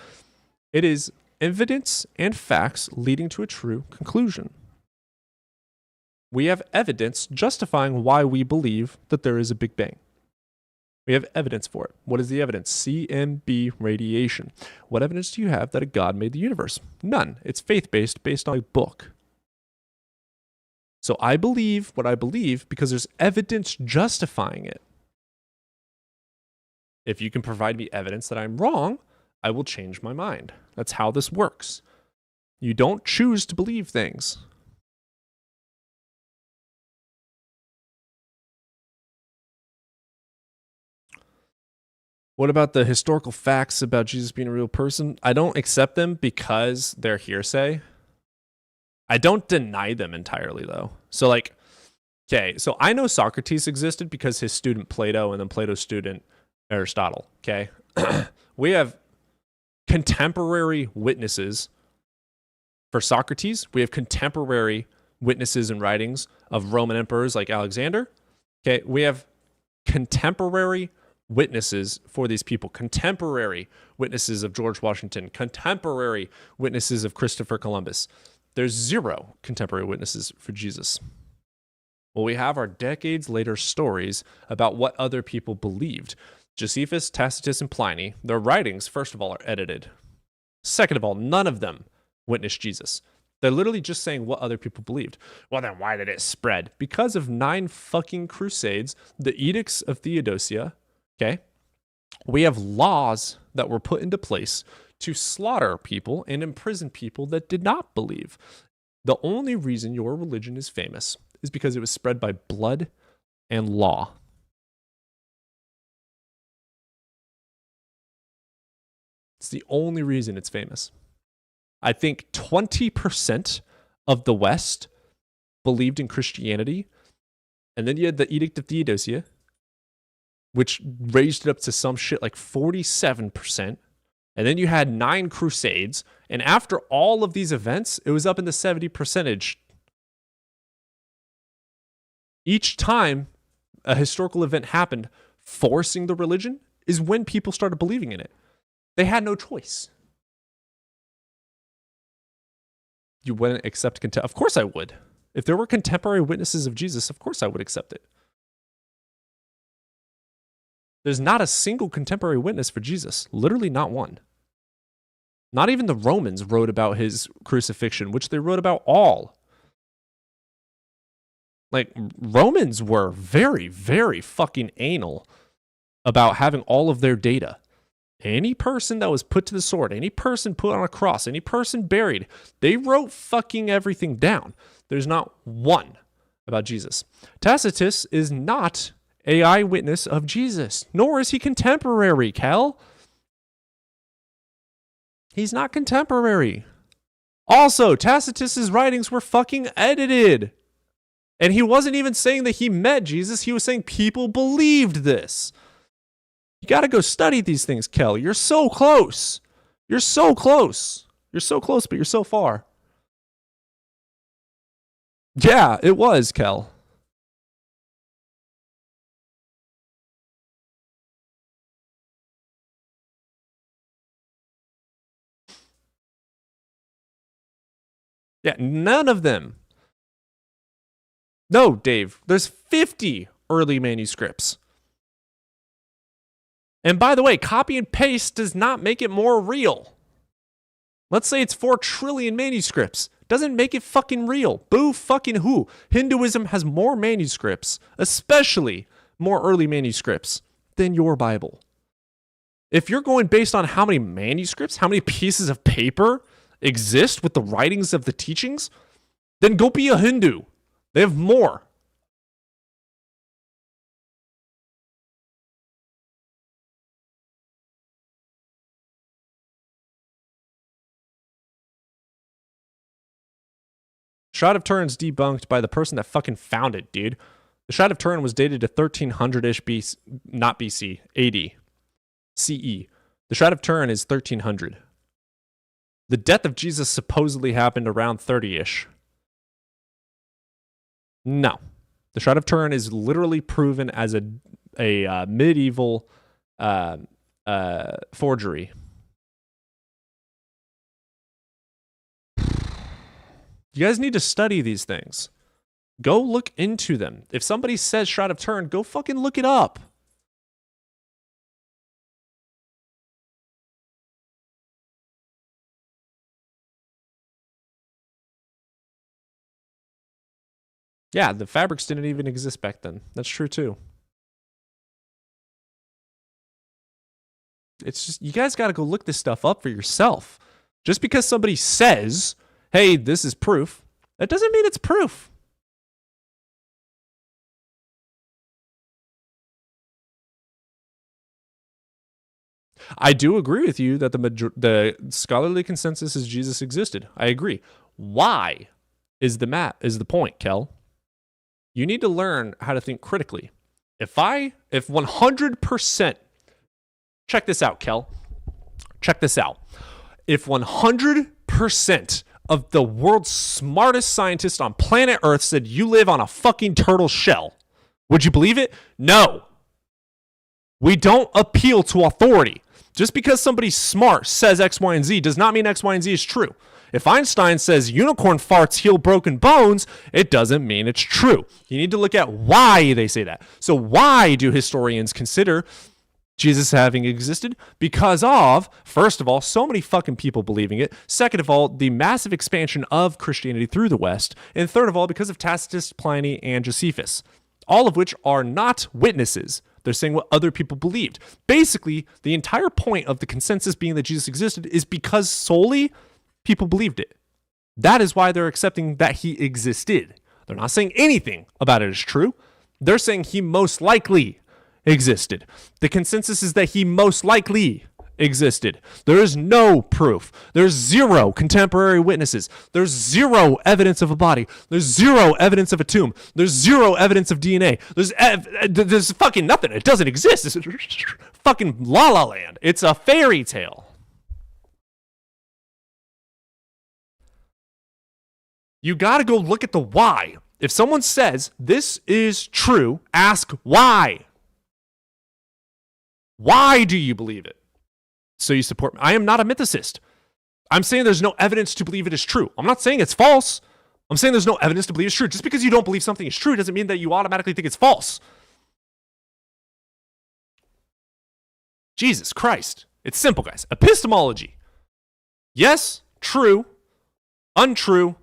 It is evidence and facts leading to a true conclusion. We have evidence justifying why we believe that there is a Big Bang. We have evidence for it. What is the evidence? CMB radiation. What evidence do you have that a God made the universe? None. It's faith-based, based on a book. So I believe what I believe because there's evidence justifying it. If you can provide me evidence that I'm wrong, I will change my mind. That's how this works. You don't choose to believe things. What about the historical facts about Jesus being a real person? I don't accept them because they're hearsay. I don't deny them entirely, though. So, like, okay, so I know Socrates existed because his student Plato and then Plato's student Aristotle, okay? We have contemporary witnesses for Socrates. We have contemporary witnesses and writings of Roman emperors like Alexander. Okay, we have contemporary witnesses for these people, contemporary witnesses of George Washington, contemporary witnesses of Christopher Columbus. There's zero contemporary witnesses for Jesus. What we have are decades later stories about what other people believed. Josephus, Tacitus, and Pliny, their writings, first of all, are edited. Second of all, none of them witnessed Jesus. They're literally just saying what other people believed. Well, then why did it spread? Because of 9 fucking crusades, the edicts of Theodosia, okay? We have laws that were put into place to slaughter people and imprison people that did not believe. The only reason your religion is famous is because it was spread by blood and law. It's the only reason it's famous. I think 20% of the West believed in Christianity, and then you had the Edict of Theodosia, which raised it up to some shit like 47%. And then you had 9 crusades. And after all of these events, it was up in the 70%. Each time a historical event happened, forcing the religion, is when people started believing in it. They had no choice. You wouldn't accept Of course I would. If there were contemporary witnesses of Jesus, of course I would accept it. There's not a single contemporary witness for Jesus. Literally not one. Not even the Romans wrote about his crucifixion, which they wrote about all. Like, Romans were very, very fucking anal about having all of their data. Any person that was put to the sword, any person put on a cross, any person buried, they wrote fucking everything down. There's not one about Jesus. Tacitus is not an eyewitness of Jesus, nor is he contemporary, Cal. He's not contemporary. Also, Tacitus's writings were fucking edited. And he wasn't even saying that he met Jesus. He was saying people believed this. You got to go study these things, Kel. You're so close. You're so close. You're so close, but you're so far. Yeah, it was, Kel. Yeah, none of them. No, Dave, there's 50 early manuscripts. And by the way, copy and paste does not make it more real. Let's say it's 4 trillion manuscripts. Doesn't make it fucking real. Boo fucking who? Hinduism has more manuscripts, especially more early manuscripts, than your Bible. If you're going based on how many manuscripts, how many pieces of paper exist with the writings of the teachings, then go be a Hindu. They have more. Shroud of Turin's debunked by the person that fucking found it, dude. The Shroud of Turin was dated to 1300-ish BC, not BC, AD, CE. The Shroud of Turin is 1300. The death of Jesus supposedly happened around 30-ish. No. The Shroud of Turin is literally proven as a medieval forgery. You guys need to study these things. Go look into them. If somebody says Shroud of Turin, go fucking look it up. Yeah, the fabrics didn't even exist back then. That's true too. It's just, you guys got to go look this stuff up for yourself. Just because somebody says, hey, this is proof, that doesn't mean it's proof. I do agree with you that the scholarly consensus is Jesus existed. I agree. Why is the point, Kel? You need to learn how to think critically. If 100%, check this out, Kel. Check this out. If 100% of the world's smartest scientists on planet Earth said you live on a fucking turtle shell, would you believe it? No. We don't appeal to authority. Just because somebody smart says X, Y, and Z does not mean X, Y, and Z is true. If Einstein says unicorn farts heal broken bones, it doesn't mean it's true. You need to look at why they say that. So why do historians consider Jesus having existed? Because of, first of all, so many fucking people believing it. Second of all, the massive expansion of Christianity through the West. And third of all, because of Tacitus, Pliny, and Josephus. All of which are not witnesses. They're saying what other people believed. Basically, the entire point of the consensus being that Jesus existed is because solely people believed it. That is why they're accepting that he existed. They're not saying anything about it is true. They're saying he most likely existed. The consensus is that he most likely existed. There is no proof. There's zero contemporary witnesses. There's zero evidence of a body. There's zero evidence of a tomb. There's zero evidence of DNA. There's fucking nothing. It doesn't exist. It's fucking La La Land. It's a fairy tale. You got to go look at the why. If someone says this is true, ask why. Why do you believe it? So you support me. I am not a mythicist. I'm saying there's no evidence to believe it is true. I'm not saying it's false. I'm saying there's no evidence to believe it's true. Just because you don't believe something is true doesn't mean that you automatically think it's false. Jesus Christ. It's simple, guys. Epistemology. Yes, true, untrue,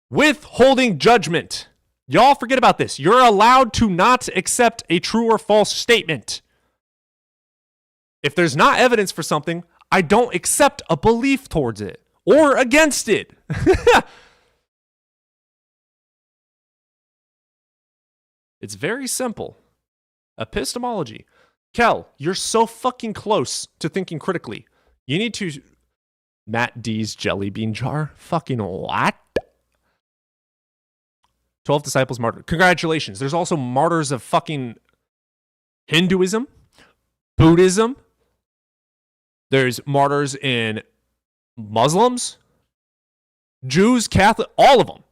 withholding judgment. Y'all forget about this. You're allowed to not accept a true or false statement. If there's not evidence for something, I don't accept a belief towards it or against it. It's very simple. Epistemology. Kel, you're so fucking close to thinking critically. You need to... Matt D's jelly bean jar? Fucking what? 12 disciples martyred. Congratulations. There's also martyrs of fucking Hinduism, Buddhism. There's martyrs in Muslims, Jews, Catholic, all of them.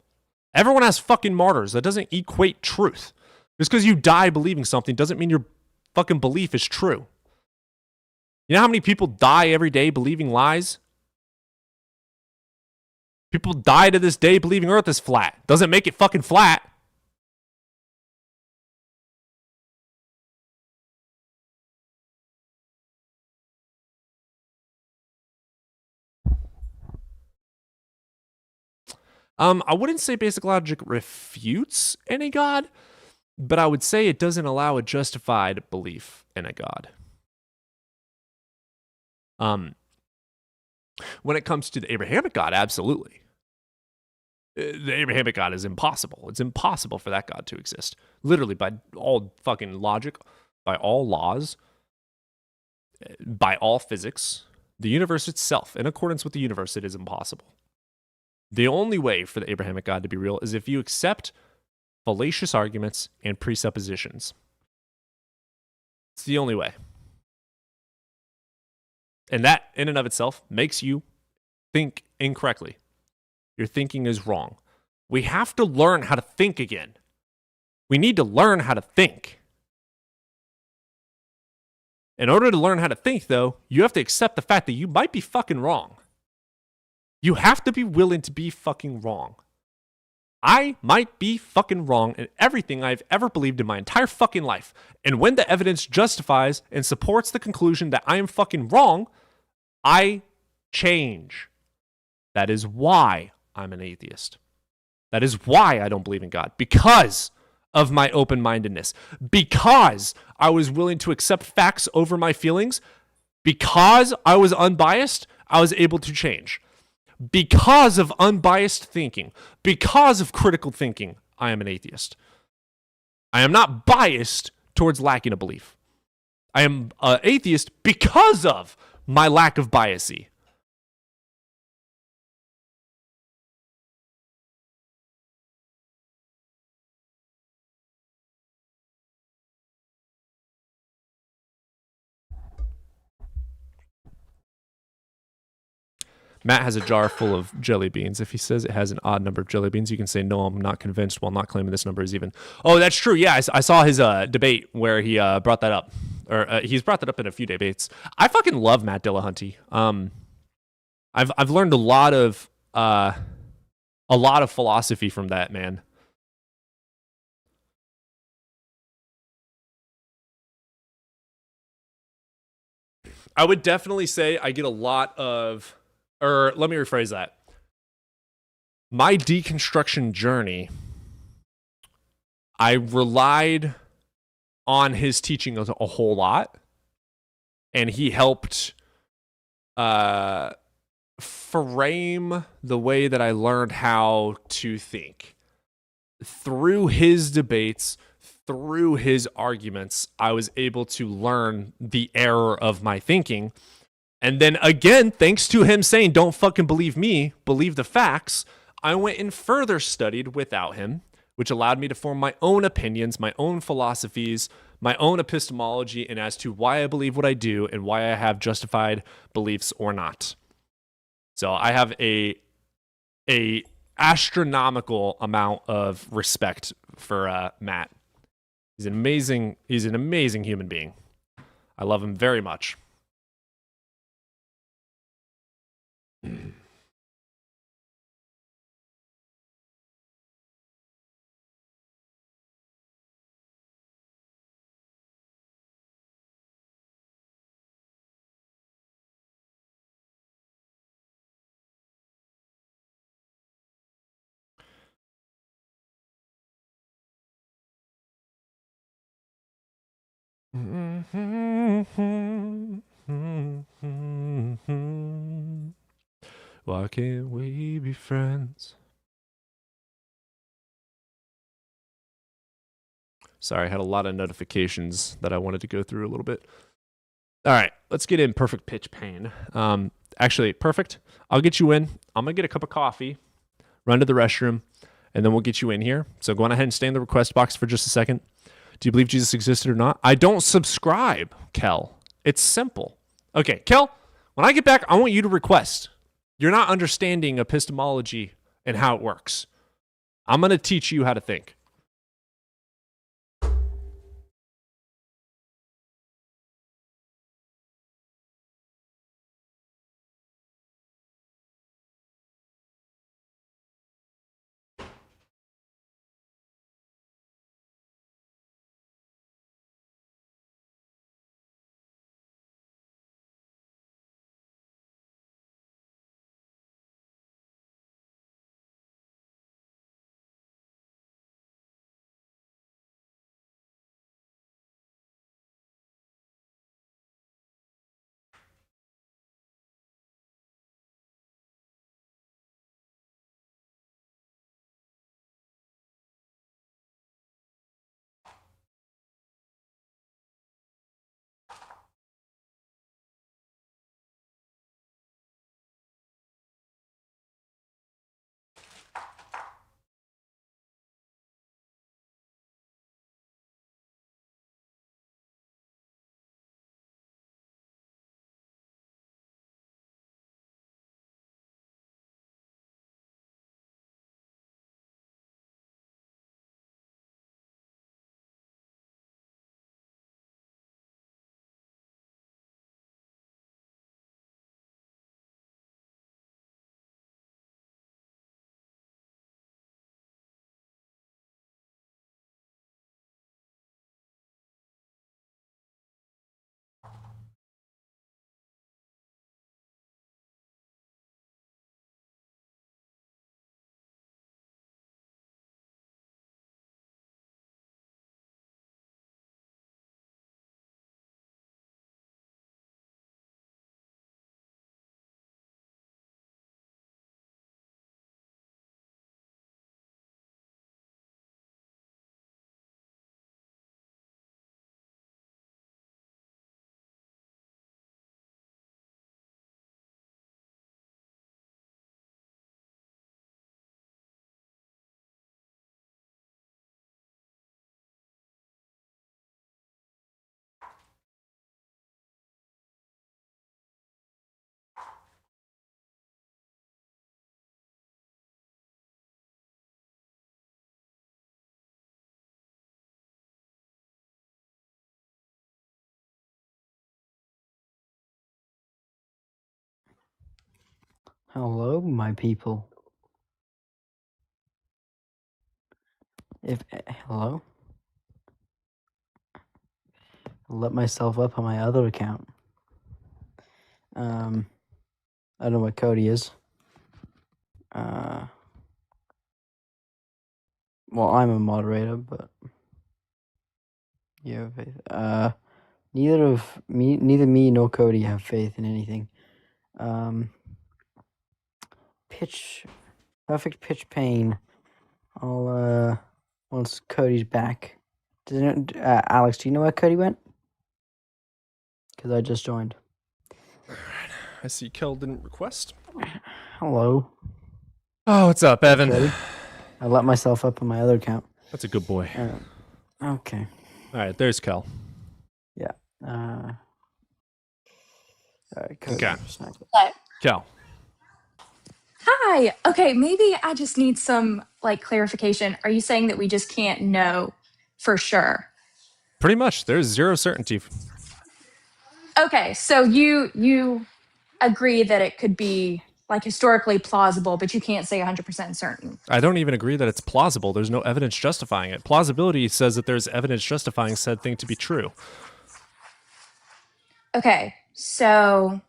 Everyone has fucking martyrs. That doesn't equate truth. Just because you die believing something doesn't mean your fucking belief is true. You know how many people die every day believing lies? People die to this day believing Earth is flat. Doesn't make it fucking flat. I wouldn't say basic logic refutes any God, but I would say it doesn't allow a justified belief in a God. When it comes to the Abrahamic God, absolutely. The Abrahamic God is impossible. It's impossible for that God to exist. Literally, by all fucking logic, by all laws, by all physics, the universe itself, in accordance with the universe, it is impossible. The only way for the Abrahamic God to be real is if you accept fallacious arguments and presuppositions. It's the only way. And that, in and of itself, makes you think incorrectly. Your thinking is wrong. We have to learn how to think again. We need to learn how to think. In order to learn how to think, though, you have to accept the fact that you might be fucking wrong. You have to be willing to be fucking wrong. I might be fucking wrong in everything I've ever believed in my entire fucking life. And when the evidence justifies and supports the conclusion that I am fucking wrong, I change. That is why I'm an atheist. That is why I don't believe in God. Because of my open-mindedness. Because I was willing to accept facts over my feelings. Because I was unbiased, I was able to change. Because of unbiased thinking, because of critical thinking, I am an atheist. I am not biased towards lacking a belief. I am an atheist because of my lack of biasy. Matt has a jar full of jelly beans. If he says it has an odd number of jelly beans, you can say, no, I'm not convinced, while not claiming this number is even. Oh, that's true. Yeah, I saw his debate where he brought that up. Or he's brought that up in a few debates. I fucking love Matt Dillahunty. I've learned a lot of philosophy from that man. I would definitely say I get a lot of... Or let me rephrase that. My deconstruction journey, I relied on his teaching a whole lot, and he helped frame the way that I learned how to think. Through his debates, through his arguments, I was able to learn the error of my thinking. And then again, thanks to him saying, don't fucking believe me, believe the facts, I went and further studied without him, which allowed me to form my own opinions, my own philosophies, my own epistemology, and as to why I believe what I do and why I have justified beliefs or not. So I have a astronomical amount of respect for Matt. He's an amazing human being. I love him very much. Why can't we be friends? Sorry, I had a lot of notifications that I wanted to go through a little bit. All right, let's get in perfect pitch pain. Actually, perfect. I'll get you in. I'm going to get a cup of coffee, run to the restroom, and then we'll get you in here. So go on ahead and stay in the request box for just a second. Do you believe Jesus existed or not? I don't subscribe, Kel. It's simple. Okay, Kel, when I get back, I want you to request. You're not understanding epistemology and how it works. I'm going to teach you how to think. Hello, my people. Hello? I'll let myself up on my other account. I don't know what Cody is. Well, I'm a moderator, but you have faith. Neither me nor Cody have faith in anything. Perfect pitch pain. I'll once Cody's back. Alex, do you know where Cody went? Because I just joined. I see Kel didn't request. Hello. Oh, what's up, Evan? Cody? I let myself up on my other account. That's a good boy. Okay. All right, there's Kel. Yeah. All right, Cody. Okay. But, Kel. hi. Okay, maybe I just need some clarification. Are you saying that we just can't know for sure? Pretty much. There's zero certainty. Okay, so you agree that it could be historically plausible, but you can't say 100% certain. I don't even agree that it's plausible. There's no evidence justifying it. Plausibility says that there's evidence justifying said thing to be true. Okay, so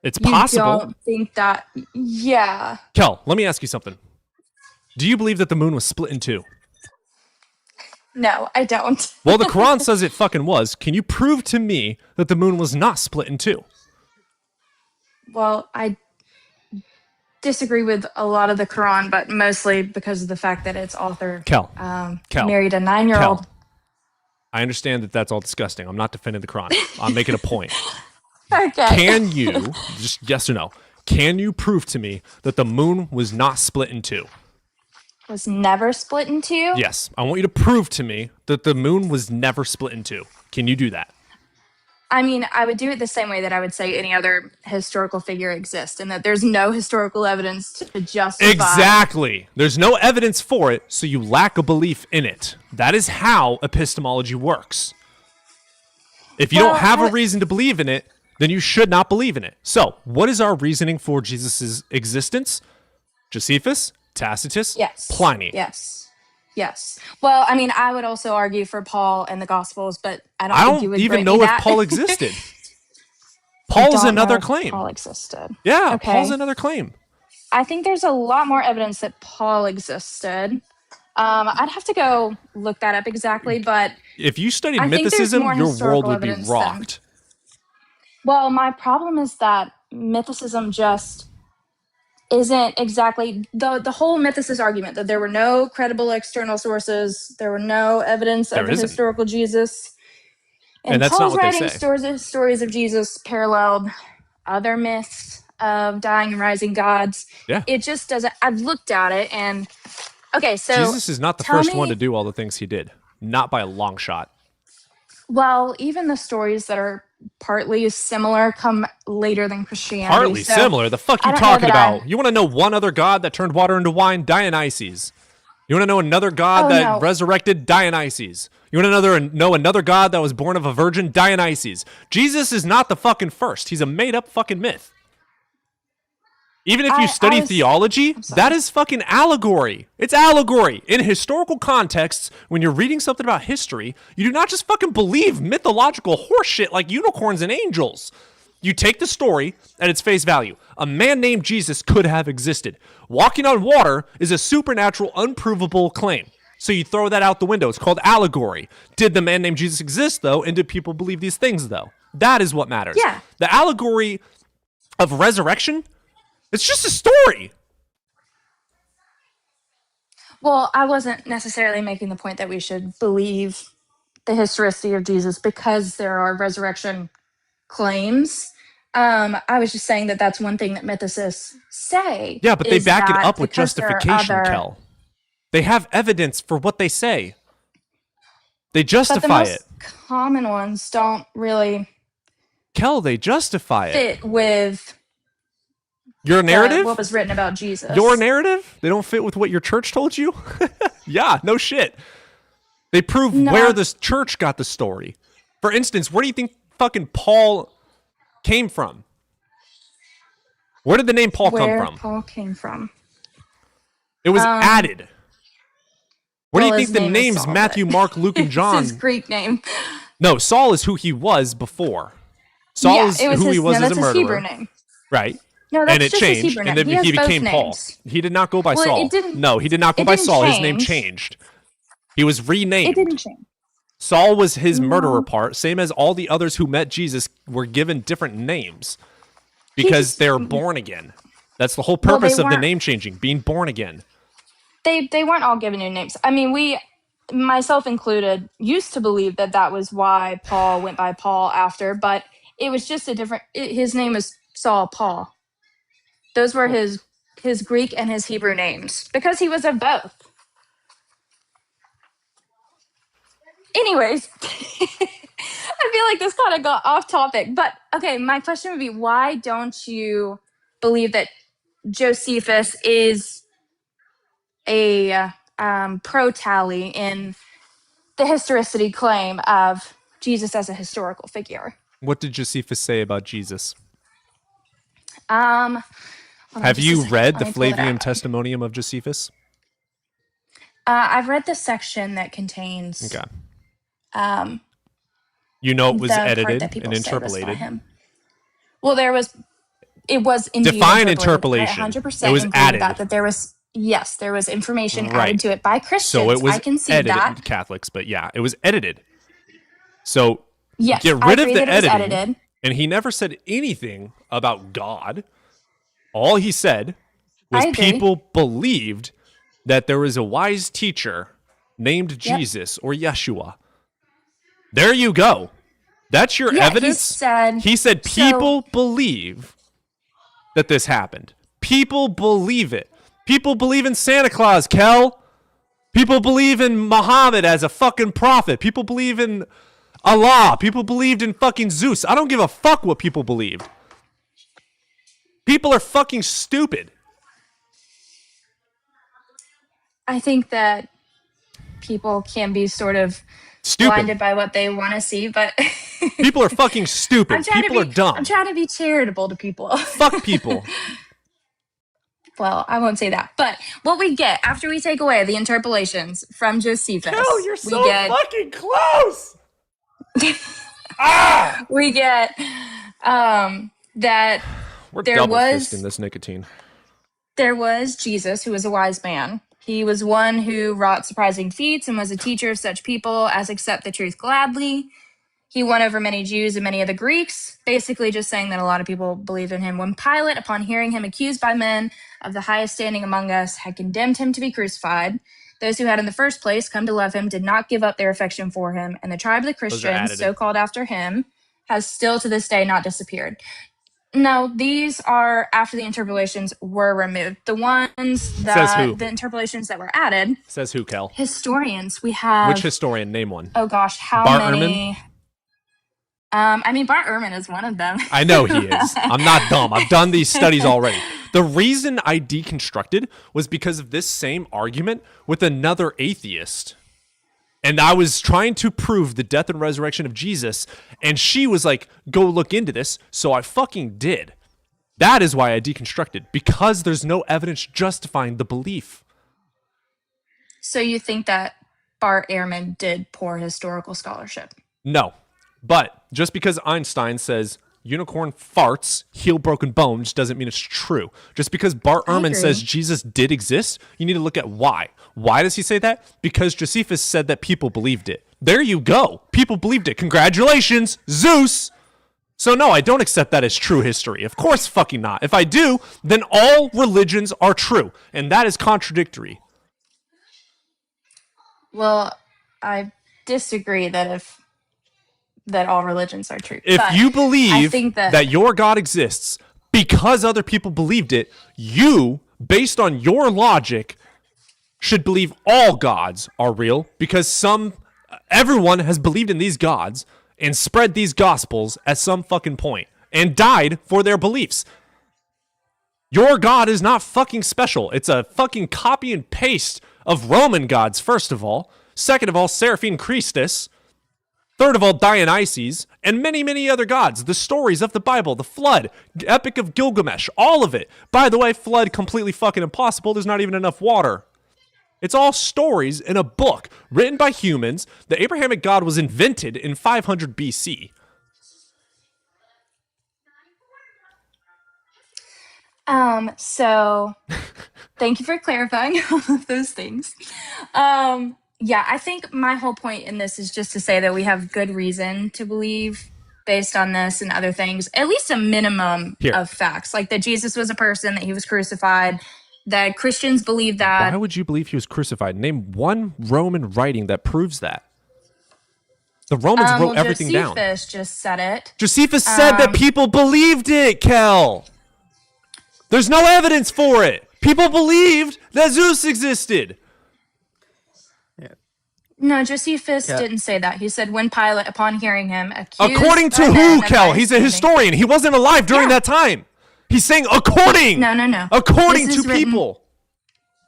it's possible. You don't think that? Yeah. Kel, let me ask you something. Do you believe that the moon was split in two? No, I don't. Well, the Quran says it fucking was. Can you prove to me that the moon was not split in two? Well, I disagree with a lot of the Quran, but mostly because of the fact that its author Kel. married a 9-year-old. I understand that that's all disgusting. I'm not defending the Quran. I'm making a point. Okay. Can you, just yes or no, can you prove to me that the moon was not split in two? Was never split in two? Yes. I want you to prove to me that the moon was never split in two. Can you do that? I mean, I would do it the same way that I would say any other historical figure exists, and that there's no historical evidence to justify. Exactly. There's no evidence for it, so you lack a belief in it. That is how epistemology works. If you don't have a reason to believe in it, then you should not believe in it. So, what is our reasoning for Jesus' existence? Josephus, Tacitus, Yes. Pliny. Yes. Well, I mean, I would also argue for Paul and the Gospels, but I don't think you would even grant know me if that. Paul existed. Paul's don't know another if claim. Paul existed. Yeah, Okay. Paul's another claim. I think there's a lot more evidence that Paul existed. I'd have to go look that up exactly, but If you studied I think there's mythicism, more your world historical would be evidence than- rocked. well, my problem is that mythicism just isn't exactly the whole mythicist argument that there were no credible external sources, there were no evidence There of the isn't. historical Jesus. And that's not Paul's what they writing say. stories of Jesus paralleled other myths of dying and rising gods. Yeah. It just doesn't. I've looked at it, and okay, so Jesus is not the tell first me- one to do all the things he did. Not by a long shot. Well, even the stories that are partly similar come later than Christianity. Partly so similar. The fuck I you don't know talking that about? You want to know one other god that turned water into wine? Dionysus. You want to know another god Oh, that no. resurrected? Dionysus. You want to know another god that was born of a virgin? Dionysus. Jesus is not the fucking first. He's a made up fucking myth. Even if you study theology, that is fucking allegory. It's allegory. In historical contexts, when you're reading something about history, you do not just fucking believe mythological horseshit like unicorns and angels. You take the story at its face value. A man named Jesus could have existed. Walking on water is a supernatural, unprovable claim. So you throw that out the window. It's called allegory. Did the man named Jesus exist, though? And did people believe these things, though? That is what matters. Yeah. The allegory of resurrection, it's just a story. Well, I wasn't necessarily making the point that we should believe the historicity of Jesus because there are resurrection claims. I was just saying that that's one thing that mythicists say. Yeah, but they is back it that up with because there are justification, other- Kel. They have evidence for what they say. They But the justify most it. common ones don't really Kel, they justify it. fit with Your narrative? what was written about Jesus. Your narrative? They don't fit with what your church told you? Yeah, no shit. They prove No. where this church got the story. For instance, where do you think fucking Paul came from? Where did the name Paul come Where from? Paul came from. It was added. Where do you think his the name is names Saul, Matthew, but Mark, Luke, and it's John? his Greek name. No, Saul is who he was before. Saul Yeah, is it was who he his- was no, as a that's his Hebrew murderer. name. Right. No, And that's it just his changed, Hebrew and name. then he has both became Paul. names. He did not go by Well, Saul. it didn't. No, he did not go It by didn't Saul. His name change. changed. He was renamed. It didn't change. Saul was his murderer No. part, same as all the others who met Jesus were given different names because just- they're born again. That's the whole Well, they purpose of the weren't- name changing, being born again. They weren't all given new names. I mean, we, myself included, used to believe that that was why Paul went by Paul after, but it was just a different. His name was Saul Paul. Those were his Greek and his Hebrew names because he was of both. Anyways, I feel like this kind of got off topic, but okay, my question would be, why don't you believe that Josephus is a pro-tally in the historicity claim of Jesus as a historical figure? What did Josephus say about Jesus? Hold on Have just a you second. read Let the me pull it Flavian up. Testimonium of Josephus? I've read the section that contains Okay. the You know it was part edited that people and say was by interpolated. him. Well, it was indeed Define interpolated. interpolation. I 100% It was agree with added. that there was, yes, there was information Right. added to it by Christians. So it was I can see edited, that. Catholics, but yeah, it was edited. So Yes, get I rid of agree the that it was editing. edited. And he never said anything about God. All he said was I agree. people believed that there was a wise teacher named Jesus or Yeshua. There you go. That's your Yeah, evidence. he said people believe that this happened. People believe it. People believe in Santa Claus, Kel. People believe in Muhammad as a fucking prophet. People believe in Allah. People believed in fucking Zeus. I don't give a fuck what people believed. People are fucking stupid. I think that people can be sort of Stupid. blinded by what they want to see, but People are fucking stupid. People are dumb. I'm trying to be charitable to people. Fuck people. Well, I won't say that. But what we get after we take away the interpolations from Josephus, you're we get fucking close. we get that We're there double was fisting this nicotine. there was Jesus, who was a wise man. He was one who wrought surprising feats and was a teacher of such people as accept the truth gladly. He won over many Jews and many of the Greeks, basically just saying that a lot of people believed in him. When Pilate, upon hearing him accused by men of the highest standing among us, had condemned him to be crucified, those who had in the first place come to love him did not give up their affection for him, and the tribe of the Those are Christians, additive. so called after him, has still to this day not disappeared. No, these are after the interpolations were removed. The ones Says that who? the interpolations that were added, Says who, Kel? historians, we have Which historian? Name one. oh gosh, how Bart many? I mean, Bart Ehrman is one of them. I know he is. I'm not dumb. I've done these studies already. The reason I deconstructed was because of this same argument with another atheist. And I was trying to prove the death and resurrection of Jesus, and she was like, go look into this. So I fucking did. That is why I deconstructed, because there's no evidence justifying the belief. So you think that Bart Ehrman did poor historical scholarship? No. But just because Einstein says unicorn farts heal broken bones doesn't mean it's true. Just because Bart I Ehrman agree. says Jesus did exist, you need to look at why. Why does he say that? Because Josephus said that people believed it. There you go. People believed it. Congratulations, Zeus. So no, I don't accept that as true history. Of course fucking not. If I do, then all religions are true. And that is contradictory. Well, I disagree that all religions are true. If But you I believe think that your God exists because other people believed it, you, based on your logic, should believe all gods are real because everyone has believed in these gods and spread these gospels at some fucking point and died for their beliefs. Your God is not fucking special. It's a fucking copy and paste of Roman gods, first of all. Second of all, Seraphim Christus. Third of all, Dionysus, and many, many other gods. The stories of the Bible, the flood, Epic of Gilgamesh, all of it. By the way, flood, completely fucking impossible. There's not even enough water. It's all stories in a book written by humans. The Abrahamic God was invented in 500 BC. So thank you for clarifying all of those things. Yeah, I think my whole point in this is just to say that we have good reason to believe, based on this and other things, at least a minimum of facts, like that Jesus was a person, that he was crucified, that Christians believe that. Why would you believe he was crucified? Name one Roman writing that proves that. The Romans wrote everything down. Josephus just said it. Josephus said that people believed it, Kel. There's no evidence for it. People believed that Zeus existed. No, Josephus didn't say that. He said when Pilate, upon hearing him, accused according to who, Kel? He's a historian. He wasn't alive during that time. He's saying according. No. According to people.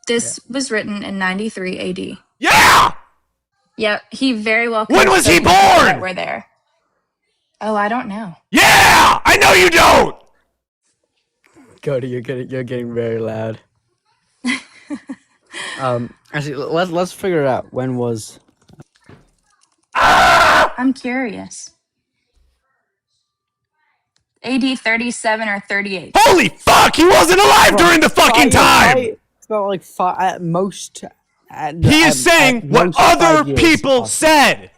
This was written in 93 AD. Yeah! Yeah, he very well could When have was he spoken to people that born? were there. Oh, I don't know. Yeah! I know you don't! Cody, you're getting very loud. Actually, let's figure it out. When was? I'm curious. AD 37 or 38. Holy fuck! He wasn't alive during the fucking time! It's about like five, at most. He is saying what other people said.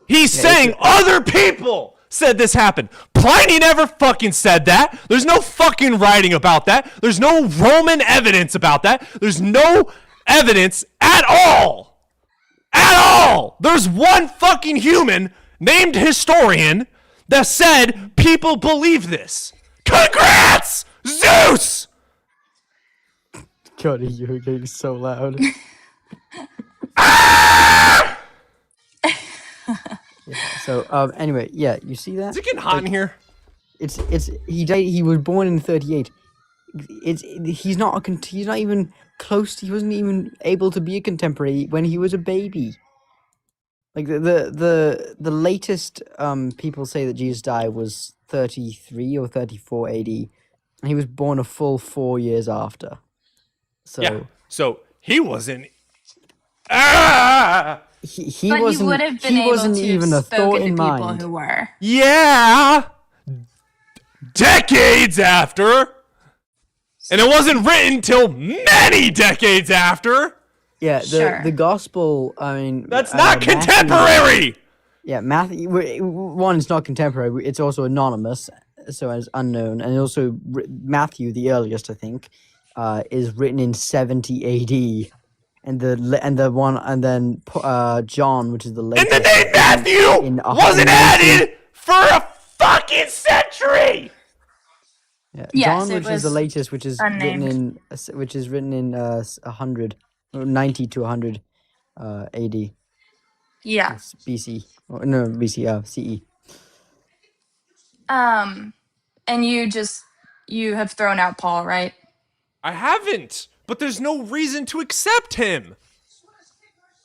He's saying other people said this happened. Pliny never fucking said that. There's no fucking writing about that. There's no Roman evidence about that. There's no evidence at all. At all. There's one fucking human named historian that said people believe this. Congrats, Zeus! Cody, you're getting so loud. So anyway, you see that? Is it getting hot in here? He was born in 38. He's not even close. He wasn't even able to be a contemporary when he was a baby. Like the latest people say that Jesus died was 33 or 34 AD, and he was born a full 4 years after. So so he wasn't. He But wasn't. you would have been he able wasn't to even have a thought spoken in to people mind. who were. Yeah, decades after, and it wasn't written till many decades after. Yeah, the gospel. I mean, that's not contemporary. Matthew. One, it's not contemporary. It's also anonymous, so it's unknown, and also Matthew, the earliest, I think, is written in 70 AD. And then John, which is the latest. And the name Matthew wasn't added for a fucking century. Yeah, Yes, John, it which is the was latest, which is unnamed. written in 90 to 100 AD. Yeah. It's BC. Oh, no, BC. CE. And you have thrown out Paul, right? I haven't, but there's no reason to accept him.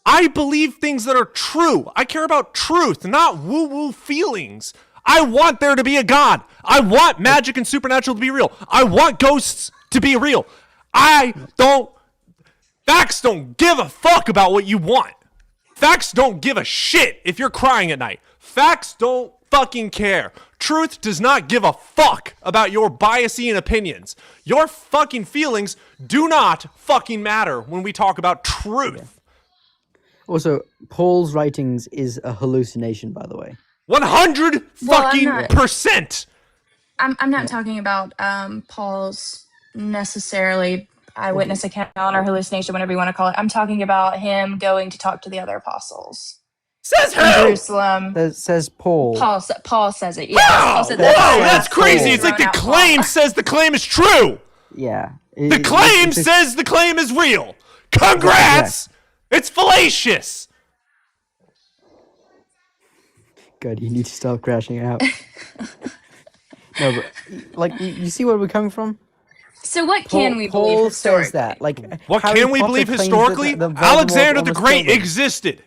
I believe things that are true. I care about truth, not woo-woo feelings. I want there to be a God. I want magic and supernatural to be real. I want ghosts to be real. Facts don't give a fuck about what you want. Facts don't give a shit if you're crying at night. Facts don't fucking care. Truth does not give a fuck about your biasing opinions. Your fucking feelings do not fucking matter when we talk about truth. Also, Paul's writings is a hallucination, by the way. 100 fucking percent. I'm not talking about Paul's necessarily eyewitness account or hallucination, whatever you want to call it. I'm talking about him going to talk to the other apostles. Says who? In Jerusalem. That says Paul. Paul says it. Yeah. Whoa, that's crazy. It's like the claim says the claim is true. Yeah. The claim says the claim is real. Congrats. It's fallacious. Good, you need to stop crashing out. No, but like you see where we're coming from? So what can we believe Paul historically? says that. Like what Harry can we Potter believe claims historically? that Voldemort Alexander the almost Great killed him. existed.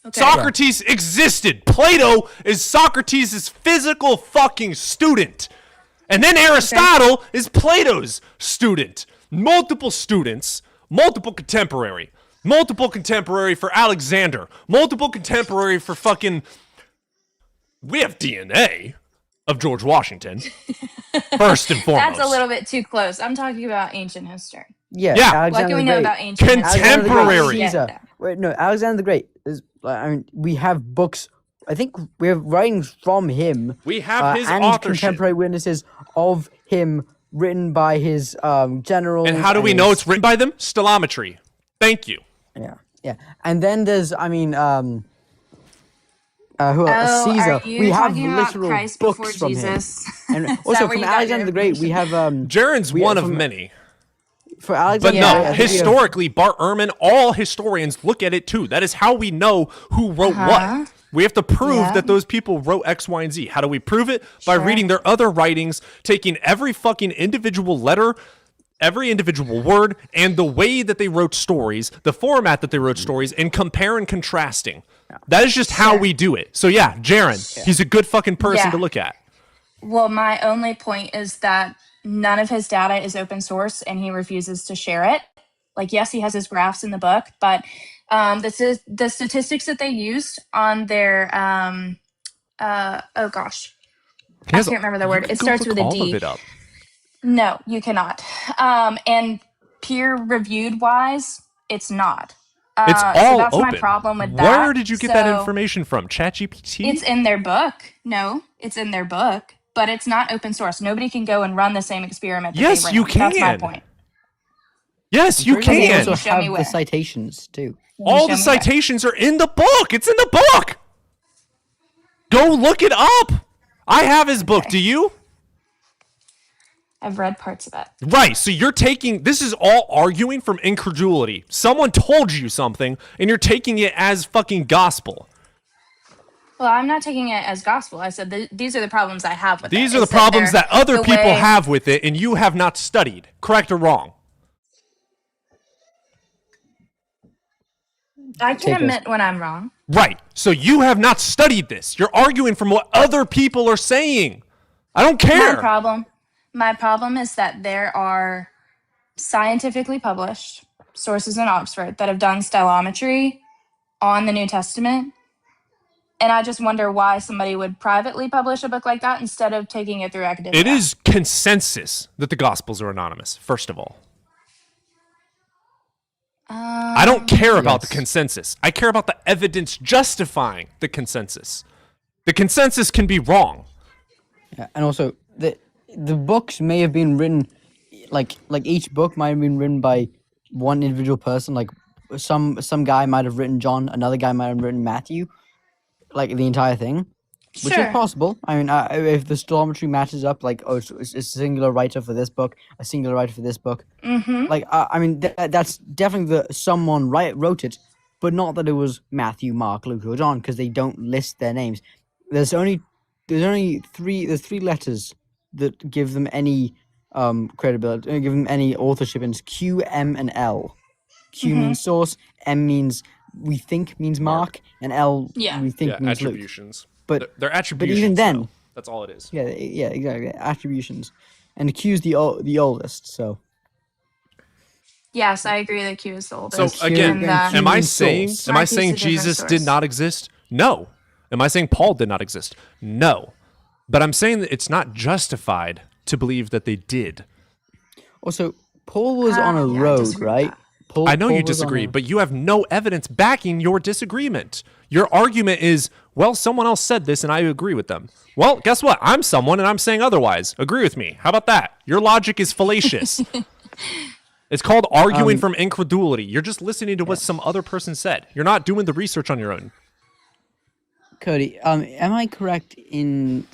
Okay. Socrates existed. Plato is Socrates' physical fucking student. And then Aristotle is Plato's student. Multiple students, multiple contemporary for Alexander, multiple contemporary for fucking... We have DNA of George Washington, first and foremost. That's a little bit too close. I'm talking about ancient history. Yeah. Yeah. Alexander What do we the know Great. about ancient Contemporary. history? Caesar. Wait, no, Alexander the Great is. I mean, we have books. I think we have writings from him. We have his and authorship. contemporary witnesses of him written by his generals. And how do we know it's written by them? Stilometry. Thank you. Yeah. And then there's, I mean, who else? Oh, Caesar. are you We have talking about literal Christ before books from Jesus? him. And Is also that where from you got Alexander your the Great, we have Jaren's one of many. For Alexander But the Great, no, I think we have- historically, Bart Ehrman, all historians look at it too. That is how we know who wrote what. We have to prove that those people wrote X, Y, and Z. How do we prove it? By reading their other writings, taking every fucking individual letter, every individual word, and the way that they wrote stories, the format that they wrote stories, and compare and contrasting. That is just how we do it. So yeah, Jaren, he's a good fucking person to look at. Well, my only point is that none of his data is open source and he refuses to share it. Like, yes, he has his graphs in the book, but the statistics that they used on their, oh gosh, I can't remember the word. It starts with a D. All of it up. No, you cannot. And peer-reviewed wise, it's not. It's all so that's open. my problem with that. Where did you get that So information from? ChatGPT? It's in their book. No, it's in their book, but it's not open source. Nobody can go and run the same experiment. That Yes, they ran. you That's my can. point. Yes, you They can. also Show me have where. the citations too. All the Show me where. citations are in the book. It's in the book. Go look it up. I have his book. Do you? I've read parts of it. Right. So you're taking, this is all arguing from incredulity. Someone told you something and you're taking it as fucking gospel. Well, I'm not taking it as gospel. I said these are the problems I have with it. These are the is problems they're- that other the people way- have with it and you have not studied. Correct or wrong? I can admit when I'm wrong. Right. So you have not studied this. You're arguing from what other people are saying. I don't care. My problem is that there are scientifically published sources in Oxford that have done stylometry on the New Testament. And I just wonder why somebody would privately publish a book like that instead of taking it through academia. It is consensus that the Gospels are anonymous, first of all. I don't care about the consensus. I care about the evidence justifying the consensus. The consensus can be wrong. Yeah, and also the books may have been written, like each book might have been written by one individual person. Like some guy might have written John, another guy might have written Matthew, like the entire thing, which is possible. I mean, if the stoichiometry matches up, like it's a singular writer for this book, a singular writer for this book. Mm-hmm. Like I mean, that's definitely someone wrote it, but not that it was Matthew, Mark, Luke, or John, because they don't list their names. There's only three letters that give them any credibility, give them any authorship, and it's Q, M, and L. Q means source, M means we think means Mark, and L we think means attributions. Luke. But they're attributions. But even then, though. That's all it is. Yeah, exactly. Attributions, and the Q is the oldest. So Yes, I agree that Q is the oldest. So again, am I saying Mark used a different Jesus did source. not exist? No. Am I saying Paul did not exist? No. But I'm saying that it's not justified to believe that they did. Also, Paul was on a road, right? I know Paul you was on disagree, a- but you have no evidence backing your disagreement. Your argument is, well, someone else said this and I agree with them. Well, guess what? I'm someone and I'm saying otherwise. Agree with me. How about that? Your logic is fallacious. It's called arguing from incredulity. You're just listening to what some other person said. You're not doing the research on your own. Cody, am I correct in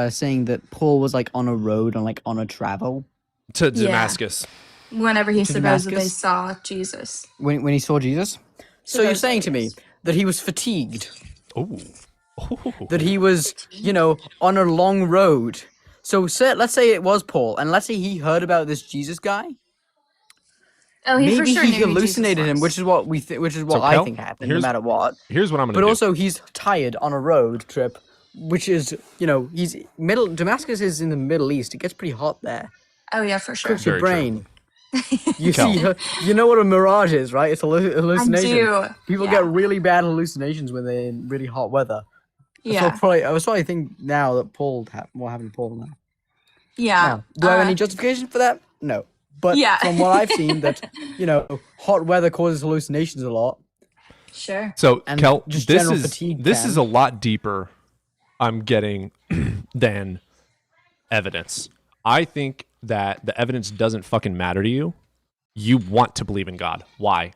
saying that Paul was like on a road, on a travel to Yeah. Damascus? Whenever he To supposedly Damascus? saw Jesus. when he saw Jesus? So you're saying to me that he was fatigued, Oh. that he was, on a long road. So let's say it was Paul, and let's say he heard about this Jesus guy. Oh, he for maybe sure he knew who Jesus hallucinated him, was. which is what which is what So, I Kel, think happened, no here's- matter what. Here's what I'm gonna But do. also, he's tired on a road trip, which is, he's Damascus is in the Middle East. It gets pretty hot there. Oh yeah, for sure. Cooks your Very true. brain. You Kel. see, you know what a mirage is, right? It's a hallucination. I do. People Yeah. get really bad hallucinations when they're in really hot weather. Yeah. That's why I think now that what happened to Paul now. Yeah. Now, do I have any justification for that? No. But Yeah. from what I've seen, that, hot weather causes hallucinations a lot. Sure. So, And Kel, just this general is fatigue this is can. a lot deeper. I'm getting than evidence. I think that the evidence doesn't fucking matter to you. You want to believe in God. Why?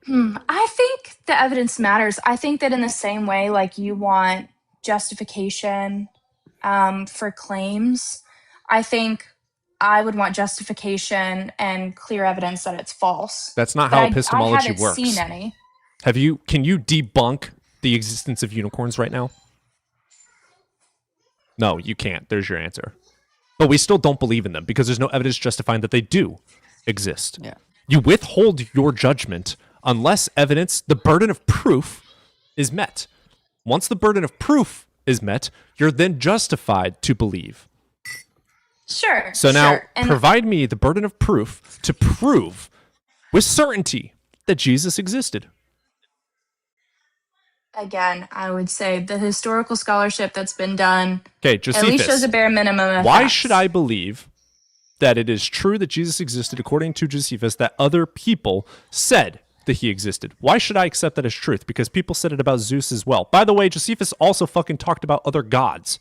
I think the evidence matters. I think that in the same way, like you want justification for claims, I think I would want justification and clear evidence that it's false. That's not But how I epistemology haven't works. seen any. Can you debunk the existence of unicorns right now? No, you can't. There's your answer. But we still don't believe in them because there's no evidence justifying that they do exist. Yeah. You withhold your judgment unless the burden of proof is met. Once the burden of proof is met, you're then justified to believe. Sure. So now sure. And provide me the burden of proof to prove with certainty that Jesus existed. again, I would say the historical scholarship that's been done Okay, at least Josephus, shows a bare minimum of why facts. should I believe that it is true that Jesus existed according to Josephus, that other people said that he existed? Why should I accept that as truth? Because people said it about Zeus as well. By the way, Josephus also fucking talked about other gods.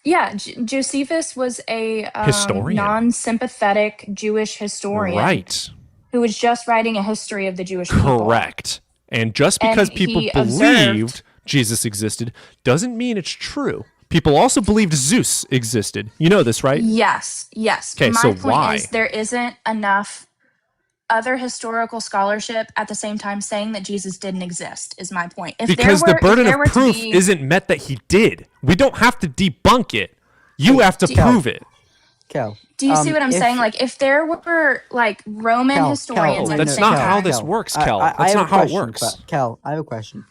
Yeah, Josephus was a Historian. non-sympathetic Jewish historian, Right. who was just writing a history of the Jewish people. Correct. And just because And people he believed observed- Jesus existed doesn't mean it's true. People also believed Zeus existed. You know this, right? Yes, yes. Okay, My so point why? is there isn't enough other historical scholarship at the same time saying that Jesus didn't exist, is my point. If Because there the burden if there of were proof to be, isn't met that he did. We don't have to debunk it. You have to Cal. prove it. Cal. do you see what I'm if- saying? Like, if there were like Roman Cal, historians, Cal, at That's the not same how time- this works, Kel. I That's have not a how it question, works. Cal, I have a question.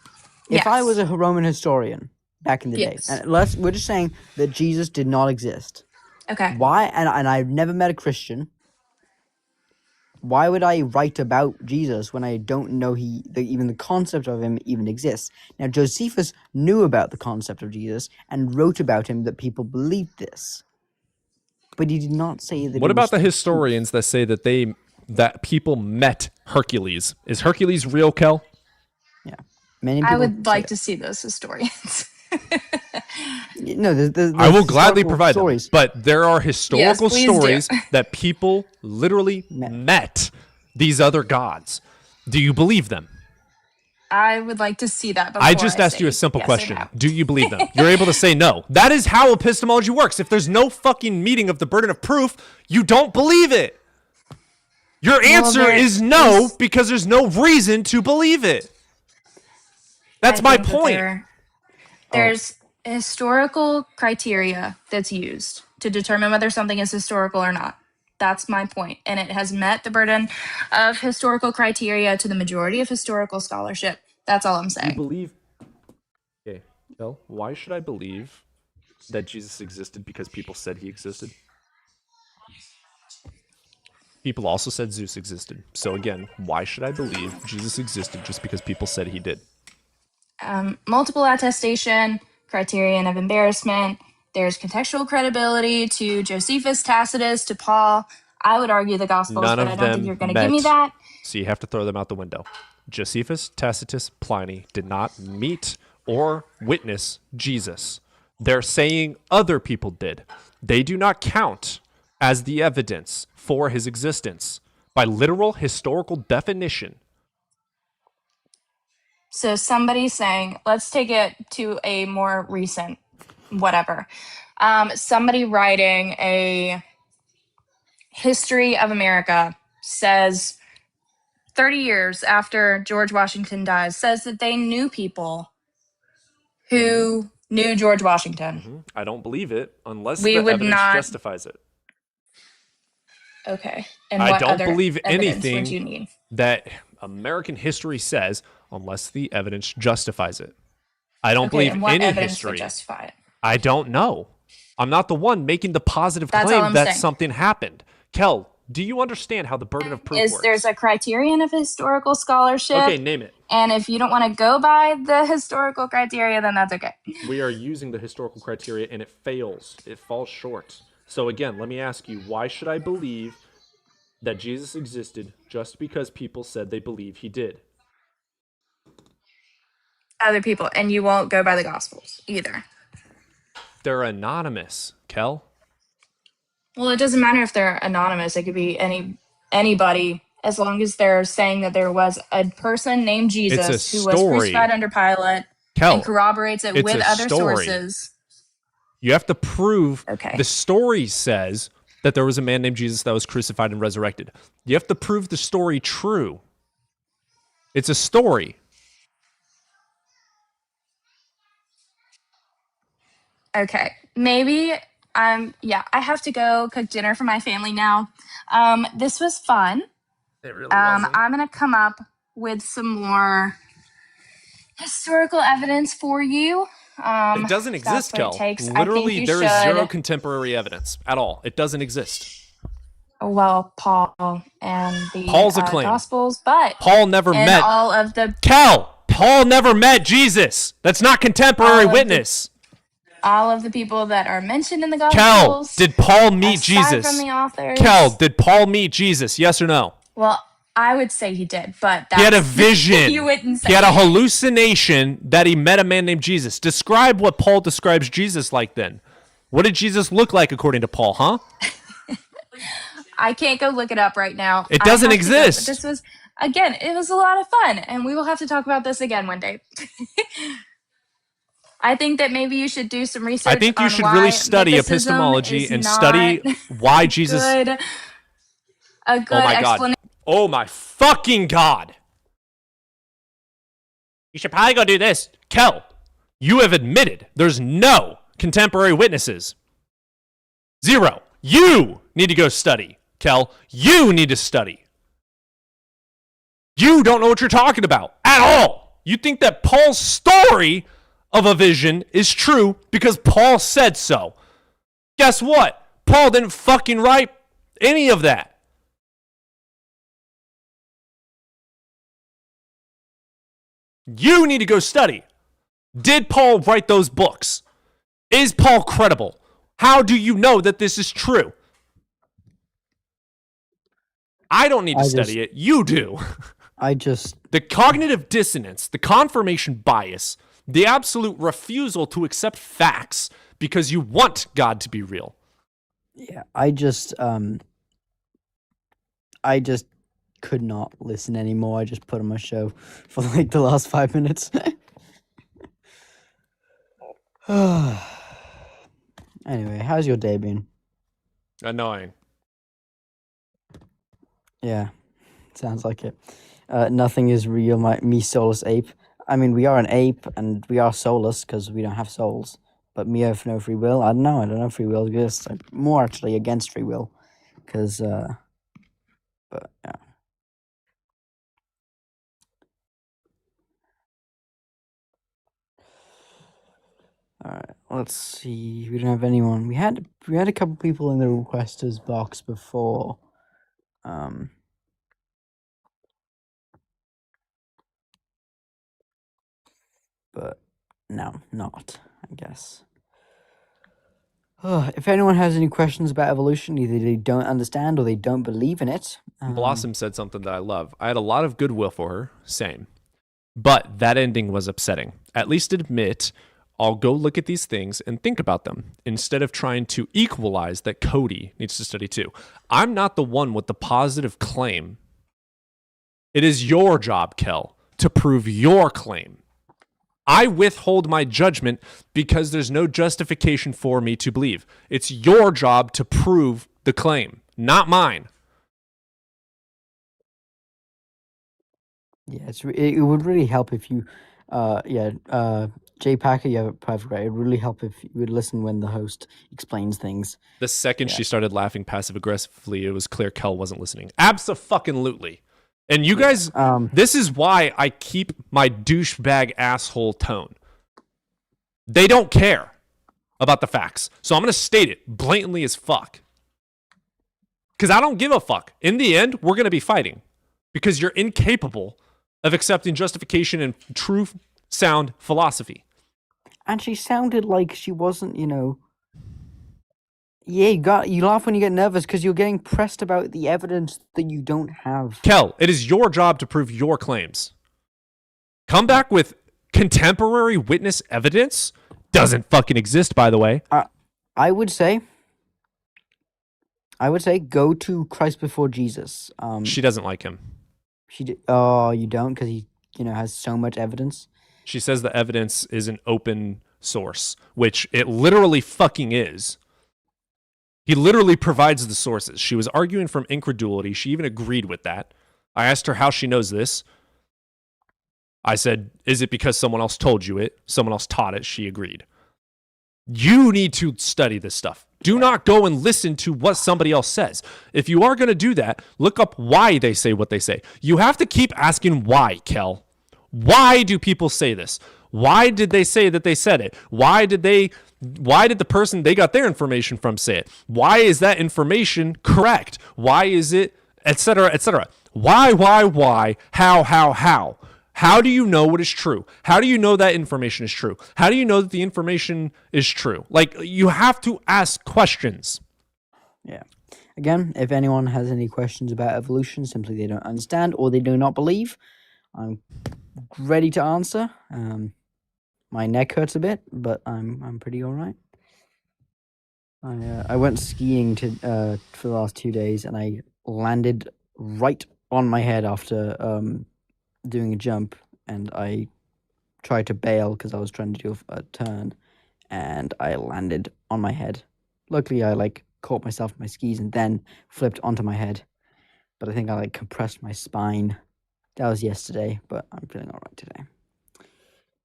If I Yes. was a Roman historian back in the Yes. day, and we're just saying that Jesus did not exist. Okay. Why? And I've never met a Christian. Why would I write about Jesus when I don't know even the concept of him even exists? Now, Josephus knew about the concept of Jesus and wrote about him that people believed this, but he did not say that. What it about was the true. historians that say that people met Hercules? Is Hercules real, Kel? Yeah, many I people would say like that. to see those historians. No, there's I will gladly historical provide stories. them. But there are historical please do. stories that people literally met these other gods. Do you believe them? I would like to see that. I before just I asked you say a simple yes or question. no. Do you believe them? You're able to say no. That is how epistemology works. If there's no fucking meeting of the burden of proof, you don't believe it. Your answer there is no is- because there's no reason to believe it. That's I my think that point. There's historical criteria that's used to determine whether something is historical or not. That's my point. And it has met the burden of historical criteria to the majority of historical scholarship. That's all I'm You saying. believe. Okay, Phil, why should I believe that Jesus existed because people said he existed? People also said Zeus existed. So again, why should I believe Jesus existed just because people said he did? Multiple attestation, criterion of embarrassment. There's contextual credibility to Josephus, Tacitus, to Paul. I would argue the Gospels, None but of I don't think them you're going to give me met. that. So you have to throw them out the window. Josephus, Tacitus, Pliny did not meet or witness Jesus. They're saying other people did. They do not count as the evidence for his existence by literal historical definition. So somebody's saying, let's take it to a more recent whatever. Somebody writing a history of America says 30 years after George Washington dies, says that they knew people who knew George Washington. I don't believe it unless We the would evidence not- justifies it. Okay. And I what don't other believe evidence would anything you need? that American history says unless the evidence justifies it. I don't Okay, believe and what any evidence would history. justify it? I don't know. I'm not the one making the positive That's all claim I'm that saying. something happened. Kel, do you understand how the burden of proof works? There's a criterion of historical scholarship. Okay, name it. And if you don't want to go by the historical criteria, then that's okay. We are using the historical criteria and it fails. It falls short. So again, let me ask you, why should I believe that Jesus existed just because people said they believe he did? Other people, and you won't go by the Gospels either. They're anonymous, Kel. Well, it doesn't matter if they're anonymous. It could be anybody, as long as they're saying that there was a person named Jesus who was story. crucified under Pilate Kel, and corroborates it it's with a other story. sources. You have to prove. Okay. The story says that there was a man named Jesus that was crucified and resurrected. You have to prove the story true. It's a story. Okay. Maybe yeah, I have to go cook dinner for my family now. This was fun. It really wasn't. I'm gonna come up with some more historical evidence for you. It doesn't if that's exist, what Kel. it takes. Literally, there is should. zero contemporary evidence at all. It doesn't exist. Well, Paul and the Paul's a claim. Gospels, but Paul never in met all of the Kel. Paul never met Jesus. That's not contemporary witness. all of the people that are mentioned in the Kel, Gospels. did Paul meet aside Jesus? From the authors. Kel, did Paul meet Jesus? Yes or no? Well, I would say he did, but that's, He had a vision. you wouldn't say. He had a hallucination that he met a man named Jesus. Describe what Paul describes Jesus like then. What did Jesus look like according to Paul, huh? I can't go look it up right now. It doesn't I have to go, exist. but this was, again, it was a lot of fun, and we will have to talk about this again one day. I think that maybe you should do some research. I think you on should why really study mythicism epistemology is and not study why Jesus. a good Oh my explanation. God. Oh my fucking God. You should probably go do this. Kel, you have admitted there's no contemporary witnesses. Zero. You need to go study. Kel, you need to study. You don't know what you're talking about at all. You think that Paul's story of a vision is true because Paul said so. Guess what? Paul didn't fucking write any of that. You need to go study. Did Paul write those books? Is Paul credible? How do you know that this is true? I don't need to study it. You do. The cognitive dissonance, the confirmation bias, the absolute refusal to accept facts because you want God to be real. Yeah, I just could not listen anymore. I just put on my show for like the last 5 minutes. Anyway, how's your day been? Annoying. Yeah, sounds like it. Nothing is real, me soulless ape. I mean, we are an ape and we are soulless because we don't have souls. But me have no free will. I don't know if free will exists. I'm more actually against free will. Because, but yeah. Alright, let's see. We don't have anyone. We had a couple people in the requesters box before. But no, not, I guess. If anyone has any questions about evolution, either they don't understand or they don't believe in it. Blossom said something that I love. I had a lot of goodwill for her. Same. But that ending was upsetting. At least admit, I'll go look at these things and think about them instead of trying to equalize that Cody needs to study too. I'm not the one with the positive claim. It is your job, Kel, to prove your claim. I withhold my judgment because there's no justification for me to believe. It's your job to prove the claim, not mine. Yeah, it would really help if you, Jay Packer, you have it perfect right. It would really help if you would listen when the host explains things. The second she started laughing passive aggressively, it was clear Kel wasn't listening. Abso-fucking-lutely. And you guys, this is why I keep my douchebag asshole tone. They don't care about the facts. So I'm going to state it blatantly as fuck. Because I don't give a fuck. In the end, we're going to be fighting. Because you're incapable of accepting justification and true, sound philosophy. And she sounded like she wasn't, you know... Yeah, you laugh when you get nervous because you're getting pressed about the evidence that you don't have. Kel, it is your job to prove your claims. Come back with contemporary witness evidence. Doesn't fucking exist, by the way. I would say go to Christ before Jesus. She doesn't like him. Oh, you don't, because he, has so much evidence. She says the evidence is an open source, which it literally fucking is. He literally provides the sources. She was arguing from incredulity. She even agreed with that. I asked her how she knows this. I said, is it because someone else told you it? Someone else taught it? She agreed. You need to study this stuff. Do not go and listen to what somebody else says. If you are going to do that, look up why they say what they say. You have to keep asking why, Kel. Why do people say this? Why did they say that they said it? Why did the person they got their information from say it? Why is that information correct? Why is it, etc., etc.? Why? How? How do you know what is true? How do you know that information is true? How do you know that the information is true? Like, you have to ask questions. Yeah. Again, if anyone has any questions about evolution, simply they don't understand or they do not believe, I'm ready to answer. My neck hurts a bit, but I'm pretty all right. I went skiing for the last 2 days, and I landed right on my head after doing a jump, and I tried to bail because I was trying to do a turn, and I landed on my head. Luckily, I caught myself in my skis and then flipped onto my head, but I think I compressed my spine. That was yesterday, but I'm feeling all right today.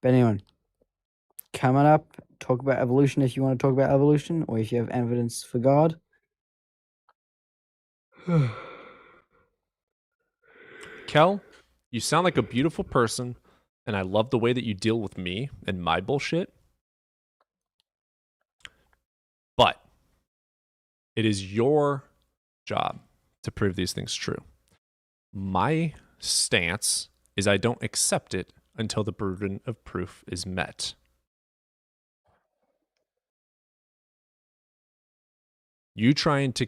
But anyway, coming up, talk about evolution if you want to talk about evolution, or if you have evidence for God. Kel, you sound like a beautiful person, and I love the way that you deal with me and my bullshit. But it is your job to prove these things true. My stance is I don't accept it until the burden of proof is met. You trying to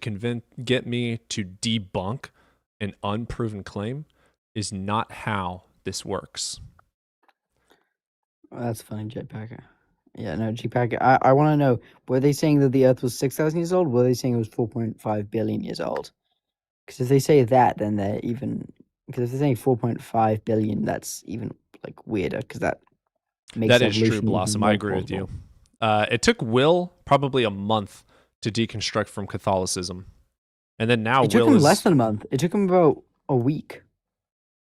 get me to debunk an unproven claim is not how this works. Well, that's funny, Jetpacker. Yeah, no, Jetpacker. I want to know, were they saying that the Earth was 6,000 years old? Or were they saying it was 4.5 billion years old? Because if they say that, then they're even... Because if they're saying 4.5 billion, that's even weirder, because that makes that is true, Blossom. I agree with you. It took Will probably a month to deconstruct from Catholicism. And then now it took him less than a month. It took him about a week.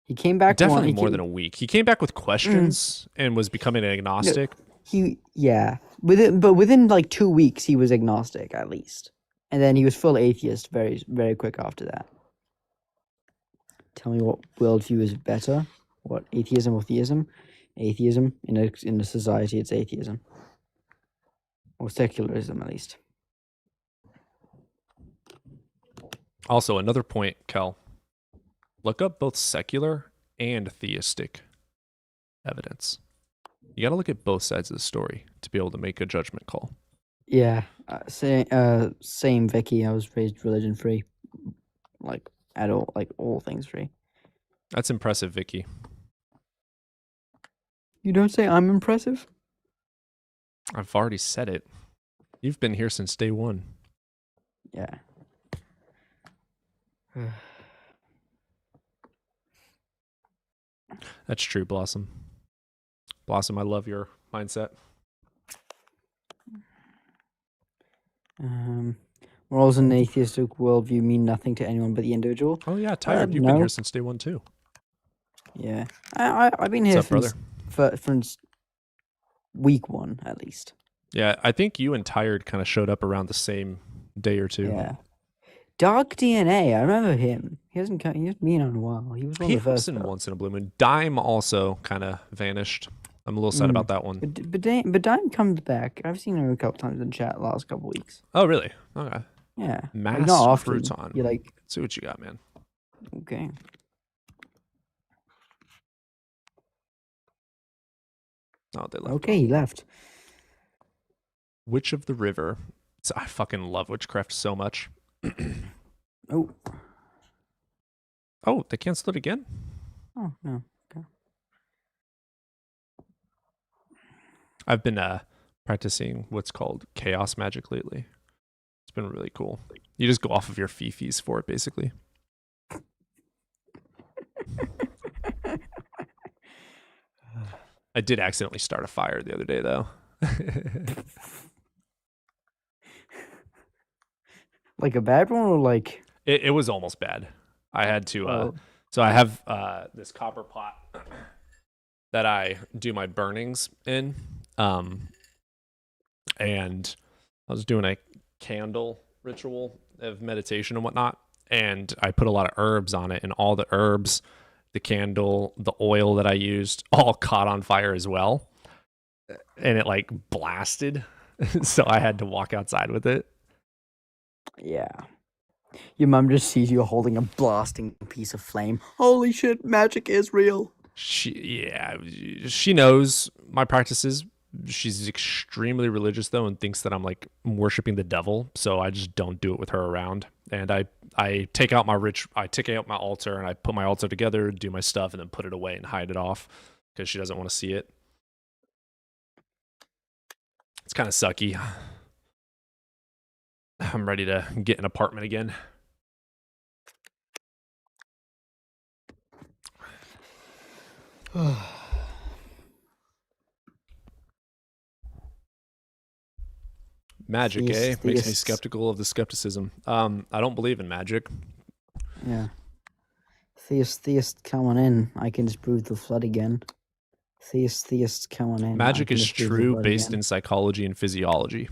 He came back definitely more than a week. He came back with questions and was becoming an agnostic. Within 2 weeks he was agnostic at least, and then he was full atheist very, very quick after that. Tell me what worldview is better? What, atheism or theism? Atheism in a society, it's atheism, or secularism at least. Also, another point, Kel. Look up both secular and theistic evidence. You got to look at both sides of the story to be able to make a judgment call. Yeah, same, Vicky. I was raised religion free, all things free. That's impressive, Vicky. You don't say I'm impressive? I've already said it. You've been here since day one. Yeah. That's true, Blossom. Blossom, I love your mindset. Morals in an atheistic worldview mean nothing to anyone but the individual. Oh yeah, Tyler, you've been here since day one too. Yeah, I've been here What's up, since week one at least. Yeah, I think you and Tired kind of showed up around the same day or two. Yeah. Dark DNA. I remember him. He hasn't been on in a while. He was one He of the hops first. in once in a blue moon. Dime also kind of vanished. I'm a little sad about that one. But Dime comes back. I've seen him a couple times in chat the last couple weeks. Oh, really? Okay. Yeah. Mass like, not often. Crouton. You like. Let's see what you got, man. Okay. Oh, they left. Okay, he left. Witch of the River. I fucking love witchcraft so much. Oh. Oh, they canceled it again? Oh, no. Okay. I've been practicing what's called chaos magic lately. It's been really cool. You just go off of your fifis for it, basically. I did accidentally start a fire the other day, though. Like a bad one or like? It was almost bad. I had to. So I have this copper pot that I do my burnings in, and I was doing a candle ritual of meditation and whatnot, and I put a lot of herbs on it, and all the herbs, the candle, the oil that I used, all caught on fire as well, and it like blasted. So I had to walk outside with it. Yeah. Your mum just sees you holding a blasting piece of flame. Holy shit, magic is real. She knows my practices. She's extremely religious though, and thinks that I'm like worshiping the devil. So I just don't do it with her around. And I take out my altar and I put my altar together, do my stuff, and then put it away and hide it off because she doesn't want to see it. It's kind of sucky. I'm ready to get an apartment again. Magic, makes me skeptical of the skepticism. I don't believe in magic. Yeah. Theist, come on in. I can disprove the flood again. Theist, come on in. Magic is true based in psychology and physiology.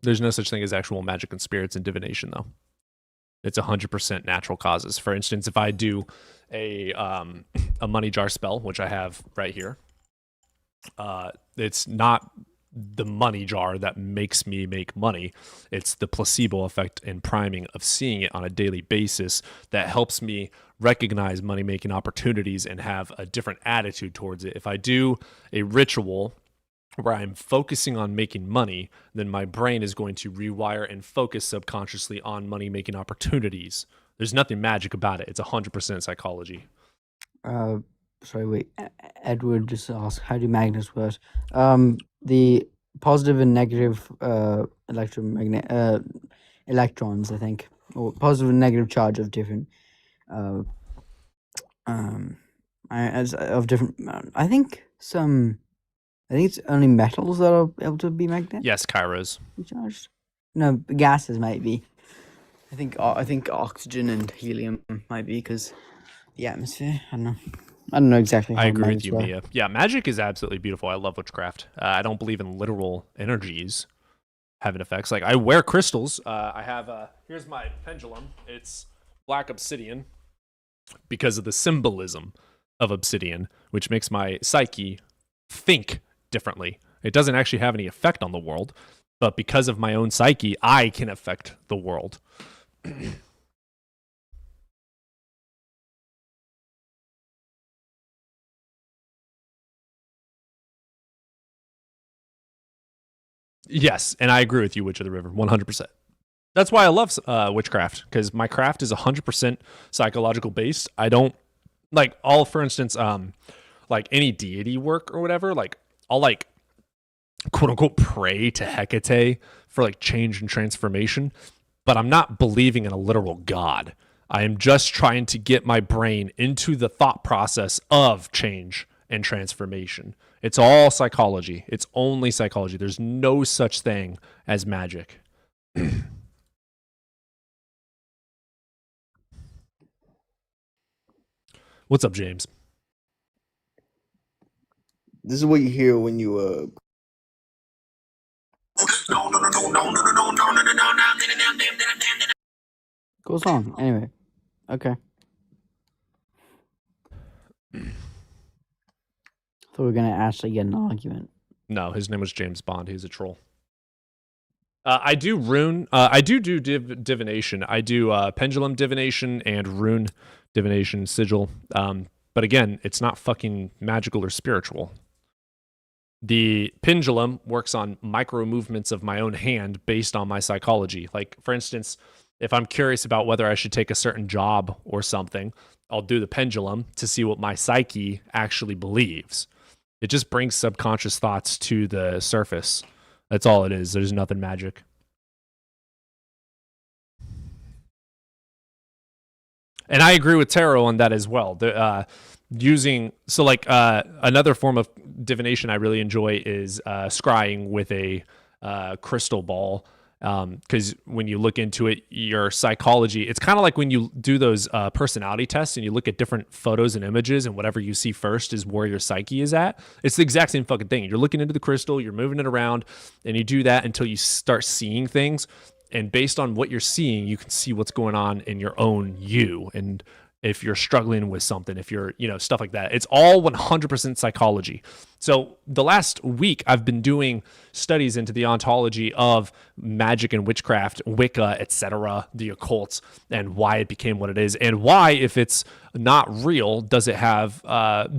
There's no such thing as actual magic and spirits and divination, though. It's 100% natural causes. For instance, if I do a money jar spell, which I have right here, it's not the money jar that makes me make money. It's the placebo effect and priming of seeing it on a daily basis that helps me recognize money-making opportunities and have a different attitude towards it. If I do a ritual where I'm focusing on making money, then my brain is going to rewire and focus subconsciously on money-making opportunities. There's nothing magic about it. It's 100% psychology. Sorry, wait. Edward just asked, how do magnets work? The positive and negative electrons, I think, or positive and negative charge of different I think it's only metals that are able to be magnetic. Yes, Kairos. Charged. No, gases might be. I think oxygen and helium might be because the atmosphere. I don't know exactly. I agree with you, Mia. Yeah, magic is absolutely beautiful. I love witchcraft. I don't believe in literal energies having effects. Like I wear crystals. I have here's my pendulum. It's black obsidian because of the symbolism of obsidian, which makes my psyche think differently. It doesn't actually have any effect on the world, but because of my own psyche, I can affect the world. Yes, and I agree with you, Witch of the River, 100%. That's why I love witchcraft, because my craft is 100% psychological based. I don't, like, for instance, like any deity work or whatever, like, I'll, like, quote-unquote pray to Hecate for, like, change and transformation, but I'm not believing in a literal god. I am just trying to get my brain into the thought process of change and transformation. It's all psychology. It's only psychology. There's no such thing as magic. What's up, James? This is what you hear when you Cool song. Anyway, okay. Thought we were gonna actually get an argument. No, his name was James Bond. He's a troll. I do rune. I do divination. I do pendulum divination and rune divination, sigil. But again, it's not fucking magical or spiritual. The pendulum works on micro movements of my own hand based on my psychology. Like, for instance, if I'm curious about whether I should take a certain job or something, I'll do the pendulum to see what my psyche actually believes. It just brings subconscious thoughts to the surface. That's all it is. There's nothing magic. And I agree with tarot on that as well. Another form of divination I really enjoy is scrying with a crystal ball. Because when you look into it, your psychology, it's kind of like when you do those personality tests and you look at different photos and images, and whatever you see first is where your psyche is at. It's the exact same fucking thing. You're looking into the crystal, you're moving it around, and you do that until you start seeing things. And based on what you're seeing, you can see what's going on in your own you. And if you're struggling with something, if you're, stuff like that. It's all 100% psychology. So the last week, I've been doing studies into the ontology of magic and witchcraft, Wicca, etc., the occult, and why it became what it is, and why, if it's not real, does it have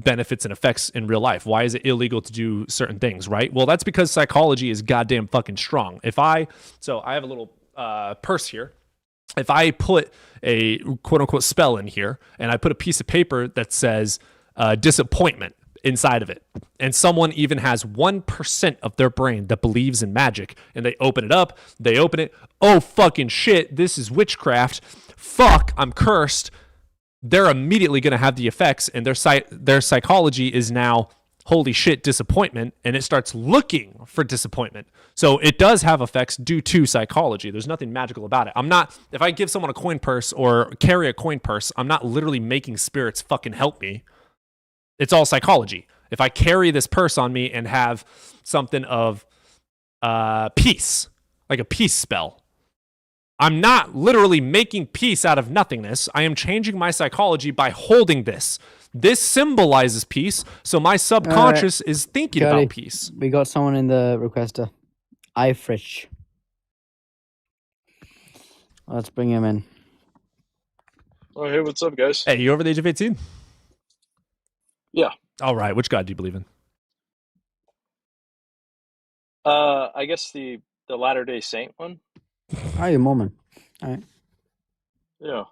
benefits and effects in real life? Why is it illegal to do certain things, right? Well, that's because psychology is goddamn fucking strong. So I have a little purse here. If I put a quote unquote spell in here and I put a piece of paper that says disappointment inside of it, and someone even has 1% of their brain that believes in magic, and they open it, oh fucking shit, this is witchcraft, fuck, I'm cursed, they're immediately going to have the effects, and their psychology is now, holy shit, disappointment, and it starts looking for disappointment. So it does have effects due to psychology. There's nothing magical about it. If I give someone a coin purse or carry a coin purse, I'm not literally making spirits fucking help me. It's all psychology. If I carry this purse on me and have something of peace, like a peace spell, I'm not literally making peace out of nothingness. I am changing my psychology by holding this. This symbolizes peace, so my subconscious is thinking about peace. We got someone in the requester. Ifrich. Let's bring him in. Oh, hey, what's up, guys? Hey, you over the age of 18? Yeah. All right. Which God do you believe in? I guess the Latter-day Saint one. Oh, you're Mormon. All right. Yeah.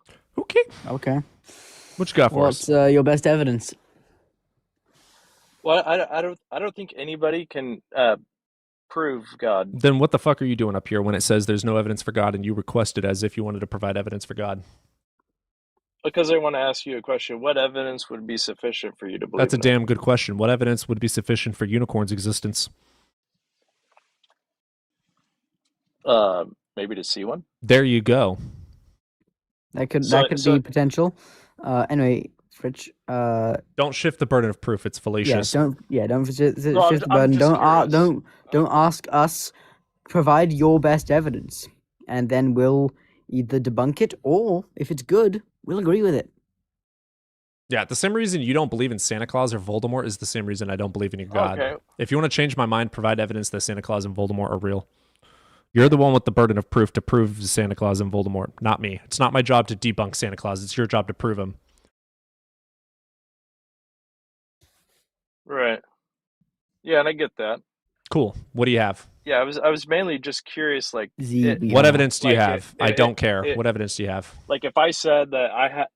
Okay. Which God for us? What's your best evidence? Well, I don't think anybody can prove God. Then what the fuck are you doing up here when it says there's no evidence for God and you requested as if you wanted to provide evidence for God? Because I want to ask you a question. What evidence would be sufficient for you to believe? That's a damn good question. What evidence would be sufficient for unicorns' existence? Maybe to see one. There you go. That could be potential. Anyway, Fritch. Don't shift the burden of proof. It's fallacious. Don't shift the burden. Don't ask us. Provide your best evidence, and then we'll either debunk it, or if it's good, we'll agree with it. Yeah, the same reason you don't believe in Santa Claus or Voldemort is the same reason I don't believe in your God. Okay. If you want to change my mind, provide evidence that Santa Claus and Voldemort are real. You're the one with the burden of proof to prove Santa Claus and Voldemort, not me. It's not my job to debunk Santa Claus. It's your job to prove him. Right. Yeah, and I get that. Cool. What do you have? Yeah, I was mainly just curious, like, what evidence do you have? I don't care. What evidence do you have? Like, if I said that I had.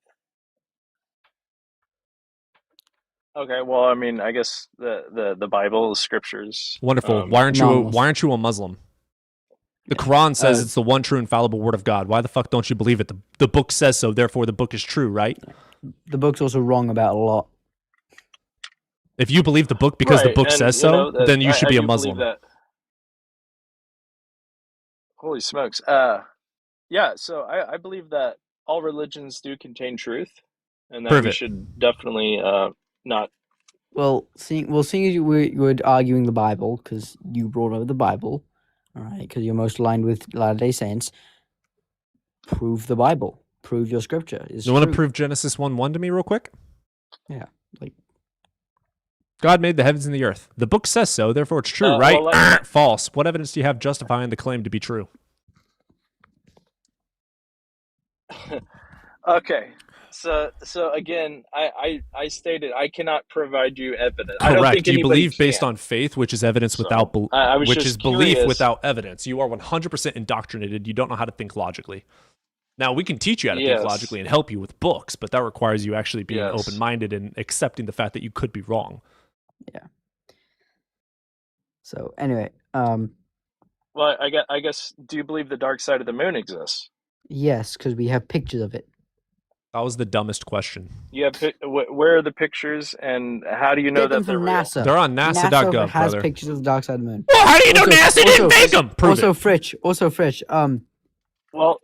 Okay, well, I mean, I guess the Bible, the scriptures. Wonderful. Why aren't you a Muslim? The Quran says it's the one true infallible word of God. Why the fuck don't you believe it? The book says so, therefore the book is true, right? The book's also wrong about a lot. If you believe the book because the book says so, then you should be a Muslim. Holy smokes. Yeah, so I believe that all religions do contain truth, and that we should definitely not seeing as you were arguing the Bible, because you brought over the Bible, all right, because you're most aligned with Latter-day Saints, prove the Bible. Prove your scripture is You true. want to prove Genesis 1:1 to me real quick? Yeah, like God made the heavens and the earth. The book says so, therefore it's true, right? well, False. What evidence do you have justifying the claim to be true? Okay. So again, I stated I cannot provide you evidence. I don't Correct. think You anybody believe based can. on faith, which is evidence So, without I was which just is belief curious. without evidence. You are 100% indoctrinated. You don't know how to think logically. Now, we can teach you how to think Yes. logically and help you with books, but that requires you actually being Yes. open-minded and accepting the fact that you could be wrong. yeah. So anyway, Well, I guess. Do you believe the dark side of the moon exists? yes, because we have pictures of it. That was the dumbest question. You have where are the pictures, and how do you know Get them that they're from real? NASA. They're on NASA.gov, NASA has brother. pictures of the dark side of the moon. Well, how do you know NASA didn't make them? Prove also, it. Fritch. Well,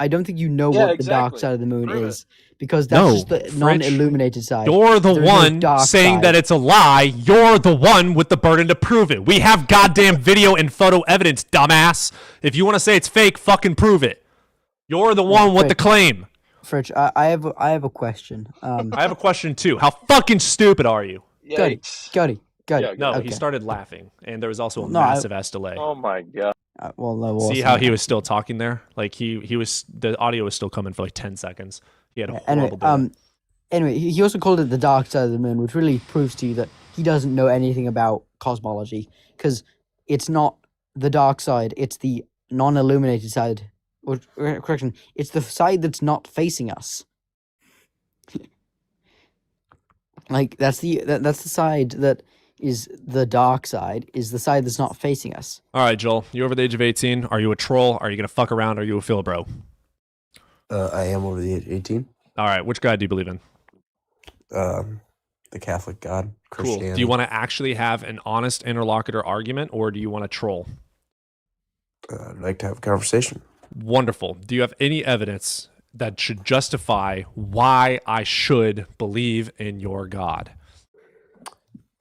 I don't think you know Yeah, what the dark exactly. side of the moon Prove it. is, because that's No, just the Fritch, non-illuminated side. You're the There's no one dark saying side. that it's a lie. You're the one with the burden to prove it. We have goddamn video and photo evidence, dumbass. If you want to say it's fake, fucking prove it. You're the one with the claim. Fritch, I have a question. I have a question too. How fucking stupid are you? Got it. No, Okay. he started laughing, and there was also a No, massive ass delay. Oh my god. No, See how he was still talking there? Like he was, the audio was still coming for like 10 seconds. He had a horrible delay. Anyway, he also called it the dark side of the moon, which really proves to you that he doesn't know anything about cosmology, because it's not the dark side; it's the non-illuminated side. Or correction, it's the side that's not facing us. Like that's the side that is the dark side, is the side that's not facing us. All right, Joel, you're over the age of 18. Are you a troll? Are you going to fuck around? Are you a Philbro? I am over the age of 18. All right, which God do you believe in? The Catholic God, Cool. Christianity. Do you want to actually have an honest interlocutor argument, or do you want to troll? I'd like to have a conversation. Wonderful. Do you have any evidence that should justify why I should believe in your God?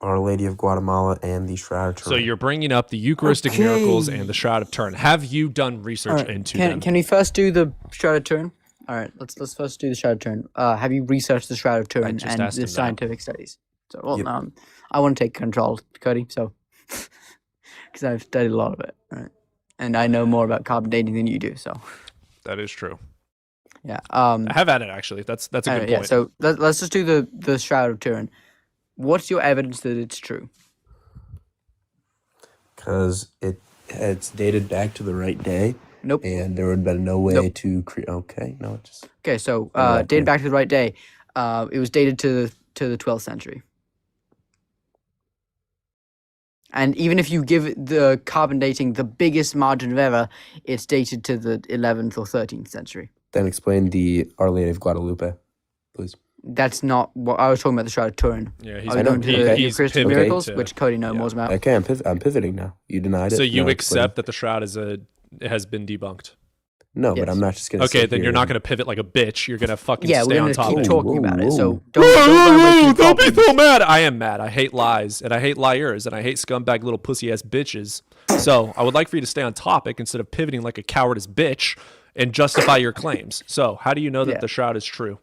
Our Lady of Guatemala and the Shroud of Turin. So you're bringing up the Eucharistic miracles and the Shroud of Turin. Have you done research into them? Can we first do the Shroud of Turin? All right, let's first do the Shroud of Turin. Have you researched the Shroud of Turin just and asked him the that. scientific studies? So, well, Yep. I want to take control, Cody. So, because I've studied a lot of it, right? And I know more about carbon dating than you do. So, That is true. yeah. I have at it, actually. That's a good point. Yeah. So let's just do the Shroud of Turin. What's your evidence that it's true? Because it's dated back to the right day. Nope. And there would have been no way Nope. to create. Okay, no, it just. Okay, so Yeah, dated yeah. back to the right day. It was dated to the 12th century. And even if you give the carbon dating the biggest margin of error, it's dated to the 11th or 13th century. Then explain the Our Lady of Guadalupe, please. That's not what I was talking about. The Shroud of Turin. Yeah, I was going to the Eucharistic pivoting miracles, to- which Cody knows more about. Okay, I'm pivoting now. You denied it. So you Now explain. accept that the Shroud has been debunked? No, Yes. but I'm not just gonna. Okay, sit then here you're not and- going to pivot like a bitch. You're going to fucking Yeah, stay we're on going to keep topic. talking about it. So whoa. don't make Don't be so mad. I am mad. I hate lies, and I hate liars, and I hate scumbag little pussy ass bitches. So I would like for you to stay on topic instead of pivoting like a cowardice bitch and justify your claims. So how do you know that Yeah. the Shroud is true?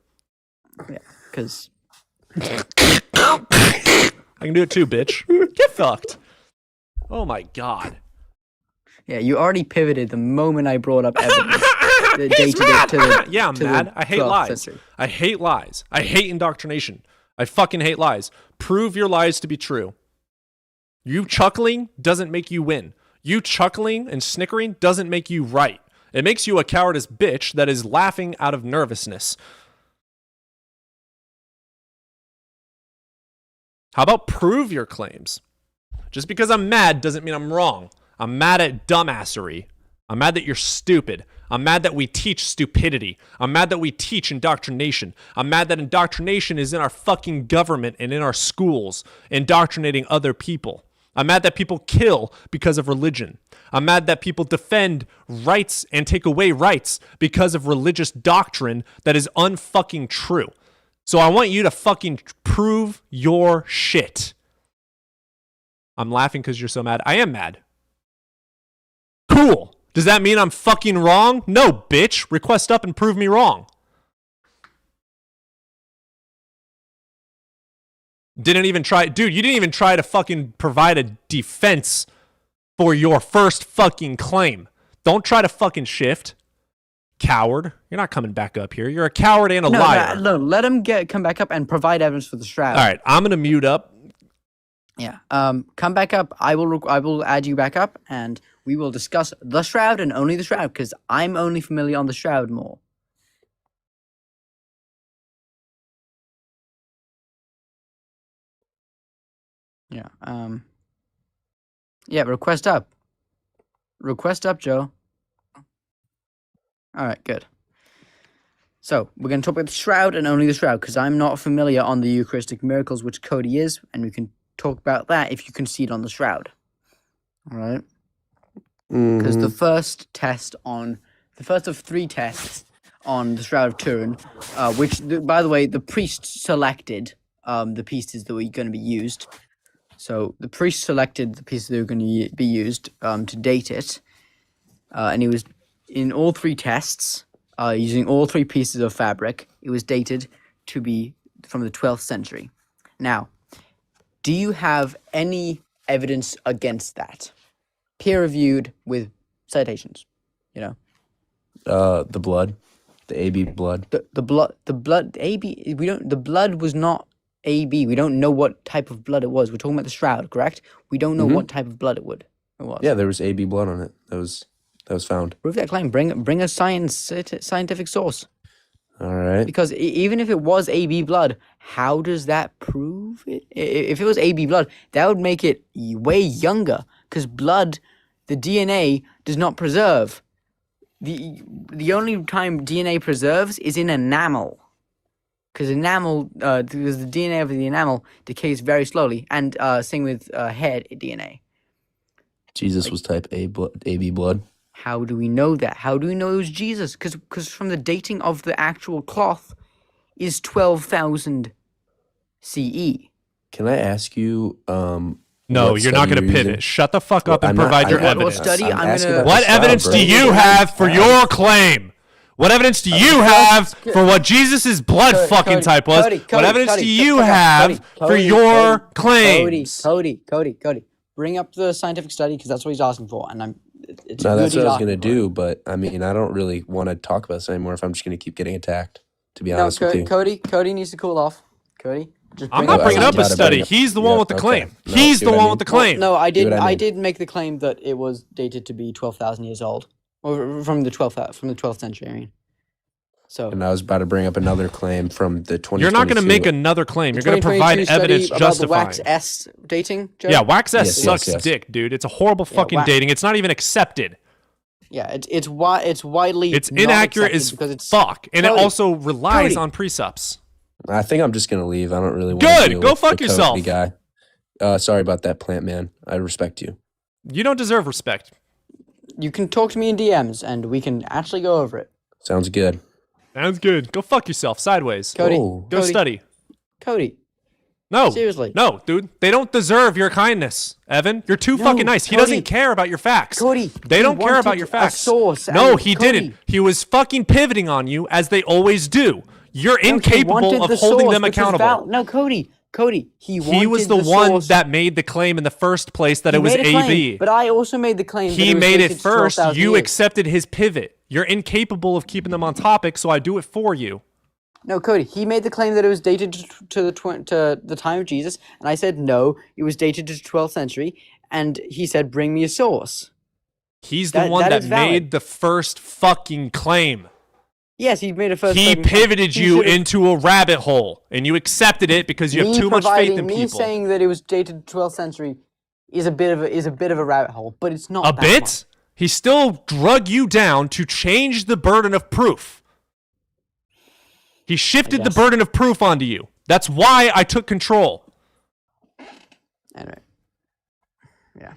because I can do it too, bitch. Get fucked. Oh my god. yeah, you already pivoted the moment I brought up evidence. that He's dated mad. it to the, Yeah, I'm to the mad. I hate 12th lies. century. I hate lies. I hate indoctrination. I fucking hate lies. Prove your lies to be true. You chuckling doesn't make you win. You chuckling and snickering doesn't make you right. It makes you a cowardice bitch that is laughing out of nervousness. How about prove your claims? Just because I'm mad doesn't mean I'm wrong. I'm mad at dumbassery. I'm mad that you're stupid. I'm mad that we teach stupidity. I'm mad that we teach indoctrination. I'm mad that indoctrination is in our fucking government and in our schools, indoctrinating other people. I'm mad that people kill because of religion. I'm mad that people defend rights and take away rights because of religious doctrine that is unfucking true. So I want you to fucking prove prove your shit. I'm laughing because you're so mad. I am mad. Cool. Does that mean I'm fucking wrong? No, bitch. Request up and prove me wrong. Didn't even try. Dude, you didn't even try to fucking provide a defense for your first fucking claim. Don't try to fucking shift. Coward. You're not coming back up here. You're a coward and a liar. No, let him come back up and provide evidence for the shroud. All right, I'm going to mute up. Yeah. Come back up. I will add you back up, and we will discuss the shroud and only the shroud, because I'm only familiar on the shroud more. Yeah. Yeah. Request up. Request up, Joe. All right. Good. So we're going to talk about the shroud and only the shroud, because I'm not familiar on the Eucharistic miracles, which Cody is, and we can talk about that if you concede on the shroud. All right. Because the first of 3 tests on the Shroud of Turin, which, by the way, the priest selected the pieces that were going to be used. So the priest selected the pieces that were going to be used to date it, and it was in all 3 tests, using all 3 pieces of fabric. It was dated to be from the 12th century. Now, do you have any evidence against that? Peer-reviewed with citations, you know. The blood, the AB blood. The blood, AB. The blood was not AB. We don't know what type of blood it was. We're talking about the shroud, correct? We don't know what type of blood it was. Yeah, there was AB blood on it. That was found. Prove that claim. Bring a scientific source. All right. Because even if it was AB blood, how does that prove it? If it was AB blood, that would make it way younger. Because blood, the DNA does not preserve. The only time DNA preserves is in enamel. Because because the DNA of the enamel decays very slowly. And same with head DNA. Jesus was type AB blood. How do we know that? How do we know it was Jesus? Because from the dating of the actual cloth is 12,000 CE. Can I ask you? No, you're not going to pivot. Using? Shut the fuck up and provide your evidence. What evidence do you have for your claim? What evidence do you have for what Jesus' blood fucking type was? What evidence do you have for your claims? Cody. Bring up the scientific study, because that's what he's asking for, and it's no, that's what I was going to do, but I mean, I don't really want to talk about this anymore if I'm just going to keep getting attacked, to be honest with you. Cody needs to cool off. Cody? I'm not bringing up a study. He's the one with the claim. He's the one with the claim. No, I did make the claim that it was dated to be 12,000 years old, or from the 12th century. I mean, so. And I was about to bring up another claim from the 2022. You're not going to make another claim. You're going to provide evidence justifying. Wax S dating, Joe? Yeah, Wax S sucks dick, dude. It's a horrible fucking dating. It's not even accepted. Yeah, it's widely. It's inaccurate as fuck, and it also relies on precepts. I think I'm just gonna leave. I don't really want to deal go with fuck the yourself. Guy. Sorry about that, plant man. I respect you. You don't deserve respect. You can talk to me in DMs, and we can actually go over it. Sounds good. Sounds good. Go fuck yourself sideways. Cody, go study. Cody. No. Seriously. No, dude. They don't deserve your kindness, Evan. You're too fucking nice. He doesn't care about your facts. Cody. They don't care about your facts. No, he didn't. He was fucking pivoting on you, as they always do. You're incapable of holding them accountable. No, Cody. He was the one that made the claim in the first place that it was AB. But I also made the claim. He made it first. You accepted his pivot. You're incapable of keeping them on topic, so I do it for you. No, Cody. He made the claim that it was dated to the time of Jesus, and I said no. It was dated to the 12th century, and he said, "Bring me a source." He's the one that made the first fucking claim. Yes, he made a first. He pivoted you into a rabbit hole, and you accepted it because you have too much faith in people. Me saying that it was dated to 12th century is a bit of a rabbit hole, but it's not a that bit. much. He still drug you down to change the burden of proof. He shifted the burden of proof onto you. That's why I took control. Anyway, yeah.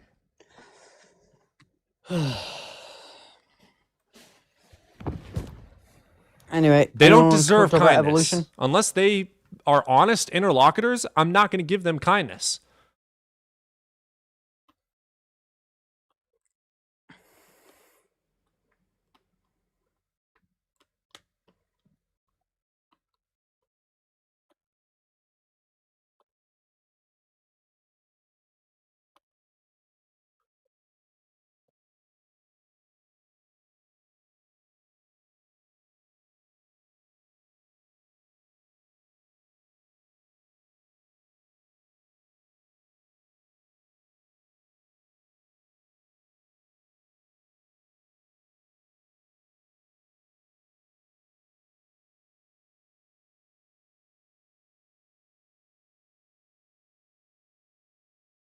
Anyway, they don't deserve kindness unless they are honest interlocutors, I'm not going to give them kindness.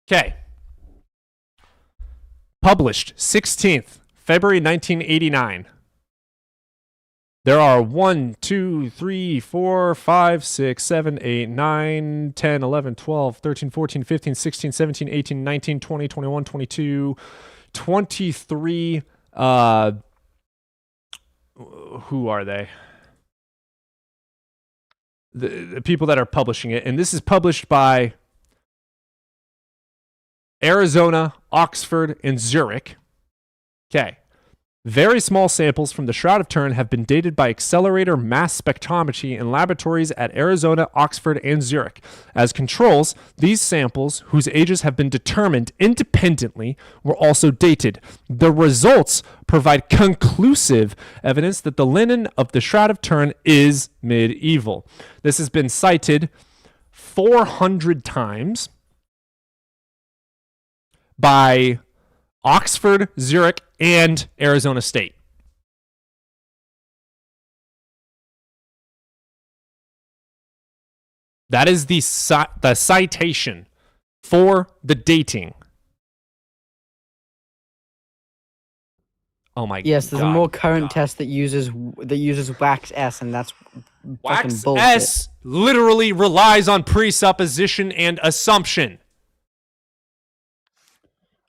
Okay. Published 16th, February 1989. There are 1, 2, 3, 4, 5, 6, 7, 8, 9, 10, 11, 12, 13, 14, 15, 16, 17, 18, 19, 20, 21, 22, 23. Who are they? The people that are publishing it. And this is published by Arizona, Oxford, and Zurich. Okay. Very small samples from the Shroud of Turin have been dated by accelerator mass spectrometry in laboratories at Arizona, Oxford, and Zurich. As controls, these samples, whose ages have been determined independently, were also dated. The results provide conclusive evidence that the linen of the Shroud of Turin is medieval. This has been cited 400 times by Oxford, Zurich, and Arizona State. That is the citation for the dating. Oh my god. Yes, there's a more current test that uses wax S, and that's fucking Wax bullshit. S literally relies on presupposition and assumption.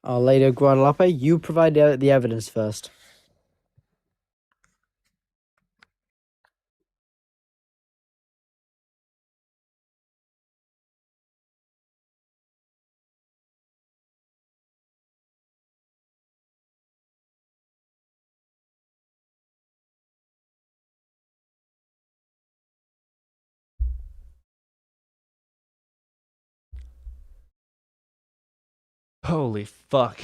Lady Guadalupe, you provide the evidence first. Holy fuck.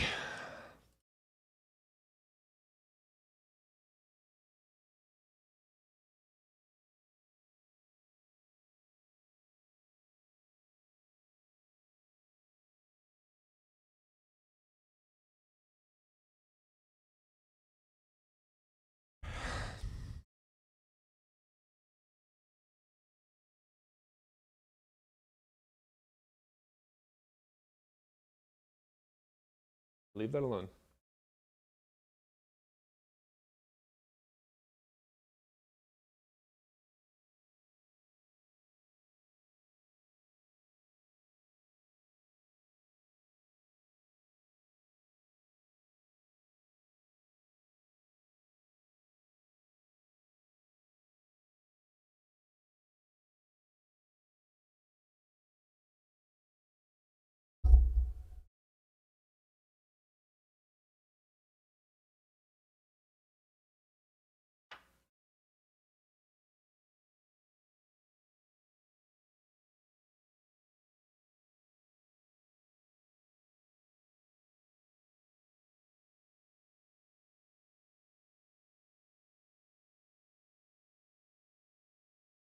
Leave that alone.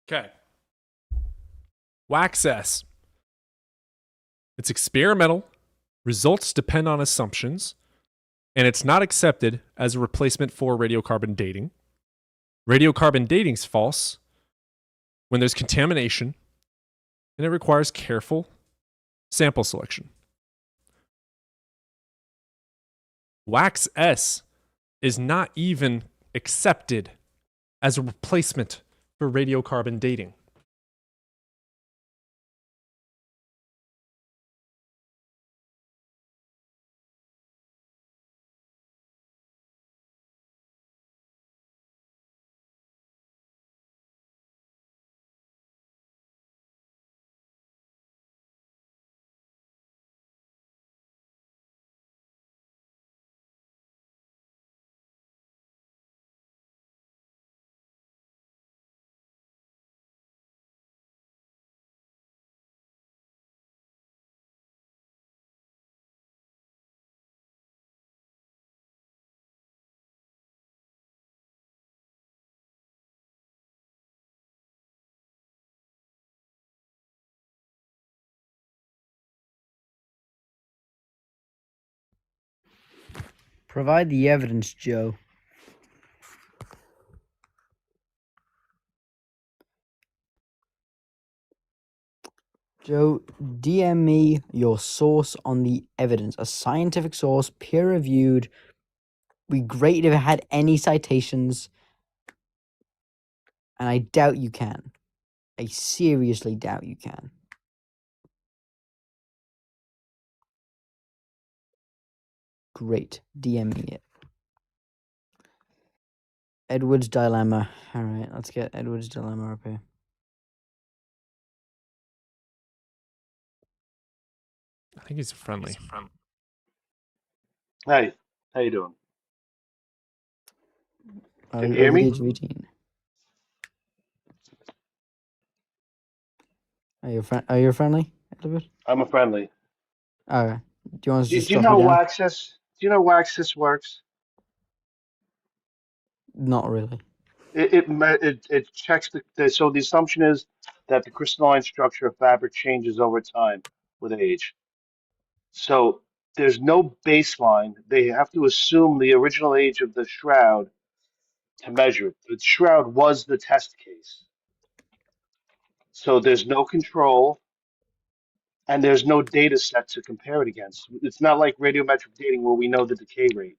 Okay. Wax S. It's experimental. Results depend on assumptions. And it's not accepted as a replacement for radiocarbon dating. Radiocarbon dating is false when there's contamination, and it requires careful sample selection. Wax S is not even accepted as a replacement for radiocarbon dating. Provide the evidence, Joe. Joe, DM me your source on the evidence. A scientific source, peer-reviewed. Be great if it had any citations. And I doubt you can. I seriously doubt you can. Great. DM me it. Edward's Dilemma. Alright, let's get Edward's Dilemma up here. I think he's friendly. Hey, how you doing? Can you hear Over the me? age of 18. Are you friendly, Edward? I'm a friendly. Okay. Do you want us to Do just you drop you know down? Waxis? Do you know Waxis works? Not really. It checks so the assumption is that the crystalline structure of fabric changes over time with age. So there's no baseline. They have to assume the original age of the shroud to measure it. The shroud was the test case. So there's no control and there's no data set to compare it against. It's not like radiometric dating where we know the decay rate.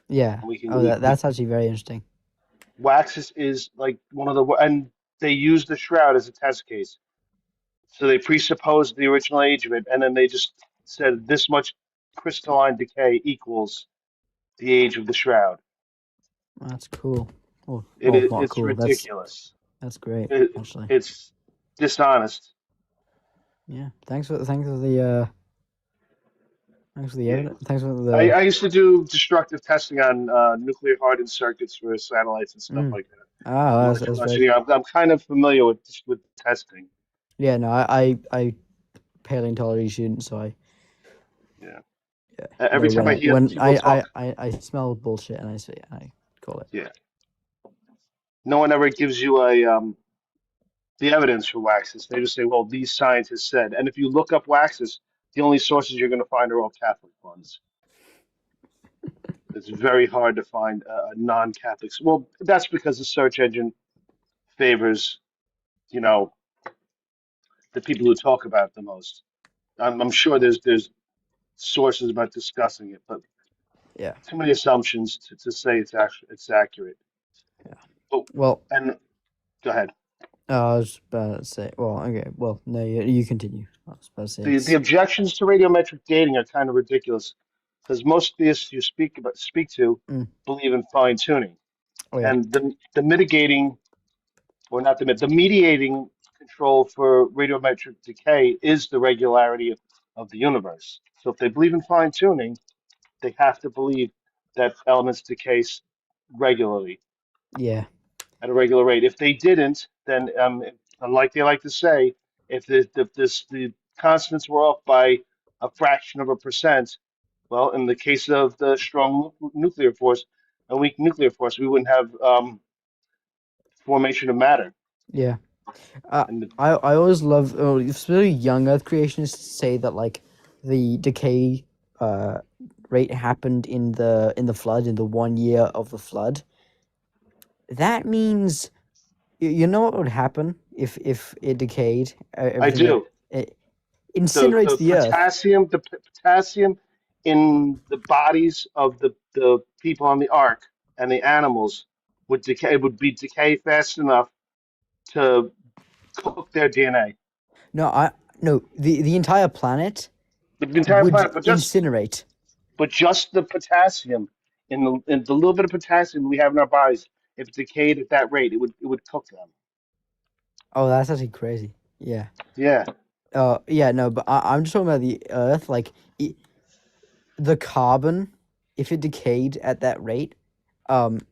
Yeah. And we can Oh, that's actually very interesting. Waxis is like one of the and they use the shroud as a test case. So they presupposed the original age of it, and then they just said this much crystalline decay equals the age of the shroud. That's cool. Well, not It's cool. ridiculous. That's great, actually. It's dishonest. Yeah. Thanks for the evidence. Thanks for the. I used to do destructive testing on nuclear hardened circuits for satellites and stuff like that. Ah, that's very. I'm kind of familiar with testing. Yeah. No, I paleontology student, so I. Yeah. Yeah. Every time I hear when people talk, I smell bullshit and I call it. yeah. No one ever gives you the evidence for Waxis. They just say, well, these scientists said. And if you look up Waxis, the only sources you're going to find are all Catholic ones. It's very hard to find non-Catholics. Well, that's because the search engine favors, the people who talk about it the most. I'm sure there's sources about discussing it, but yeah, too many assumptions to say it's accurate. Yeah. Oh, well, and go ahead. I was about to say. Well, okay. Well, no, you continue. I was about to say The objections to radiometric dating are kind of ridiculous because most theists you speak to believe in fine tuning, and the mitigating, or not the mediating control for radiometric decay is the regularity of the universe. So if they believe in fine tuning, they have to believe that elements decay regularly. Yeah. At a regular rate. If they didn't, then like they like to say, if the constants were off by a fraction of a percent, well, in the case of the strong nuclear force, a weak nuclear force, we wouldn't have formation of matter. Yeah. I always love, especially young Earth creationists say that like the decay rate happened in the flood, in the 1 year of the flood. That means, you know what would happen if it decayed? I do. It incinerates the Earth. The potassium in the bodies of the people on the Ark and the animals would decay. It would be decay fast enough to cook their DNA. No, the entire planet. The entire would planet, but incinerate. But just the potassium in the little bit of potassium we have in our bodies, if it decayed at that rate, it would cook them. Oh, that's actually crazy. Yeah. Yeah. Yeah. No, but I'm just talking about the Earth. Like the carbon, if it decayed at that rate,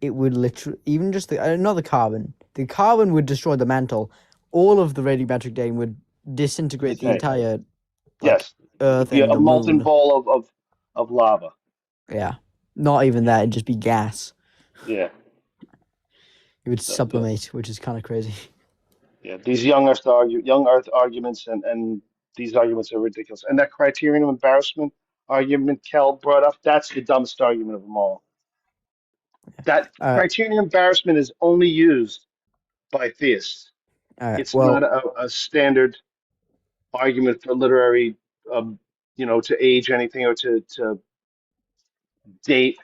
it would literally even just not the carbon. The carbon would destroy the mantle. All of the radiometric dating would disintegrate the entire. Yes. Earth and a molten moon. ball of lava. Yeah. Not even that. It'd just be gas. Yeah. It would sublimate, which is kind of crazy. Yeah. These young Earth arguments and these arguments are ridiculous. And that criterion of embarrassment argument Kel brought up, that's the dumbest argument of them all. That All right. criterion of embarrassment is only used by theists. All right. It's Well, not a standard argument for literary, to age anything or to date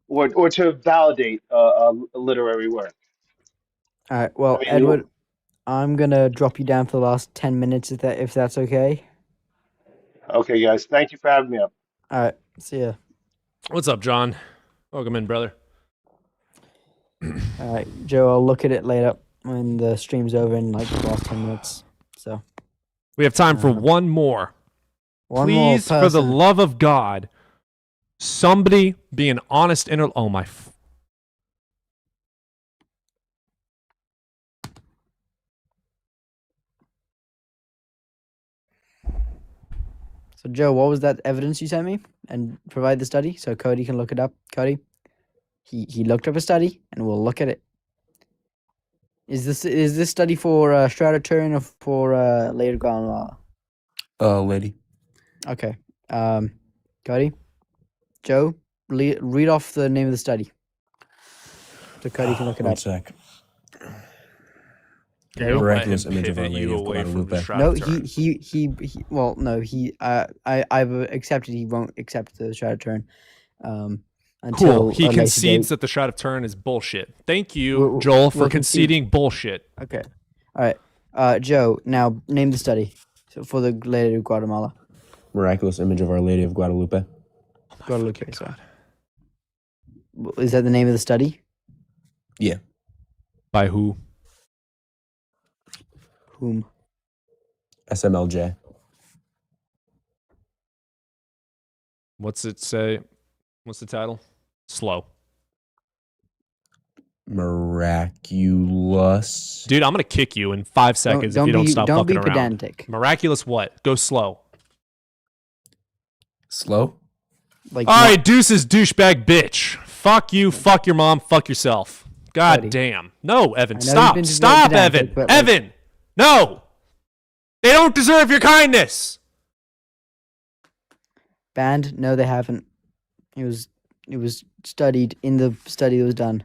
or to validate a literary work. all right. Well, I mean, Edward, I'm gonna drop you down for the last 10 minutes if that's okay. okay, guys, thank you for having me up. All right. See ya. What's up, John? Welcome in, brother. All right, Joe. I'll look at it later when the stream's over in like the last 10 minutes. So We have time for one more. one more Please, for the person. love of God, somebody be an honest oh my. So Joe, what was that evidence you sent me? And provide the study so Cody can look it up. Cody, he looked up a study, and we'll look at it. Is this study for Stratoturn or for later Guatemala? Lady. Okay. Cody, Joe, read off the name of the study so Cody can look it One up. sec. Don't let Miraculous him image of Our pivot Lady you of away from the Guadalupe. No, Stratoturn. well, no, I've accepted he won't accept the Stratoturn. Until Cool. He a later concedes date. that the Stratoturn is bullshit. Thank you, We'll- Joel, for we'll concede- conceding bullshit. Okay. All right. Joe, now name the study for the Lady of Guatemala. Miraculous image of Our Lady of Guadalupe. Guadalupe, sorry. Is that the name of the study? Yeah. By who? Whom? SMLJ. What's it say? What's the title? Slow. Miraculous. Dude, I'm going to kick you in 5 seconds if you don't stop don't fucking be around. pedantic. Miraculous what? Go slow. Slow? Like All right, deuces, douchebag bitch. Fuck you, fuck your mom, fuck yourself. God Cody. damn. No, Evan, I know you've stop. been Stop, pedantic, Evan. but, like- Evan, no. They don't deserve your kindness. Banned? No, they haven't. It was studied in the study that was done.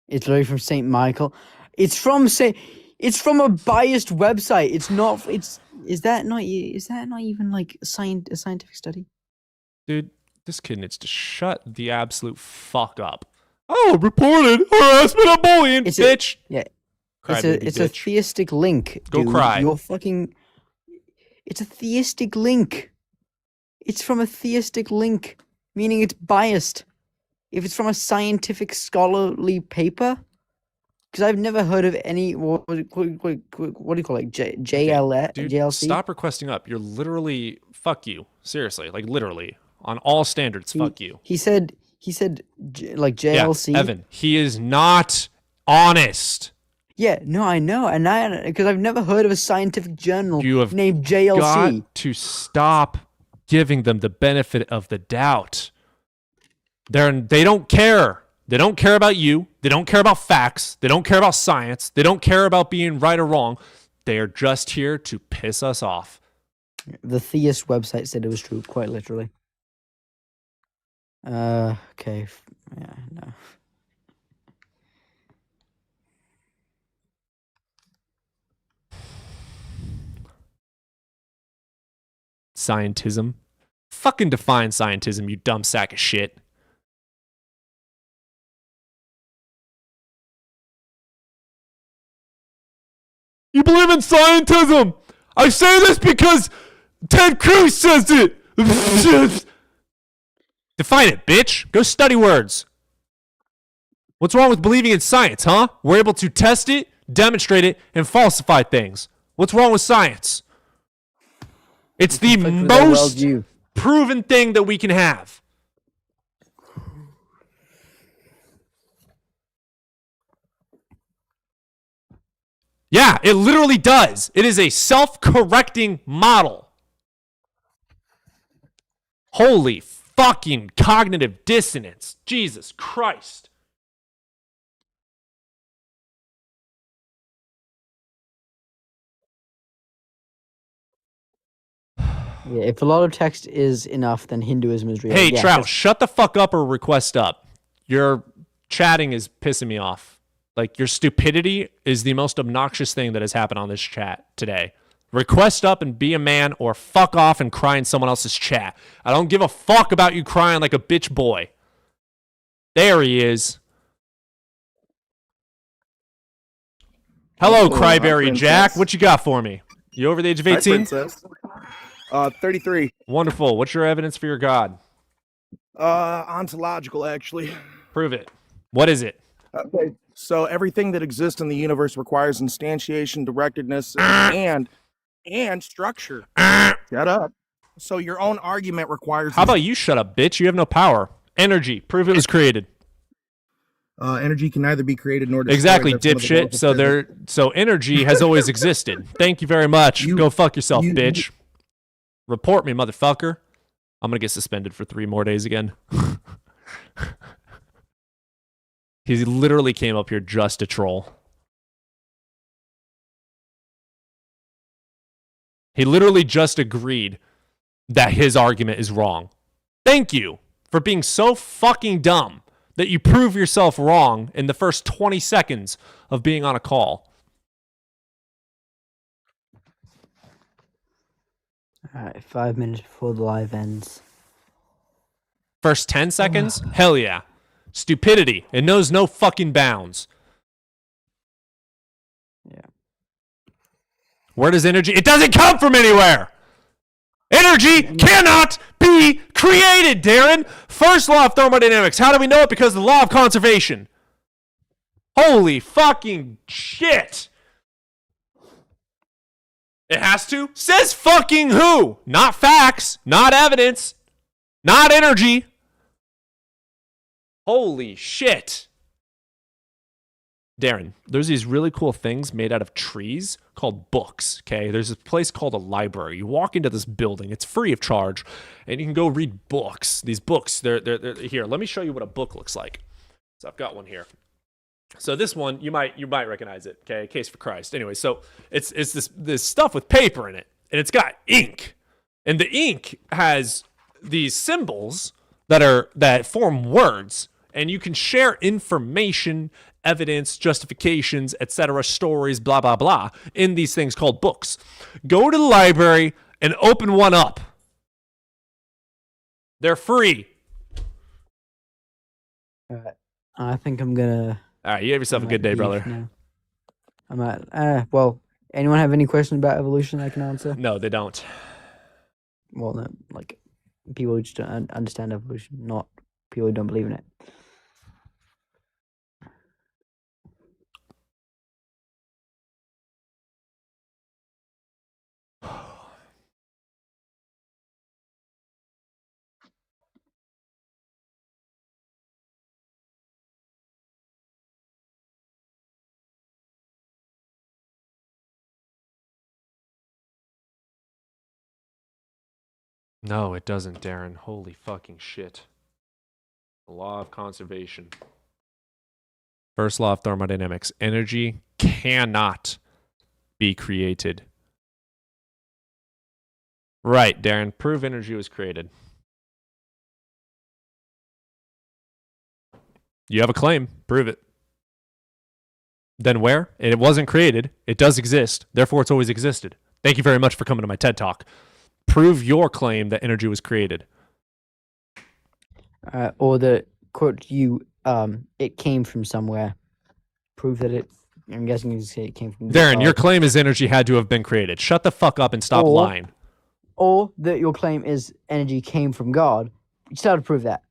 It's literally from St. Michael. It's from a biased website. It's not. Is that not even like a scientific study? Dude, this kid needs to shut the absolute fuck up. Oh, reported harassment and bullying, bitch. It's a theistic link. Go dude. cry. You're fucking. It's a theistic link. It's from a theistic link, meaning it's biased. If it's from a scientific scholarly paper, because I've never heard of any. What do you call it? JLC. Dude, stop requesting up. You're literally fuck you. Seriously, like literally on all standards. Fuck you. He said like JLC. Yeah, Evan, he is not honest. Yeah, no, I know, and because I've never heard of a scientific journal named JLC. Got to stop giving them the benefit of the doubt. They don't care. They don't care about you. They don't care about facts. They don't care about science. They don't care about being right or wrong. They are just here to piss us off. The theist website said it was true, quite literally. Okay. Yeah, no. Scientism. Fucking define scientism, you dumb sack of shit. You believe in scientism? I say this because Ted Cruz says it. Define it, bitch. Go study words. What's wrong with believing in science, huh? We're able to test it, demonstrate it, and falsify things. What's wrong with science? It's the most proven thing that we can have. Yeah, it literally does. It is a self-correcting model. Holy fucking cognitive dissonance. Jesus Christ. Yeah, if a lot of text is enough, then Hinduism is real. Hey, yeah, Trout, 'cause- shut the fuck up or request up. Your chatting is pissing me off. Like, your stupidity is the most obnoxious thing that has happened on this chat today. Request up and be a man, or fuck off and cry in someone else's chat. I don't give a fuck about you crying like a bitch boy. There he is. Hello, Oh, Cryberry hi, Jack. princess. What you got for me? You over the age of Hi, 18? princess. 33. Wonderful. What's your evidence for your God? Ontological, actually. Prove it. What is it? Okay. So everything that exists in the universe requires instantiation, directedness, and structure. Shut up. So your own argument requires. How about you shut up, bitch? You have no power. Energy. Prove it was created. Energy can neither be created nor destroyed. Exactly, That's one of the laws dipshit. of physics. So energy has always existed. Thank you very much. Go fuck yourself, bitch. Report me, motherfucker. I'm gonna get suspended for 3 more days again. He literally came up here just to troll. He literally just agreed that his argument is wrong. Thank you for being so fucking dumb that you prove yourself wrong in the first 20 seconds of being on a call. All right, 5 minutes before the live ends. First 10 seconds? Hell yeah. Stupidity. It knows no fucking bounds. Yeah. Where does energy? It doesn't come from anywhere. Energy cannot be created, Darren. First law of thermodynamics. How do we know it? Because of the law of conservation. Holy fucking shit. It has to? Says fucking who? Not facts, not evidence, not energy. Holy shit. Darren, there's these really cool things made out of trees called books, okay? There's a place called a library. You walk into this building, it's free of charge, and you can go read books. These books, they're here. Let me show you what a book looks like. So I've got one here. So this one, you might recognize it, okay? Case for Christ. Anyway, so it's this stuff with paper in it, and it's got ink. And the ink has these symbols that form words, and you can share information, evidence, justifications, etc., stories, blah, blah, blah, in these things called books. Go to the library and open one up. They're free. All right. I think I'm gonna. All right, you have yourself a good day, leave brother. now. I'm at. Well, anyone have any questions about evolution I can answer? No, they don't. Well, no, like people who just don't understand evolution, not people who don't believe in it. No, it doesn't, Darren. Holy fucking shit. The law of conservation. First law of thermodynamics. Energy cannot be created. Right, Darren. Prove energy was created. You have a claim. Prove it. Then where? It wasn't created. It does exist. Therefore, it's always existed. Thank you very much for coming to my TED Talk. Prove your claim that energy was created. Or the quote you it came from somewhere. Prove that it. I'm guessing you say it came from. Darren, your claim is energy had to have been created. Shut the fuck up and stop lying. Or that your claim is energy came from God. You still have to prove that.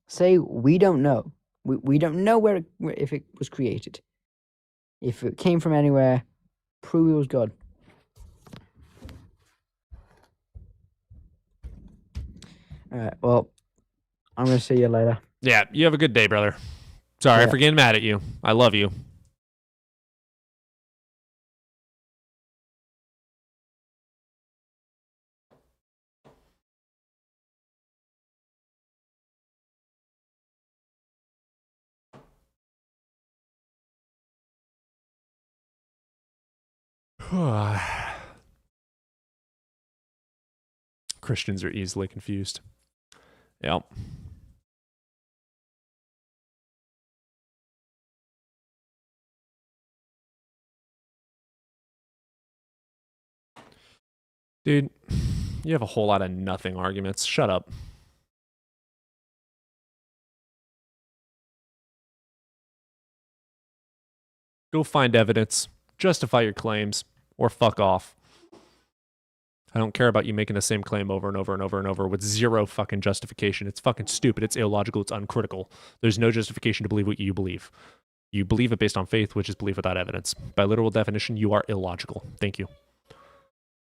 Say we don't know. We don't know where if it was created. If it came from anywhere, prove it was God. All right. Well, I'm gonna see you later. Yeah, you have a good day, brother. Sorry for getting mad at you. I love you. Christians are easily confused. Yep. Dude, you have a whole lot of nothing arguments. Shut up. Go find evidence. Justify your claims. Or fuck off. I don't care about you making the same claim over and over and over and over with zero fucking justification. It's fucking stupid. It's illogical. It's uncritical. There's no justification to believe what you believe. You believe it based on faith, which is belief without evidence. By literal definition, you are illogical. Thank you.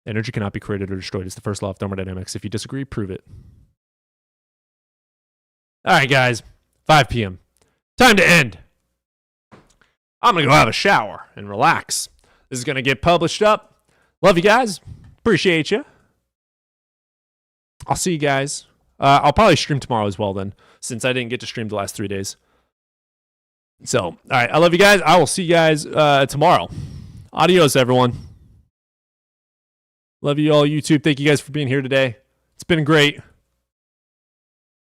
Energy cannot be created or destroyed. It's the first law of thermodynamics. If you disagree, prove it. All right, guys. 5 p.m. Time to end. I'm going to go have a shower and relax. This is going to get published up. Love you guys. Appreciate you. I'll see you guys. I'll probably stream tomorrow as well then, since I didn't get to stream the last 3 days. So, all right. I love you guys. I will see you guys tomorrow. Adios, everyone. Love you all, YouTube. Thank you guys for being here today. It's been great.